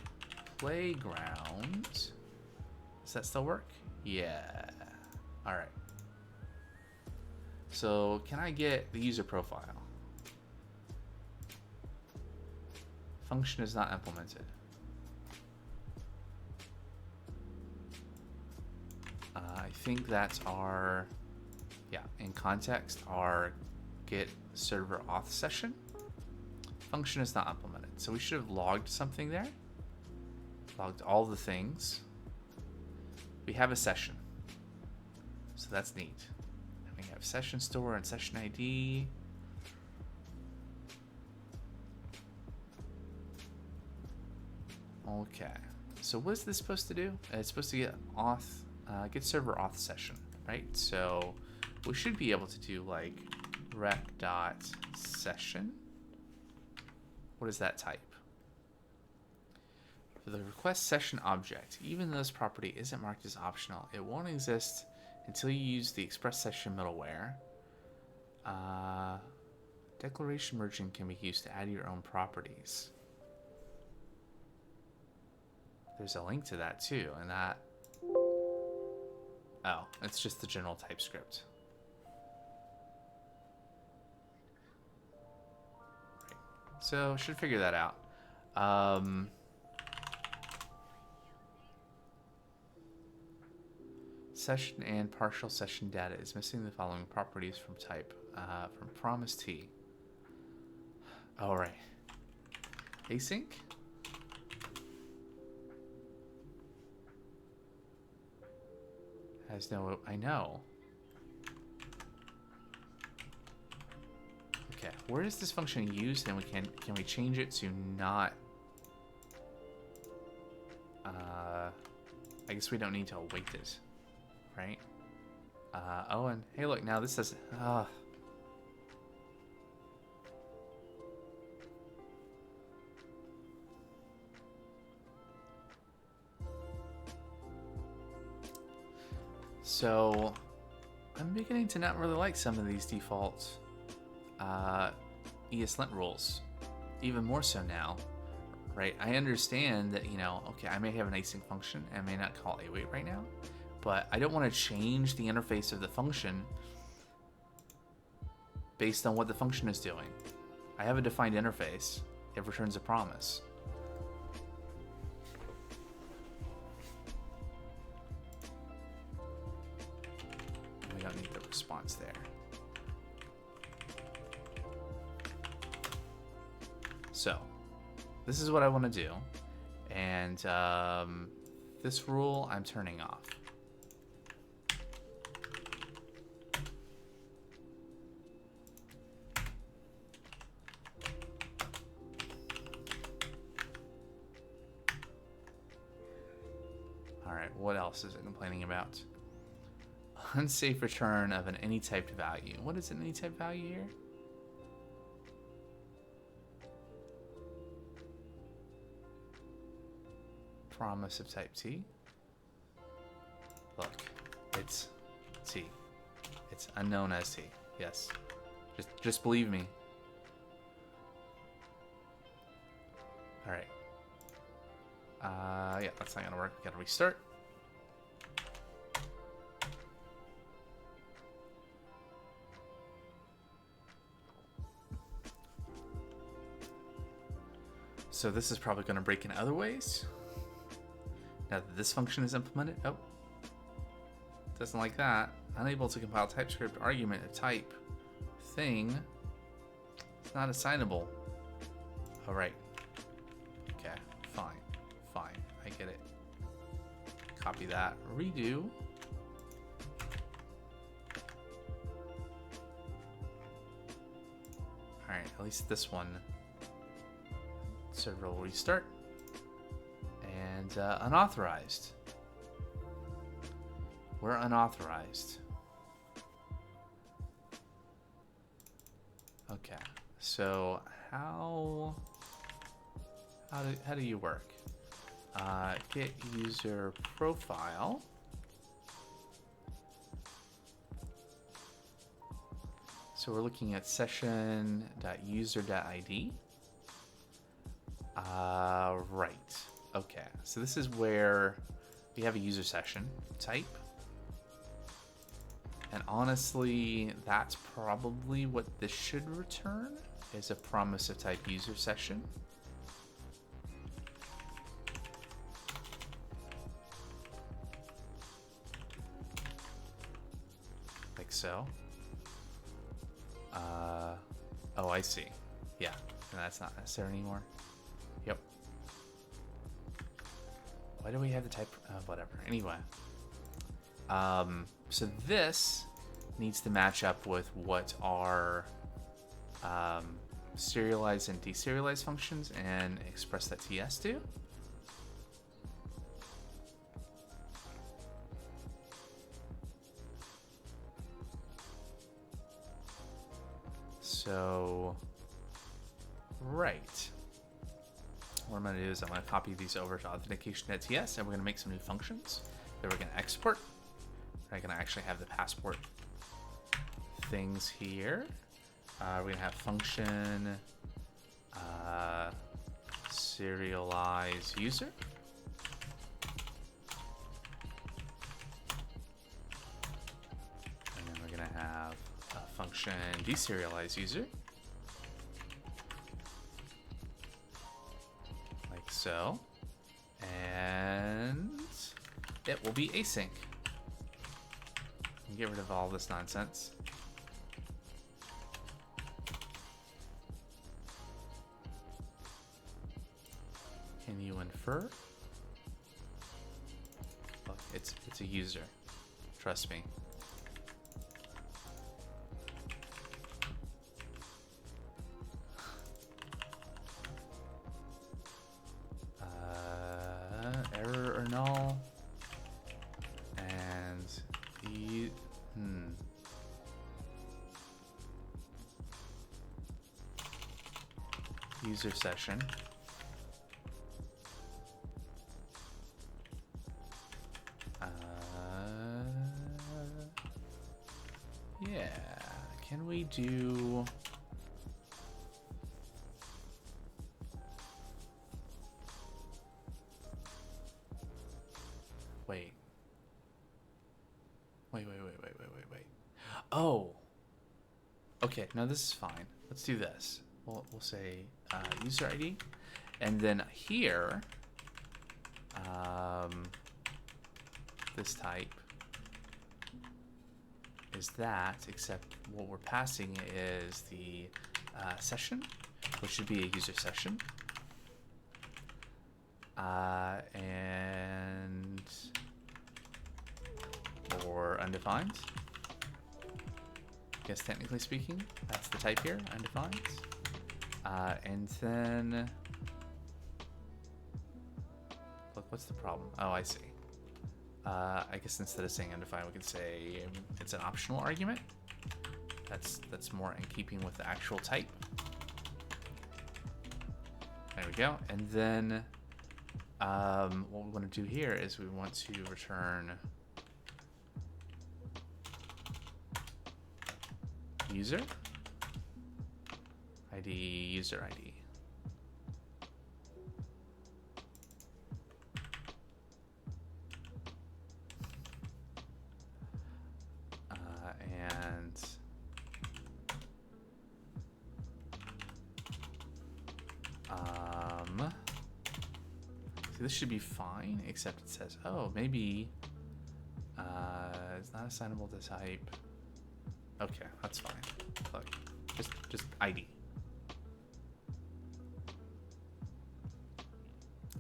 playground, does that still work? Yeah. All right. So can I get the user profile? Function is not implemented. I think that's our, yeah, in context, our get server auth session. Function is not implemented. So we should have logged something there. Logged all the things. We have a session. So that's neat. And we have session store and session ID. Okay, so what is this supposed to do? It's supposed to get auth, get server auth session, right? So we should be able to do like rec.session. What is that type? For the request session object, even though this property isn't marked as optional, it won't exist until you use the express session middleware. Declaration merging can be used to add your own properties. There's a link to that too, and that, oh, it's just the general Typescript. Right. So should figure that out. Session and partial session data is missing the following properties from type, from promise T. All right. Async. Has no, I know. Okay, where is this function used? And can we change it to not? I guess we don't need to await it, right? Oh, and hey, look, now this says. So I'm beginning to not really like some of these default ESLint rules, even more so now, right? I understand that, you know, okay, I may have an async function and I may not call await right now, but I don't want to change the interface of the function based on what the function is doing. I have a defined interface. It returns a promise. We don't need the response there. So this is what I want to do, and this rule I'm turning off. All right, what else is it complaining about? Unsafe return of an any typed value. What is an any typed value here? Promise of type T. Look, it's T. It's unknown as T. Yes. Just believe me. All right. Yeah, that's not gonna work. We gotta restart. So this is probably going to break in other ways. Now that this function is implemented. Oh, doesn't like that. Unable to compile TypeScript argument a type thing. It's not assignable. All right. Okay, fine. I get it. Copy that. Redo. All right, at least this one. Server will restart. And unauthorized. We're unauthorized. Okay, so how do you work? Get user profile. So we're looking at session.user.id. Right. Okay. So this is where we have a user session type. And honestly, that's probably what this should return, is a promise of type user session. Like so. Oh, I see. Yeah, and that's not necessary anymore. Yep. Why do we have the type? Whatever. Anyway. So this needs to match up with what our serialize and deserialize functions and express.ts do. So, right. What I'm going to do is I'm going to copy these over to authentication.ts, and we're going to make some new functions that we're going to export. We're going to actually have the passport things here. We're going to have function serialize user. And then we're going to have a function deserialize user. Like so. And it will be async. Get rid of all this nonsense. Can you infer? Look, it's a user. Trust me. Error or null. And user session. Yeah, can we do... Wait. Oh. Okay, now this is fine. Let's do this. We'll say user ID, and then here, this type is that, except what we're passing is the session, which should be a user session, and or undefined. I guess technically speaking, that's the type here, undefined. And then, look, what's the problem? Oh, I see. I guess instead of saying undefined, we could say it's an optional argument. That's more in keeping with the actual type. There we go. And then, what we want to do here is we want to return user ID, user ID. And this should be fine, except it says, oh, maybe it's not assignable to type. Okay, that's fine. Look, just ID.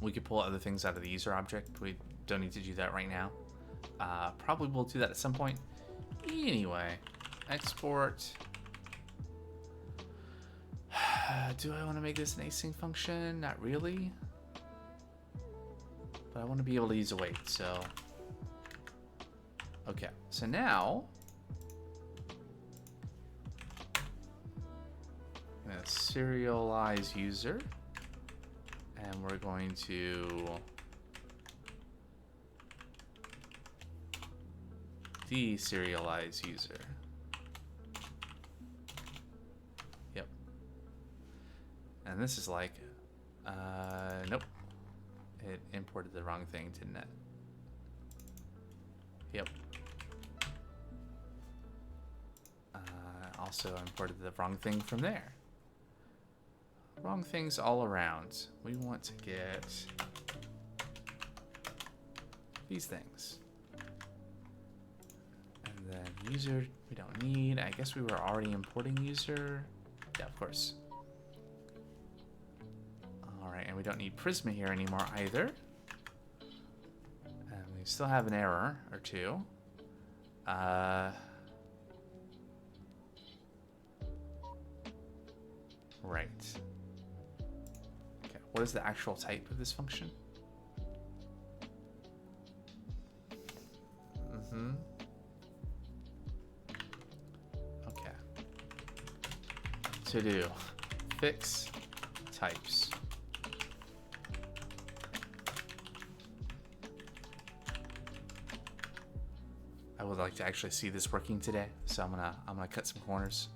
We could pull other things out of the user object. We don't need to do that right now. Probably we'll do that at some point. Anyway, export. Do I want to make this an async function? Not really. But I want to be able to use a wait, so. Okay, so now I'm going to serialize user, and we're going to deserialize user. Yep. And this is like, nope. It imported the wrong thing, didn't it? Yep. Also imported the wrong thing from there. Wrong things all around. We want to get these things. And then user, we don't need. I guess we were already importing user. Yeah, of course. All right, and we don't need Prisma here anymore either. And we still have an error or two. Right. Okay, what is the actual type of this function? Okay. To do fix types. I would like to actually see this working today, so I'm gonna cut some corners.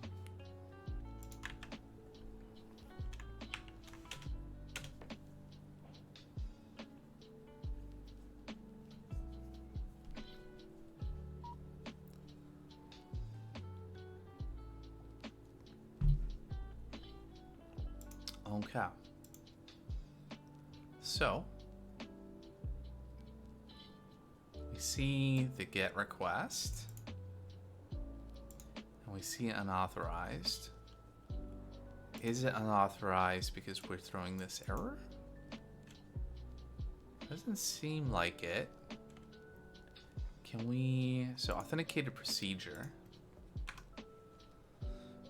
Okay. So we see the GET request, and we see unauthorized. Is it unauthorized because we're throwing this error? Doesn't seem like it. Can we, so authenticated procedure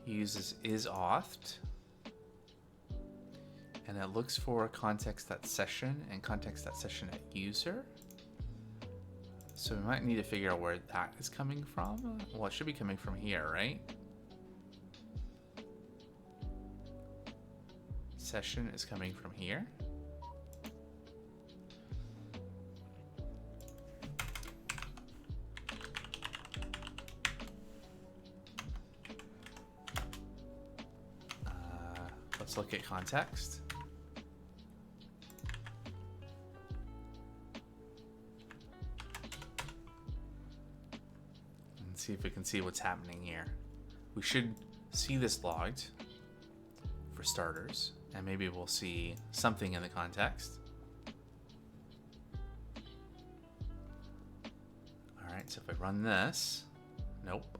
uses isAuthed, and it looks for context.session and context.session at user. So we might need to figure out where that is coming from. Well, it should be coming from here, right? Session is coming from here. Let's look at context. And see if we can see what's happening here. We should see this logged for starters, and maybe we'll see something in the context. All right, so if I run this, nope.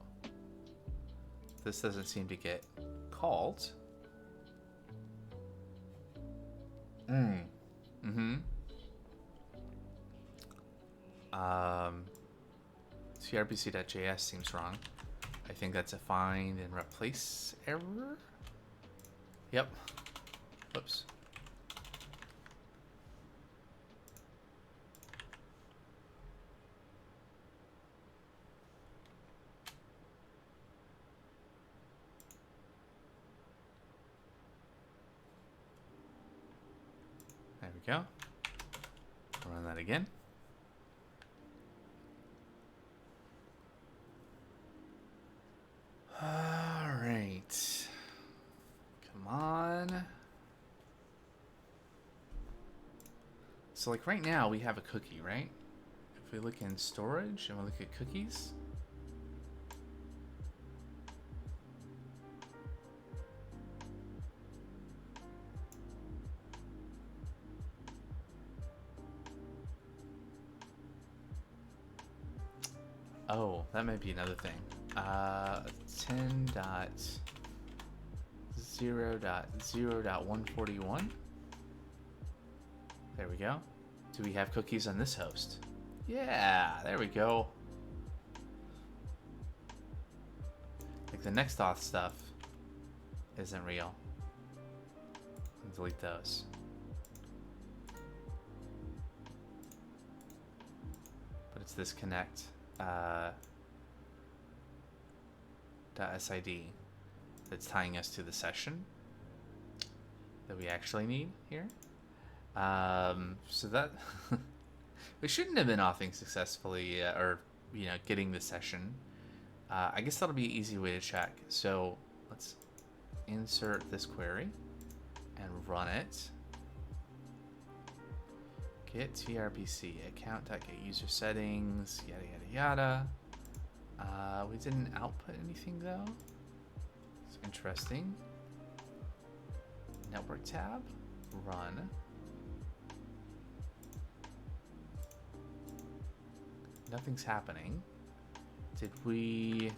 This doesn't seem to get called. tRPC.js seems wrong. I think that's a find and replace error. Yep. Whoops. There we go. Run that again. All right. Come on. So like right now we have a cookie, right? If we look in storage and we look at cookies, Oh, that might be another thing. 10.0.0.141. There we go. Do we have cookies on this host? Yeah, there we go. Like the next auth stuff isn't real. Delete those. But it's this connect .sid that's tying us to the session that we actually need here. So that we shouldn't have been authing successfully or getting the session. I guess that'll be an easy way to check. So let's insert this query and run it. Get tRPC account.getUser settings, yada yada yada. We didn't output anything though. It's interesting. Network tab, run. Nothing's happening. Did we...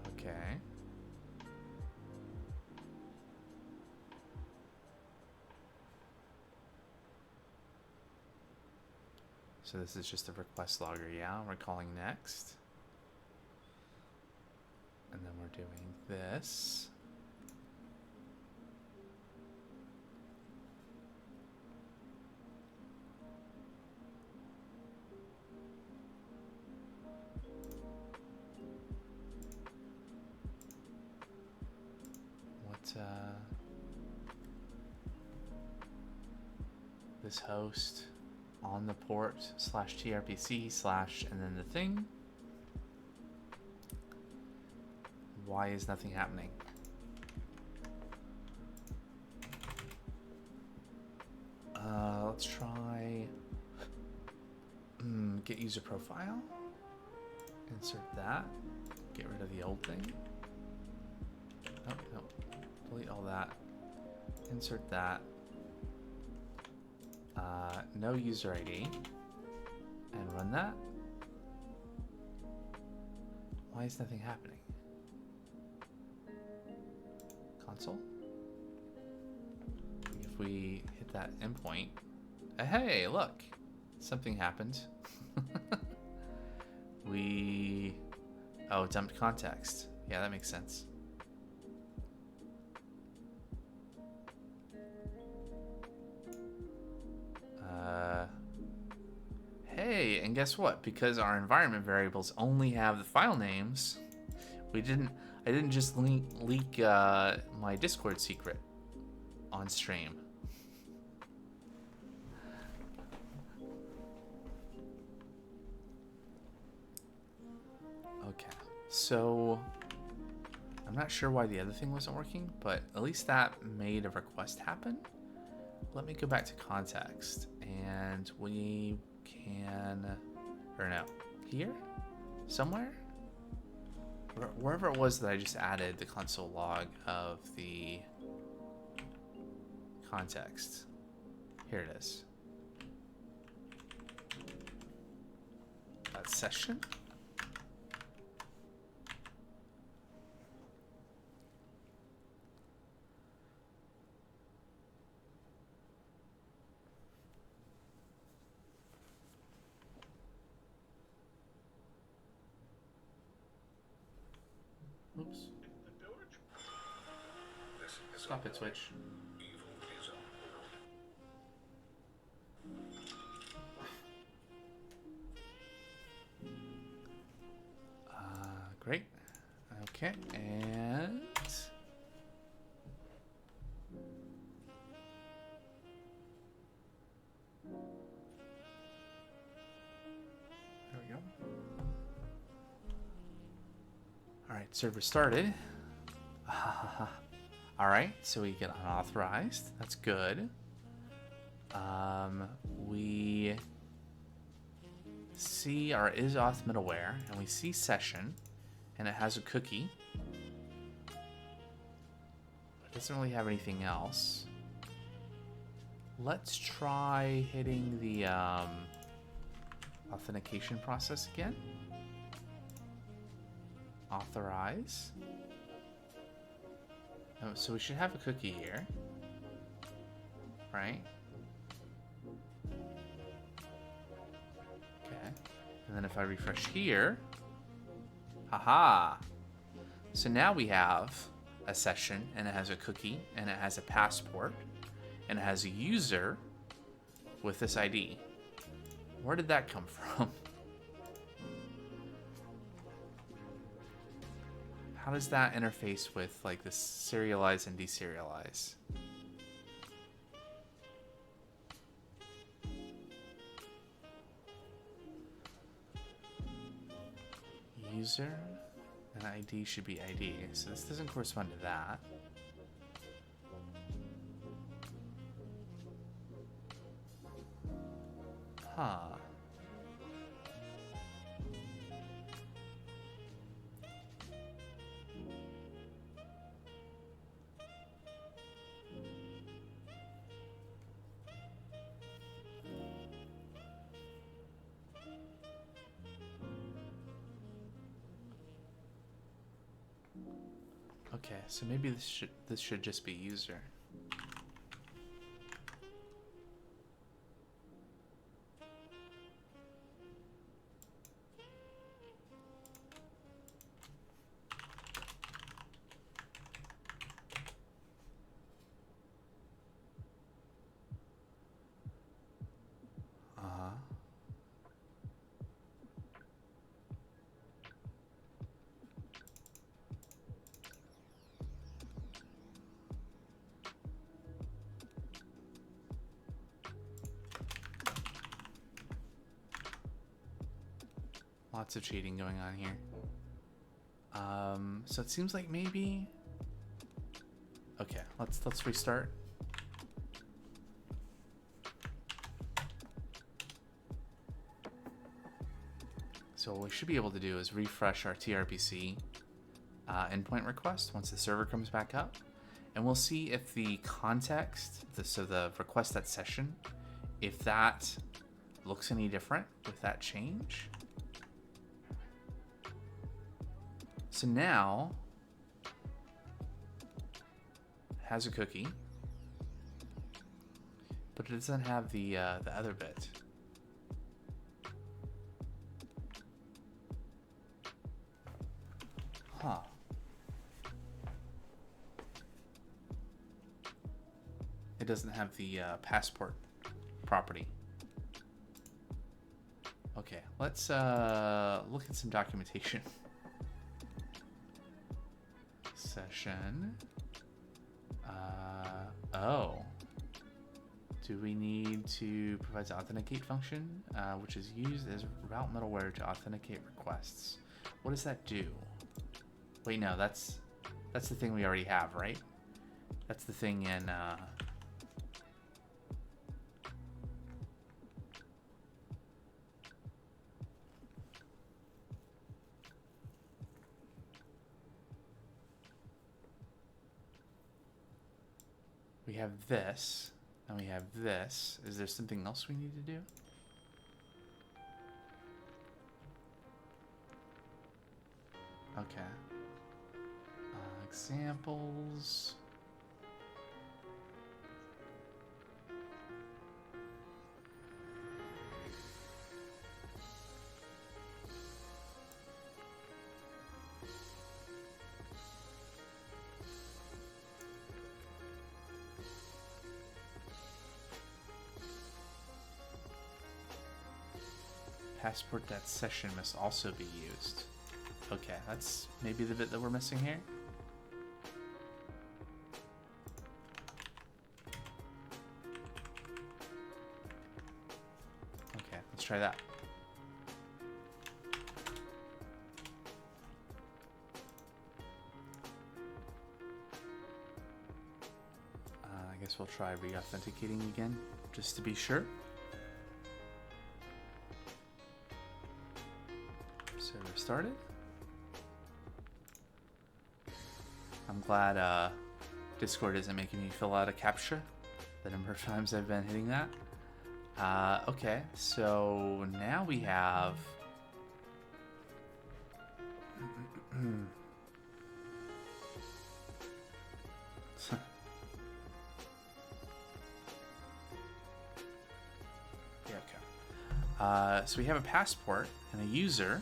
Okay. So this is just a request logger, yeah? We're calling next. And then we're doing this. What, this host on the port /tRPC/ and then the thing. Why is nothing happening? Let's try get user profile. Insert that. Get rid of the old thing. Oh, no. Delete all that. Insert that. No user ID. And run that. Why is nothing happening? Console. If we hit that endpoint, hey, look, something happened. Dumped context. Yeah, that makes sense. Hey, and guess what? Because our environment variables only have the file names, I didn't just leak my Discord secret on stream. Okay, so I'm not sure why the other thing wasn't working, but at least that made a request happen. Let me go back to context, and we can, or no, here, somewhere? Wherever it was that I just added the console log of the context. Here it is. That session. Oops. Stop it, Switch. Great. Okay, and there we go. All right, server started. All right, so we get unauthorized. That's good. We see our isAuth middleware, and we see session, and it has a cookie. Doesn't really have anything else. Let's try hitting the authentication process again. Authorize. Oh, so we should have a cookie here, right? Okay. And then if I refresh here, haha. So now we have a session, and it has a cookie, and it has a passport, and it has a user with this ID. Where did that come from? How does that interface with like this serialize and deserialize? User and ID should be ID, so this doesn't correspond to that. Huh. Okay, so maybe this should just be user. Lots of cheating going on here. So it seems like maybe. Okay, let's restart. So what we should be able to do is refresh our tRPC endpoint request once the server comes back up, and we'll see if the context, so the request that session, if that looks any different with that change. So now it has a cookie, but it doesn't have the other bit. Huh. It doesn't have the passport property. Okay, let's look at some documentation. Session. Oh. Do we need to provide the authenticate function, which is used as route middleware to authenticate requests? What does that do? Wait, no, that's the thing we already have, right? That's the thing in we have this, and we have this. Is there something else we need to do? Okay. Examples. Passport.session must also be used. Okay, that's maybe the bit that we're missing here. Okay, let's try that. I guess we'll try re-authenticating again, just to be sure. Server started. I'm glad Discord isn't making me fill out a CAPTCHA the number of times I've been hitting that. Okay, so now we have... yeah, okay. So we have a passport and a user.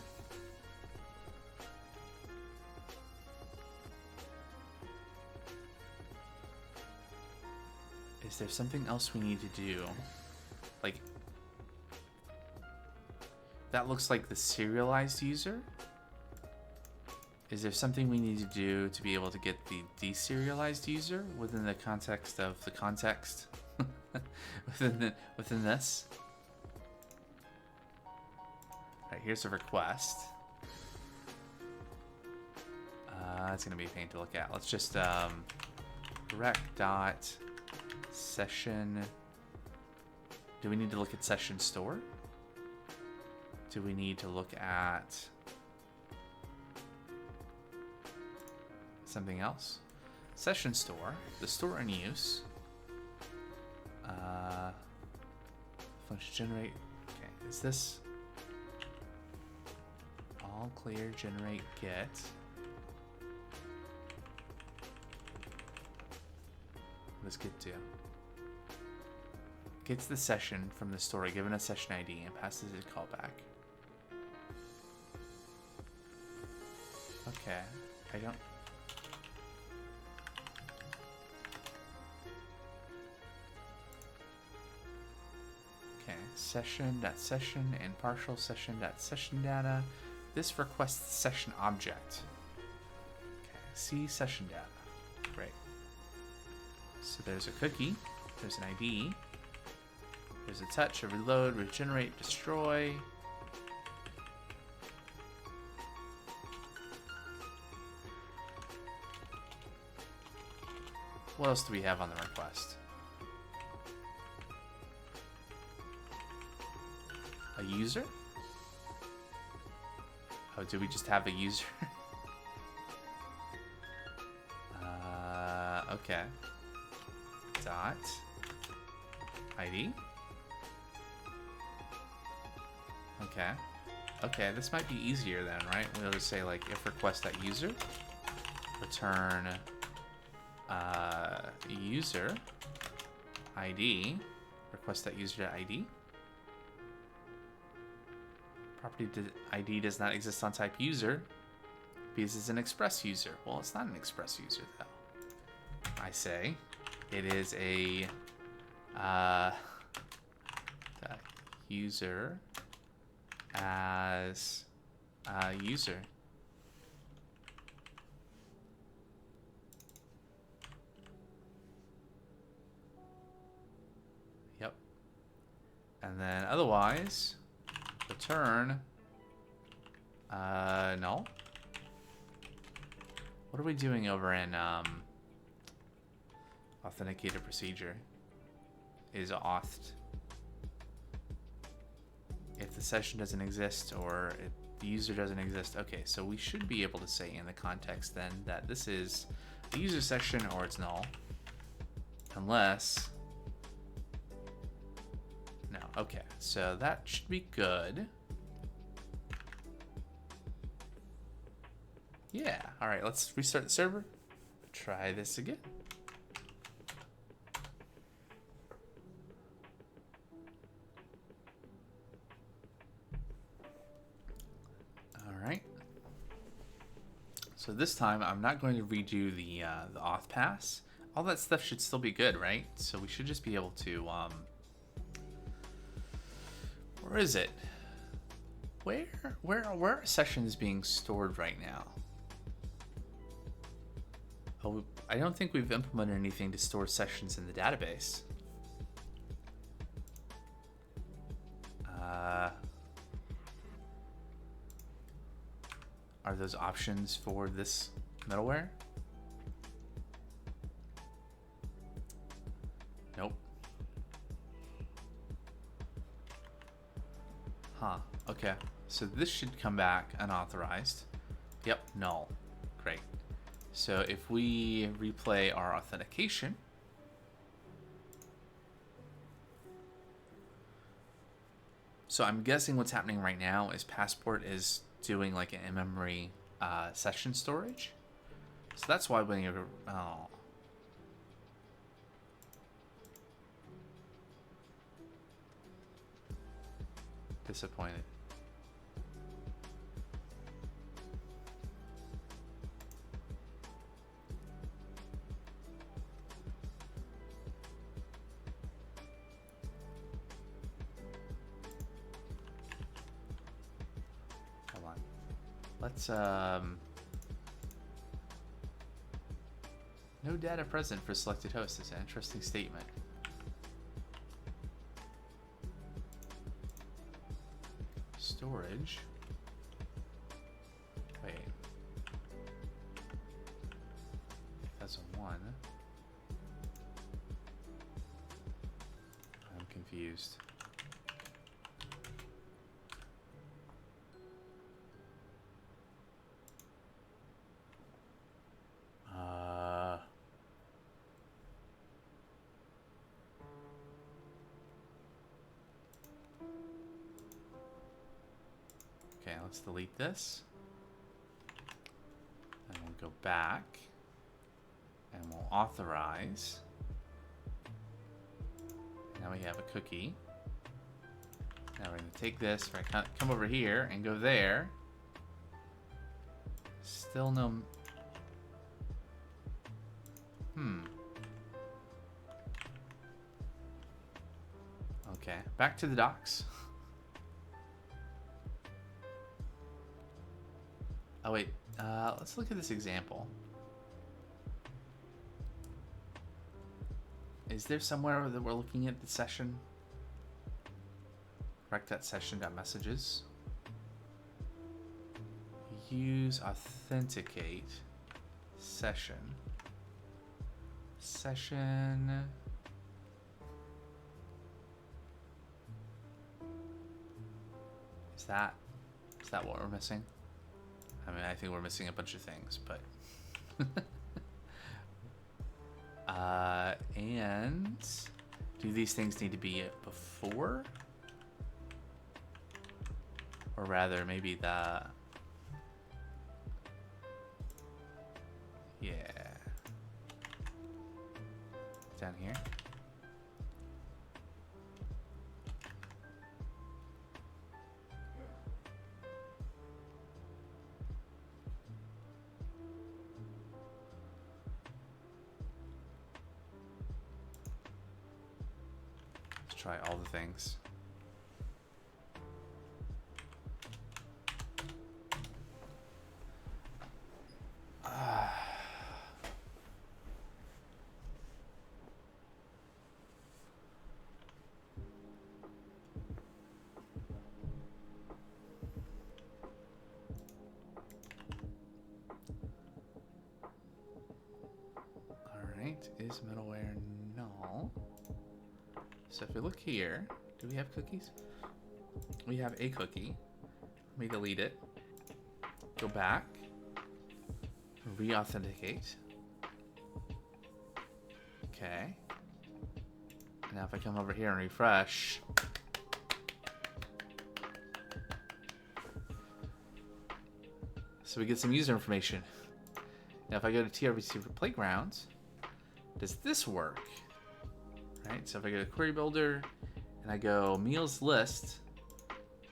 Is there something else we need to do? Like, that looks like the serialized user. Is there something we need to do to be able to get the deserialized user within the context of the context within this? All right, here's a request. That's gonna be a pain to look at. Let's just rec.session. Do we need to look at session store? Do we need to look at something else? Session store, the store in use. Function generate. Okay, is this all clear? Generate get. What does get do? Gets the session from the store given a session ID and passes it a callback. Okay, I don't... Okay, session.session and partial session.session data. This requests the session object. Okay, see session data. Great. So there's a cookie, there's an ID, there's a touch, a reload, regenerate, destroy. What else do we have on the request? A user? Oh, do we just have a user? Okay. Dot ID. Okay. Okay, this might be easier then, right? We'll just say like if request that user, return user ID, request that user ID. Property ID does not exist on type user because it's an express user. Well, it's not an express user though. I say it is a user as a user. Yep. And then otherwise, return null. What are we doing over in authenticated procedure? Is authed if the session doesn't exist or if the user doesn't exist. Okay, so we should be able to say in the context then that this is the user session or it's null, unless no. Okay, so that should be good. Yeah, all right, let's restart the server, try this again. So this time I'm not going to redo the auth pass. All that stuff should still be good, right? So we should just be able to where is it? Where are sessions being stored right now? Oh, I don't think we've implemented anything to store sessions in the database. Are those options for this middleware? Nope. Huh, okay. So this should come back unauthorized. Yep, null. Great. So if we replay our authentication, so I'm guessing what's happening right now is Passport is doing like an in-memory session storage. So that's why when you're... Oh. Disappointed. Hold on. Let's no data present for selected host is an interesting statement. Storage. Wait. That's a 1. I'm confused. Okay, let's delete this. And we'll go back. And we'll authorize. Now we have a cookie. Now we're going to take this, right, come over here and go there. Still no... Okay, back to the docs. Oh wait, let's look at this example. Is there somewhere that we're looking at the session? Correct session.messages. Use authenticate session. Session. Is that what we're missing? I mean, I think we're missing a bunch of things, but... and do these things need to be before? Or rather, maybe the... Yeah. Down here. Try all the things. Alright, is middleware null? So if we look here, do we have cookies? We have a cookie. Let me delete it. Go back. Re-authenticate. Okay. Now if I come over here and refresh. So we get some user information. Now if I go to tRPC for Playgrounds, does this work? Right, so if I go to Query Builder and I go Meals List,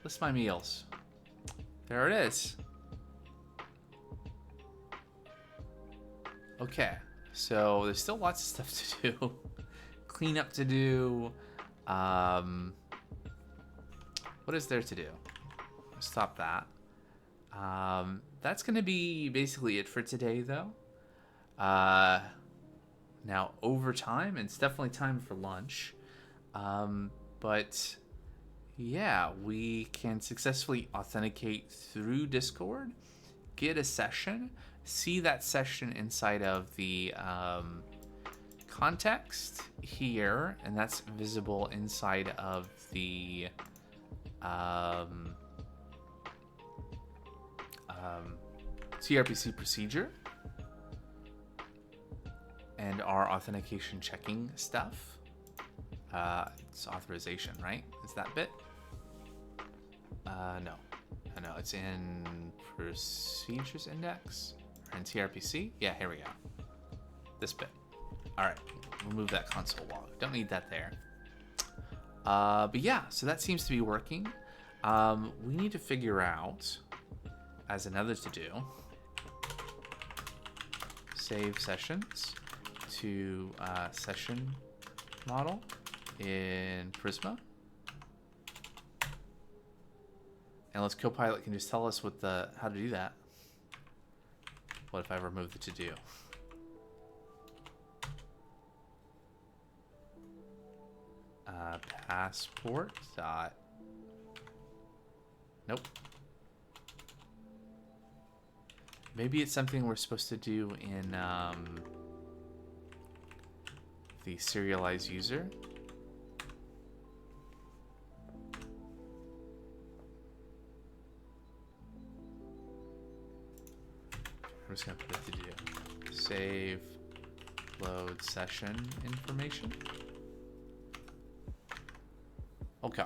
list my meals. There it is. Okay, so there's still lots of stuff to do. Cleanup to do. What is there to do? Stop that. That's going to be basically it for today, though. Now, over time, it's definitely time for lunch. But yeah, we can successfully authenticate through Discord, get a session, see that session inside of the context here, and that's visible inside of the tRPC procedure. and our authentication checking stuff. It's authorization, right? Is that bit? No. No, it's in procedures index or in tRPC. Yeah, here we go. This bit. All right, remove that console log. Don't need that there. But yeah, so that seems to be working. We need to figure out, as another to do, save sessions to session model in Prisma. And let's Copilot can just tell us what how to do that. What if I remove the to do? Passport dot. Nope. Maybe it's something we're supposed to do in the serialized user. I'm just gonna put it to do. Save load session information. Okay.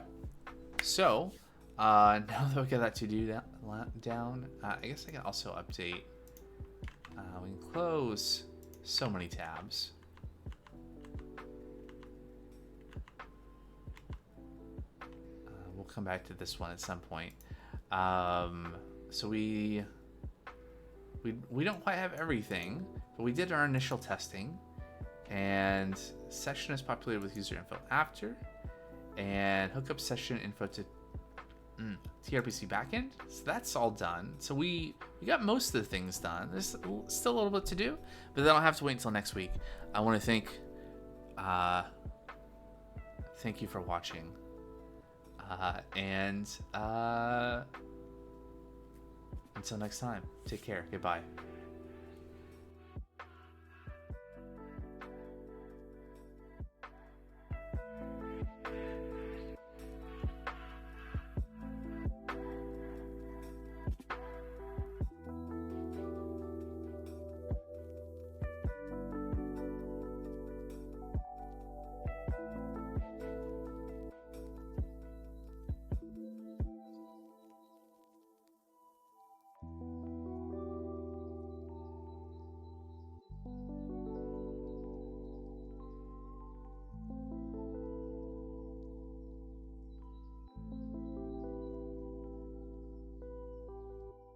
So now that we got that to do down, I guess I can also update. We can close so many tabs. We'll come back to this one at some point. So we don't quite have everything, but we did our initial testing, and session is populated with user info after, and hook up session info to tRPC backend. So that's all done. So we got most of the things done. There's still a little bit to do, but then I'll have to wait until next week. I want to thank you for watching, and until next time, take care. Goodbye.